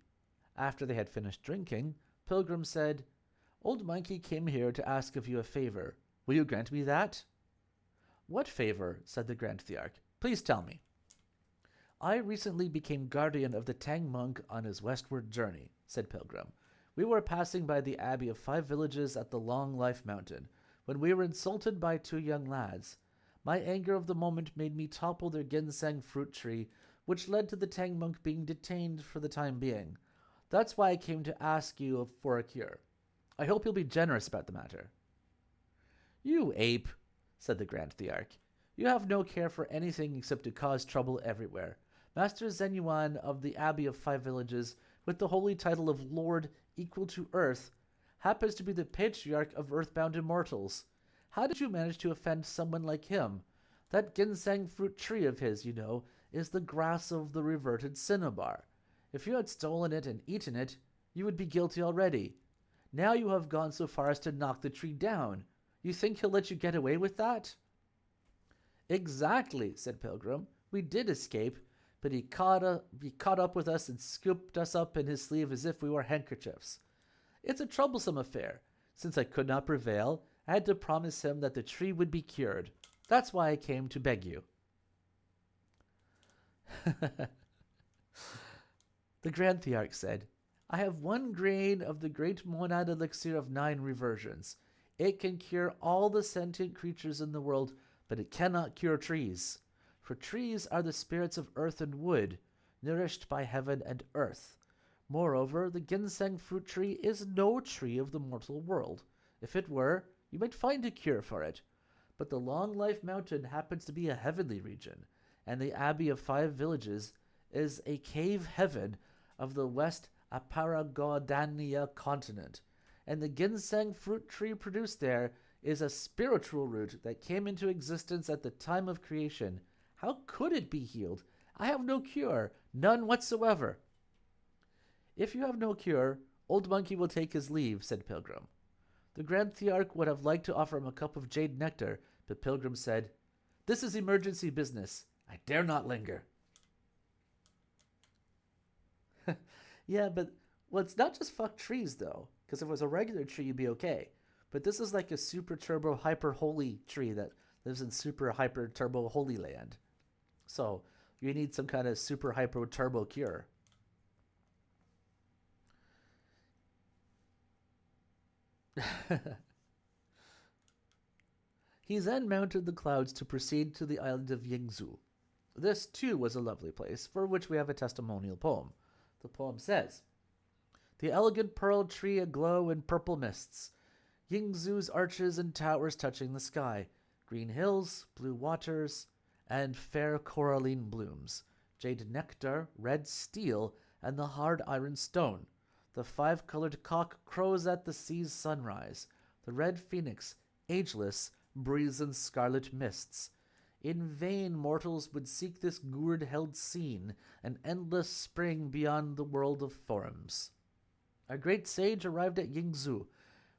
After they had finished drinking, Pilgrim said, Old Monkey came here to ask of you a favor. Will you grant me that? What favor? Said the Grand Thearch. Please tell me. I recently became guardian of the Tang monk on his westward journey, said Pilgrim. We were passing by the abbey of 5 villages at the Long Life Mountain, when we were insulted by 2 young lads. My anger of the moment made me topple their ginseng fruit tree, which led to the Tang monk being detained for the time being. That's why I came to ask you for a cure. I hope you'll be generous about the matter. You ape, said the Grand Thearch. You have no care for anything except to cause trouble everywhere. Master Zenyuan of the Abbey of 5 Villages, with the holy title of Lord equal to Earth, happens to be the patriarch of earthbound immortals. How did you manage to offend someone like him? That ginseng fruit tree of his, you know, is the grass of the reverted cinnabar. If you had stolen it and eaten it, you would be guilty already. Now you have gone so far as to knock the tree down. You think he'll let you get away with that?" "Exactly," said Pilgrim. "We did escape, but he caught up with us and scooped us up in his sleeve as if we were handkerchiefs. It's a troublesome affair. Since I could not prevail, I had to promise him that the tree would be cured. That's why I came to beg you." The Grand Thearch said, "I have 1 grain of the great monad elixir of 9 reversions. It can cure all the sentient creatures in the world, but it cannot cure trees. For trees are the spirits of earth and wood, nourished by heaven and earth. Moreover, the ginseng fruit tree is no tree of the mortal world. If it were, you might find a cure for it. But the Long Life Mountain happens to be a heavenly region, and the Abbey of 5 Villages is a cave heaven of the West Aparagodania continent, and the ginseng fruit tree produced there is a spiritual root that came into existence at the time of creation. How could it be healed? I have no cure, none whatsoever." "If you have no cure, Old Monkey will take his leave," said Pilgrim. The Grand Thearch would have liked to offer him a cup of jade nectar, but Pilgrim said, "This is emergency business. I dare not linger." Yeah, but, well, it's not just fuck trees, though, because if it was a regular tree, you'd be okay. But this is like a super turbo hyper holy tree that lives in super hyper turbo holy land. So you need some kind of super hyper turbo cure. He then mounted the clouds to proceed to the island of Yingzhou. This, too, was a lovely place, for which we have a testimonial poem. The poem says, "The elegant pearl tree aglow in purple mists, Yingzhou's arches and towers touching the sky, green hills, blue waters, and fair coralline blooms, jade nectar, red steel, and the hard iron stone. The 5-colored cock crows at the sea's sunrise. The red phoenix, ageless, breathes in scarlet mists. In vain mortals would seek this gourd-held scene, an endless spring beyond the world of forms." A great sage arrived at Yingzhou,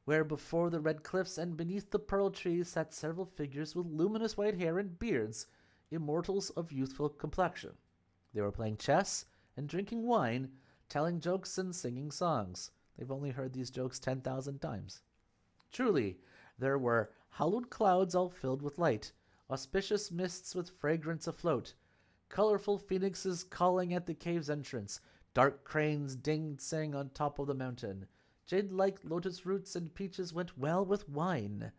where before the red cliffs and beneath the pearl trees sat several figures with luminous white hair and beards, immortals of youthful complexion. They were playing chess and drinking wine, telling jokes and singing songs. They've only heard these jokes 10,000 times. Truly, there were hallowed clouds all filled with light, auspicious mists with fragrance afloat, colorful phoenixes calling at the cave's entrance, dark cranes ding-sang on top of the mountain. Jade-like lotus roots and peaches went well with wine.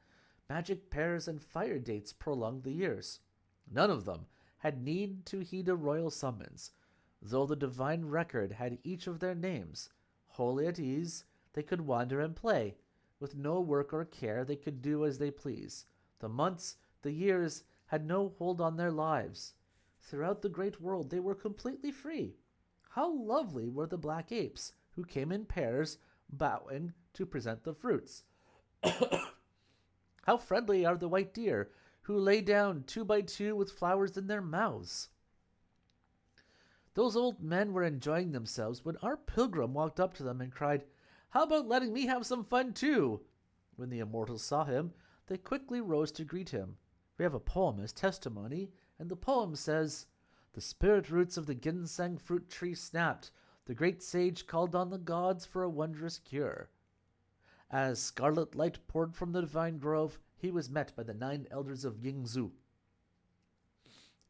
Magic pears and fire dates prolonged the years. None of them had need to heed a royal summons, though the divine record had each of their names. Wholly at ease, they could wander and play. With no work or care, they could do as they please. The months, the years, had no hold on their lives. Throughout the great world, they were completely free. How lovely were the black apes, who came in pairs, bowing to present the fruits. How friendly are the white deer, who lay down 2 by 2 with flowers in their mouths. Those old men were enjoying themselves when our pilgrim walked up to them and cried, "How about letting me have some fun too?" When the immortals saw him, they quickly rose to greet him. We have a poem as testimony, and the poem says, "The spirit roots of the ginseng fruit tree snapped. The great sage called on the gods for a wondrous cure. As scarlet light poured from the divine grove, he was met by the 9 elders of Yingzhou."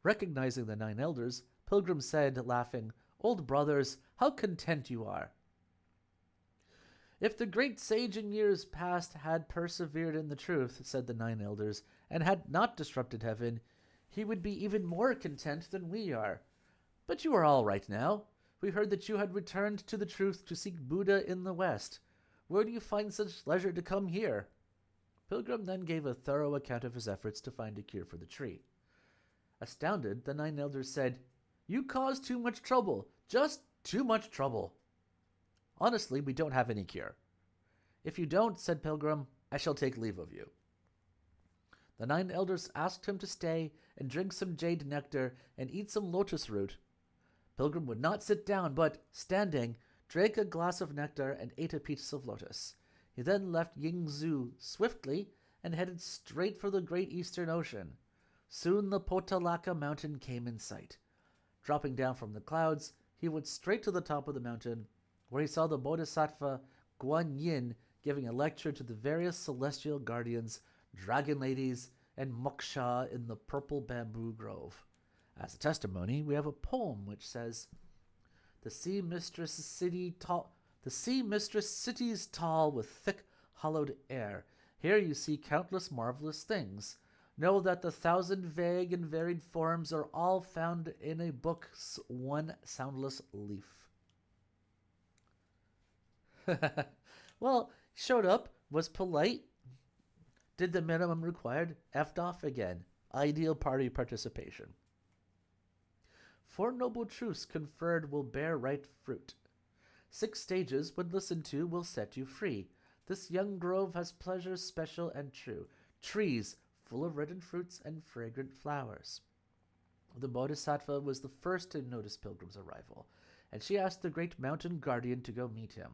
Recognizing the 9 elders, Pilgrim said, laughing, "Old brothers, how content you are!" "If the great sage in years past had persevered in the truth," said the 9 elders, "and had not disrupted heaven, he would be even more content than we are. But you are all right now. We heard that you had returned to the truth to seek Buddha in the West. Where do you find such leisure to come here?" Pilgrim then gave a thorough account of his efforts to find a cure for the tree. Astounded, the 9 elders said, "You caused too much trouble, just too much trouble. Honestly, we don't have any cure." "If you don't," said Pilgrim, "I shall take leave of you." The 9 elders asked him to stay and drink some jade nectar and eat some lotus root. Pilgrim would not sit down, but, standing, drank a glass of nectar and ate a piece of lotus. He then left Yingzhou swiftly and headed straight for the great eastern ocean. Soon the Potalaka mountain came in sight. Dropping down from the clouds, he went straight to the top of the mountain, where he saw the Bodhisattva Guan Yin giving a lecture to the various celestial guardians, dragon ladies, and moksha in the purple bamboo grove. As a testimony, we have a poem which says, The sea mistress city's tall with thick, hollowed air. Here you see countless marvelous things. Know that the 1,000 vague and varied forms are all found in a book's one soundless leaf. Well, showed up, was polite, did the minimum required, effed off again. Ideal party participation. 4 noble truths conferred will bear right fruit. 6 stages, when listened to, will set you free. This young grove has pleasures special and true. Trees full of reddened fruits and fragrant flowers. The Bodhisattva was the first to notice Pilgrim's arrival, and she asked the great mountain guardian to go meet him.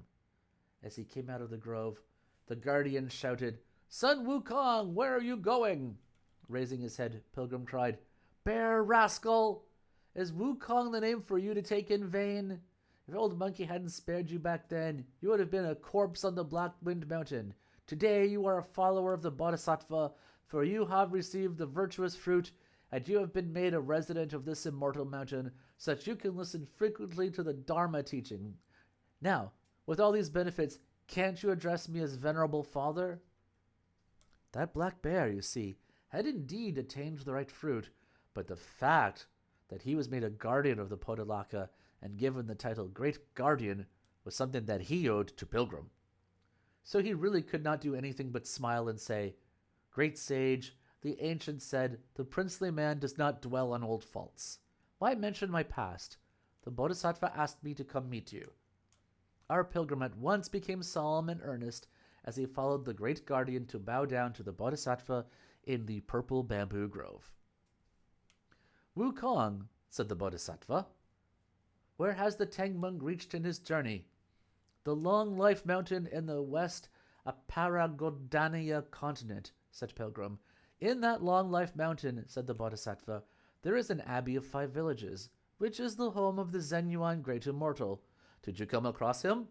As he came out of the grove, the guardian shouted, Son Wukong, where are you going? Raising his head, Pilgrim cried, Bear rascal! Is Wukong the name for you to take in vain? If Old Monkey hadn't spared you back then, you would have been a corpse on the Black Wind Mountain. Today you are a follower of the Bodhisattva, for you have received the virtuous fruit, and you have been made a resident of this immortal mountain, so that you can listen frequently to the Dharma teaching. Now, with all these benefits, can't you address me as Venerable Father? That black bear, you see, had indeed attained the right fruit, but the fact that he was made a guardian of the Podalaka and given the title Great Guardian was something that he owed to Pilgrim. So he really could not do anything but smile and say, Great sage, the ancient said, the princely man does not dwell on old faults. Why mention my past? The Bodhisattva asked me to come meet you. Our pilgrim at once became solemn and earnest as he followed the great guardian to bow down to the Bodhisattva in the purple bamboo grove. Wukong, said the Bodhisattva, where has the Tang monk reached in his journey? The Long Life Mountain in the west Aparagodania continent, said Pilgrim. In that Long Life Mountain, said the Bodhisattva, there is an abbey of 5 villages, which is the home of the Zen Yuan Great Immortal. Did you come across him?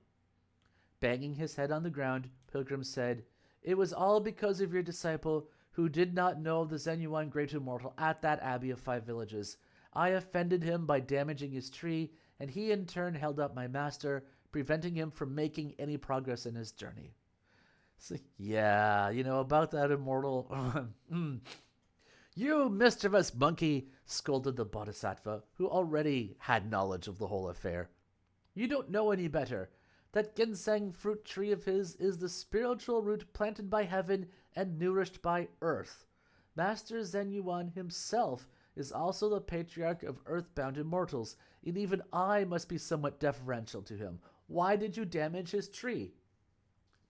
Banging his head on the ground, Pilgrim said, It was all because of your disciple who did not know the Zen Yuan Great Immortal at that abbey of 5 villages. I offended him by damaging his tree, and he in turn held up my master, preventing him from making any progress in his journey. So, yeah, about that immortal. You mischievous monkey, scolded the Bodhisattva, who already had knowledge of the whole affair. You don't know any better. That ginseng fruit tree of his is the spiritual root planted by heaven and nourished by earth. Master Zen Yuan himself is also the patriarch of earthbound immortals, and even I must be somewhat deferential to him. Why did you damage his tree?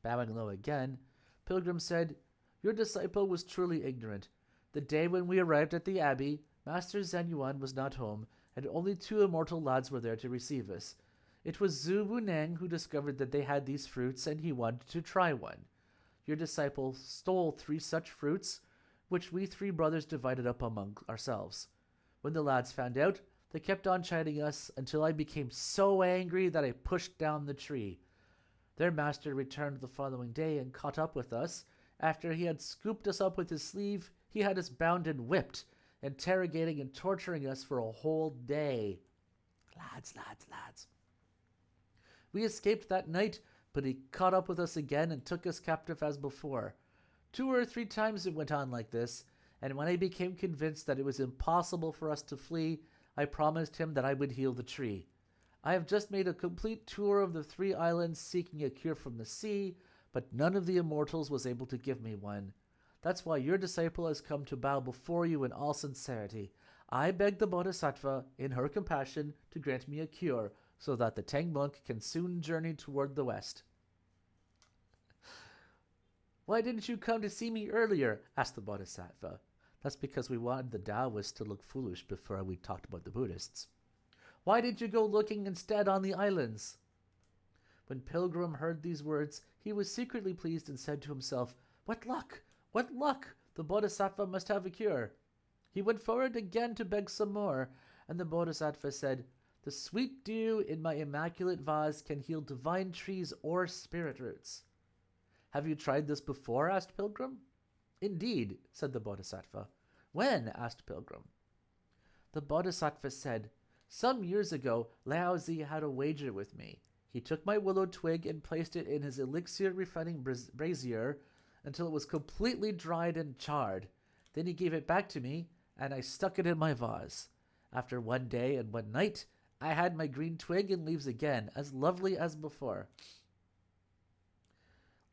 Bowing low again, Pilgrim said, Your disciple was truly ignorant. The day when we arrived at the abbey, Master Zen Yuan was not home, and only 2 immortal lads were there to receive us. It was Zhu Wunang who discovered that they had these fruits, and he wanted to try one. Your disciple stole 3 such fruits, which we 3 brothers divided up among ourselves. When the lads found out, they kept on chiding us until I became so angry that I pushed down the tree. Their master returned the following day and caught up with us. After he had scooped us up with his sleeve, he had us bound and whipped, interrogating and torturing us for a whole day. Lads. We escaped that night, but he caught up with us again and took us captive as before. 2 or 3 times it went on like this, and when I became convinced that it was impossible for us to flee, I promised him that I would heal the tree. I have just made a complete tour of the 3 islands seeking a cure from the sea, but none of the immortals was able to give me one. That's why your disciple has come to bow before you in all sincerity. I beg the Bodhisattva, in her compassion, to grant me a cure, so that the Tang monk can soon journey toward the west. Why didn't you come to see me earlier? Asked the Bodhisattva. That's because we wanted the Taoists to look foolish before we talked about the Buddhists. Why did you go looking instead on the islands? When Pilgrim heard these words, he was secretly pleased and said to himself, What luck! What luck! The Bodhisattva must have a cure. He went forward again to beg some more, and the Bodhisattva said, The sweet dew in my immaculate vase can heal divine trees or spirit roots. Have you tried this before? Asked Pilgrim. Indeed, said the Bodhisattva. When? Asked Pilgrim. The Bodhisattva said, Some years ago, Lao Tzu had a wager with me. He took my willow twig and placed it in his elixir refining brazier until it was completely dried and charred. Then he gave it back to me, and I stuck it in my vase. After one day and one night, I had my green twig and leaves again, as lovely as before.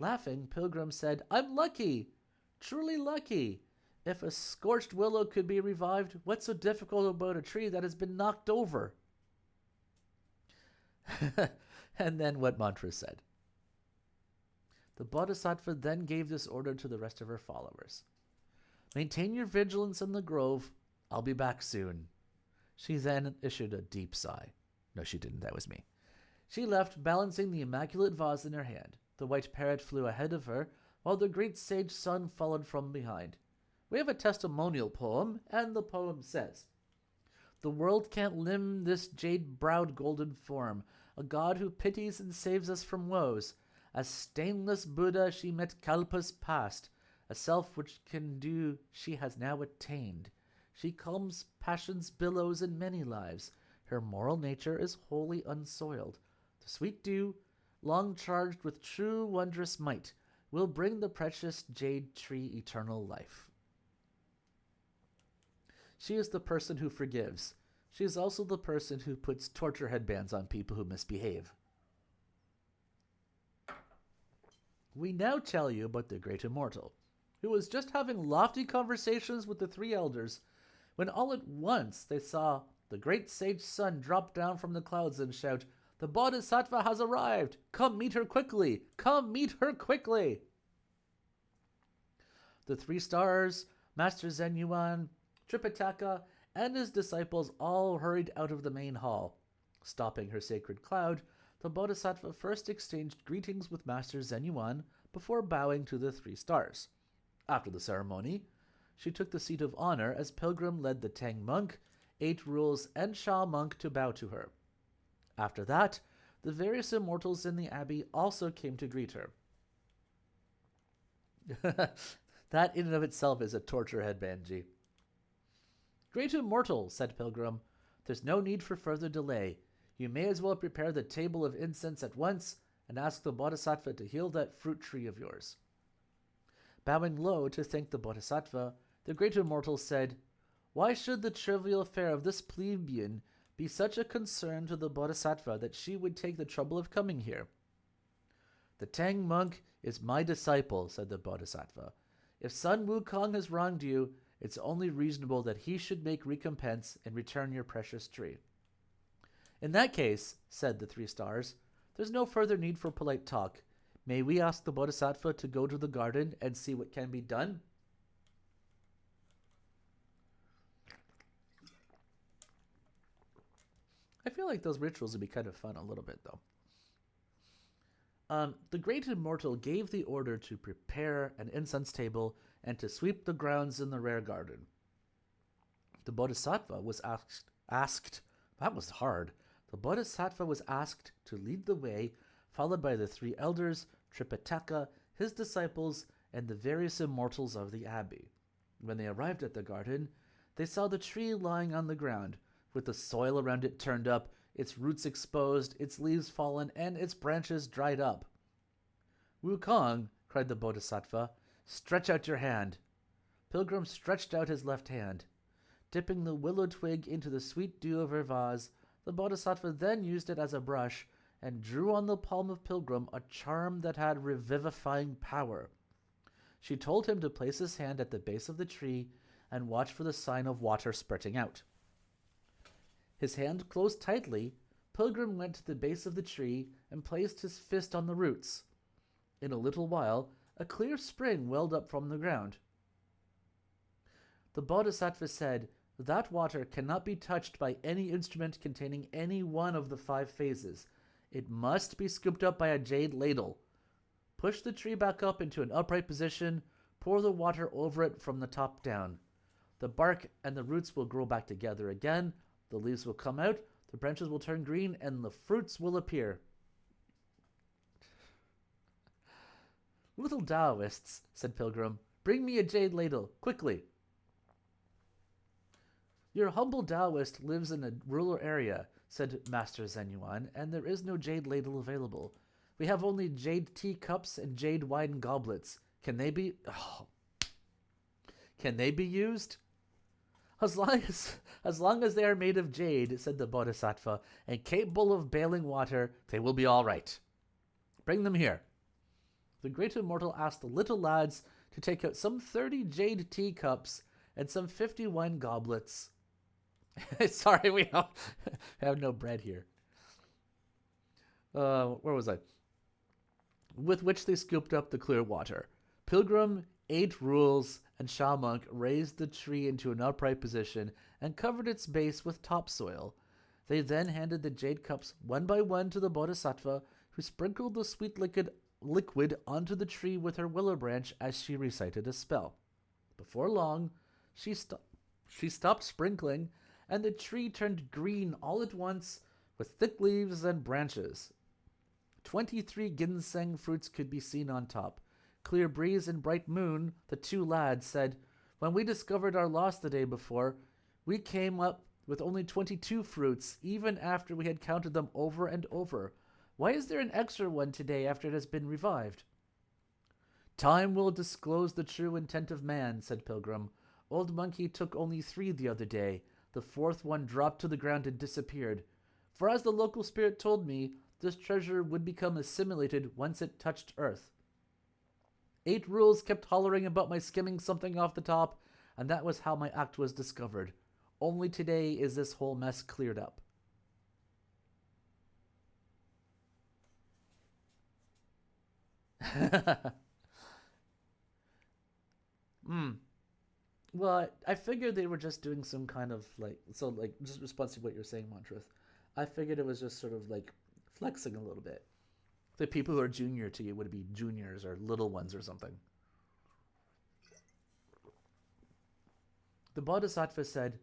Laughing, Pilgrim said, I'm lucky, truly lucky. If a scorched willow could be revived, what's so difficult about a tree that has been knocked over? And then what Mantra said. The Bodhisattva then gave this order to the rest of her followers. Maintain your vigilance in the grove. I'll be back soon. She then issued a deep sigh. No, she didn't. That was me. She left, balancing the immaculate vase in her hand. The white parrot flew ahead of her, while the great sage sun followed from behind. We have a testimonial poem, and the poem says, The world can't limn this jade-browed golden form, a god who pities and saves us from woes. As stainless Buddha she met kalpas past, a self which can do she has now attained. She calms passion's billows in many lives. Her moral nature is wholly unsoiled. The sweet dew, long charged with true wondrous might, will bring the precious jade tree eternal life. She is the person who forgives. She is also the person who puts torture headbands on people who misbehave. We now tell you about the great immortal, who was just having lofty conversations with the three elders, when all at once they saw the great sage sun drop down from the clouds and shout, The Bodhisattva has arrived! Come meet her quickly! Come meet her quickly! The 3 stars, Master Zen Yuan, Tripitaka, and his disciples all hurried out of the main hall. Stopping her sacred cloud, the Bodhisattva first exchanged greetings with Master Zen Yuan before bowing to the 3 stars. After the ceremony, she took the seat of honor as Pilgrim led the Tang monk, 8 rules, and Sha monk to bow to her. After that, the various immortals in the abbey also came to greet her. That in and of itself is a torture headband, G. Great immortal, said Pilgrim, there's no need for further delay. You may as well prepare the table of incense at once and ask the Bodhisattva to heal that fruit tree of yours. Bowing low to thank the Bodhisattva, the great immortal said, Why should the trivial affair of this plebeian be such a concern to the Bodhisattva that she would take the trouble of coming here? The Tang monk is my disciple, said the Bodhisattva. If Sun Wukong has wronged you, it's only reasonable that he should make recompense and return your precious tree. In that case, said the 3 stars, there's no further need for polite talk. May we ask the Bodhisattva to go to the garden and see what can be done? I feel like those rituals would be kind of fun a little bit, though. The great immortal gave the order to prepare an incense table and to sweep the grounds in the rear garden. The Bodhisattva was asked, that was hard. The Bodhisattva was asked to lead the way, followed by the 3 elders, Tripitaka, his disciples, and the various immortals of the abbey. When they arrived at the garden, they saw the tree lying on the ground, with the soil around it turned up, its roots exposed, its leaves fallen, and its branches dried up. Wukong, cried the Bodhisattva, stretch out your hand. Pilgrim stretched out his left hand. Dipping the willow twig into the sweet dew of her vase, the Bodhisattva then used it as a brush and drew on the palm of Pilgrim a charm that had revivifying power. She told him to place his hand at the base of the tree and watch for the sign of water spurting out. His hand closed tightly, Pilgrim went to the base of the tree and placed his fist on the roots. In a little while, A clear spring welled up from the ground. The Bodhisattva said, "That water cannot be touched by any instrument containing any one of the 5 phases. It must be scooped up by a jade ladle. Push the tree back up into an upright position, pour the water over it from the top down. The bark and the roots will grow back together again, the leaves will come out, the branches will turn green, and the fruits will appear." "Little Taoists," said Pilgrim, "bring me a jade ladle, quickly." "Your humble Taoist lives in a rural area," said Master Zenyuan, "and there is no jade ladle available. We have only jade tea cups and jade wine goblets. Can they be... Can they be used?" As long as they are made of jade," said the Bodhisattva, "and capable of bailing water, they will be all right. Bring them here." The great immortal asked the little lads to take out some 30 jade tea cups and some 50 wine goblets. Sorry, we have no bread here. Where was I? With which they scooped up the clear water. Pilgrim, 8 rules, and Sha Monk raised the tree into an upright position and covered its base with topsoil. They then handed the jade cups one by one to the Bodhisattva, who sprinkled the sweet liquid onto the tree with her willow branch as she recited a spell. Before long, she stopped sprinkling, and the tree turned green all at once, with thick leaves and branches. 23 ginseng fruits could be seen on top. Clear Breeze and Bright Moon, the 2 lads, said, "When we discovered our loss the day before, we came up with only 22 fruits, even after we had counted them over and over. Why is there an extra one today after it has been revived?" "Time will disclose the true intent of man," said Pilgrim. "Old Monkey took only 3 the other day. The 4th one dropped to the ground and disappeared. For as the local spirit told me, this treasure would become assimilated once it touched Earth. 8 rules kept hollering about my skimming something off the top, and that was how my act was discovered. Only today is this whole mess cleared up." Well, I figured they were just doing some kind of just response to what you're saying, Montreth. I figured it was just sort of like flexing a little bit. The people who are junior to you would be juniors or little ones or something. The Bodhisattva said,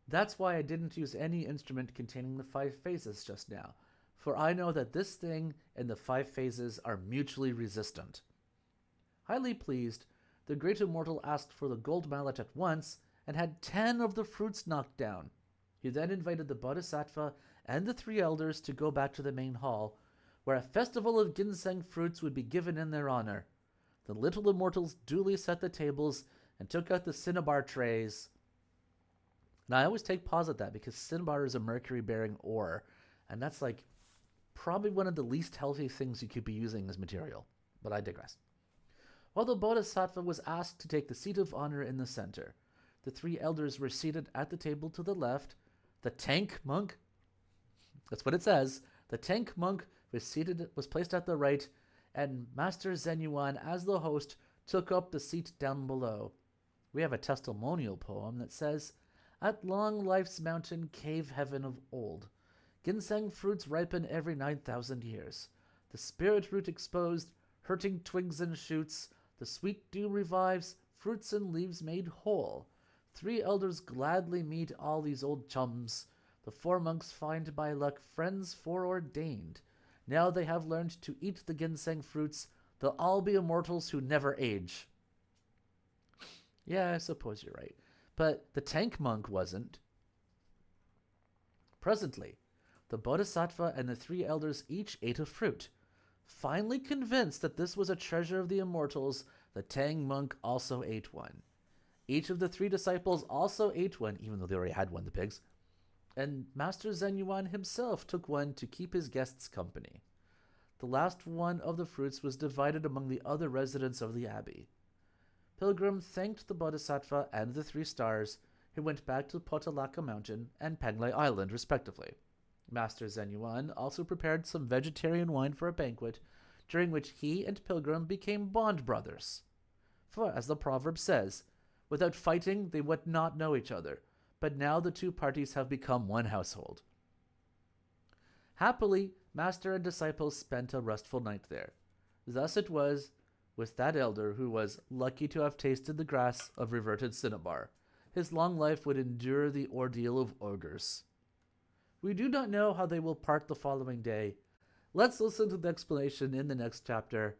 "That's why I didn't use any instrument containing the 5 phases just now, for I know that this thing and the 5 phases are mutually resistant." Highly pleased, the great immortal asked for the gold mallet at once and had 10 of the fruits knocked down. He then invited the Bodhisattva and the 3 elders to go back to the main hall, where a festival of ginseng fruits would be given in their honor. The little immortals duly set the tables and took out the cinnabar trays. Now, I always take pause at that because cinnabar is a mercury-bearing ore, and that's probably one of the least healthy things you could be using as material. But I digress. While the Bodhisattva was asked to take the seat of honor in the center, the 3 elders were seated at the table to the left. The tank monk, that's what it says, the tank monk was placed at the right, and Master Zenyuan, as the host, took up the seat down below. We have a testimonial poem that says, "At Long Life's mountain cave heaven of old, ginseng fruits ripen every 9,000 years. The spirit root exposed, hurting twigs and shoots, the sweet dew revives, fruits and leaves made whole. 3 elders gladly meet all these old chums. The 4 monks find by luck friends foreordained. Now they have learned to eat the ginseng fruits. They'll all be immortals who never age." Yeah, I suppose you're right. But the tank monk wasn't. Presently, the Bodhisattva and the 3 elders each ate a fruit. Finally convinced that this was a treasure of the immortals, the Tang monk also ate one. Each of the 3 disciples also ate one, even though they already had one, the pigs. And Master Zenyuan himself took one to keep his guests company. The last one of the fruits was divided among the other residents of the abbey. Pilgrim thanked the Bodhisattva and the 3 stars, who went back to Potalaka Mountain and Panglai Island, respectively. Master Zenyuan also prepared some vegetarian wine for a banquet during which he and Pilgrim became bond brothers. For, as the proverb says, without fighting they would not know each other, but now the two parties have become one household. Happily, master and disciple spent a restful night there. Thus it was with that elder who was lucky to have tasted the grass of reverted cinnabar. His long life would endure the ordeal of ogres. We do not know how they will part the following day. Let's listen to the explanation in the next chapter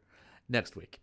next week.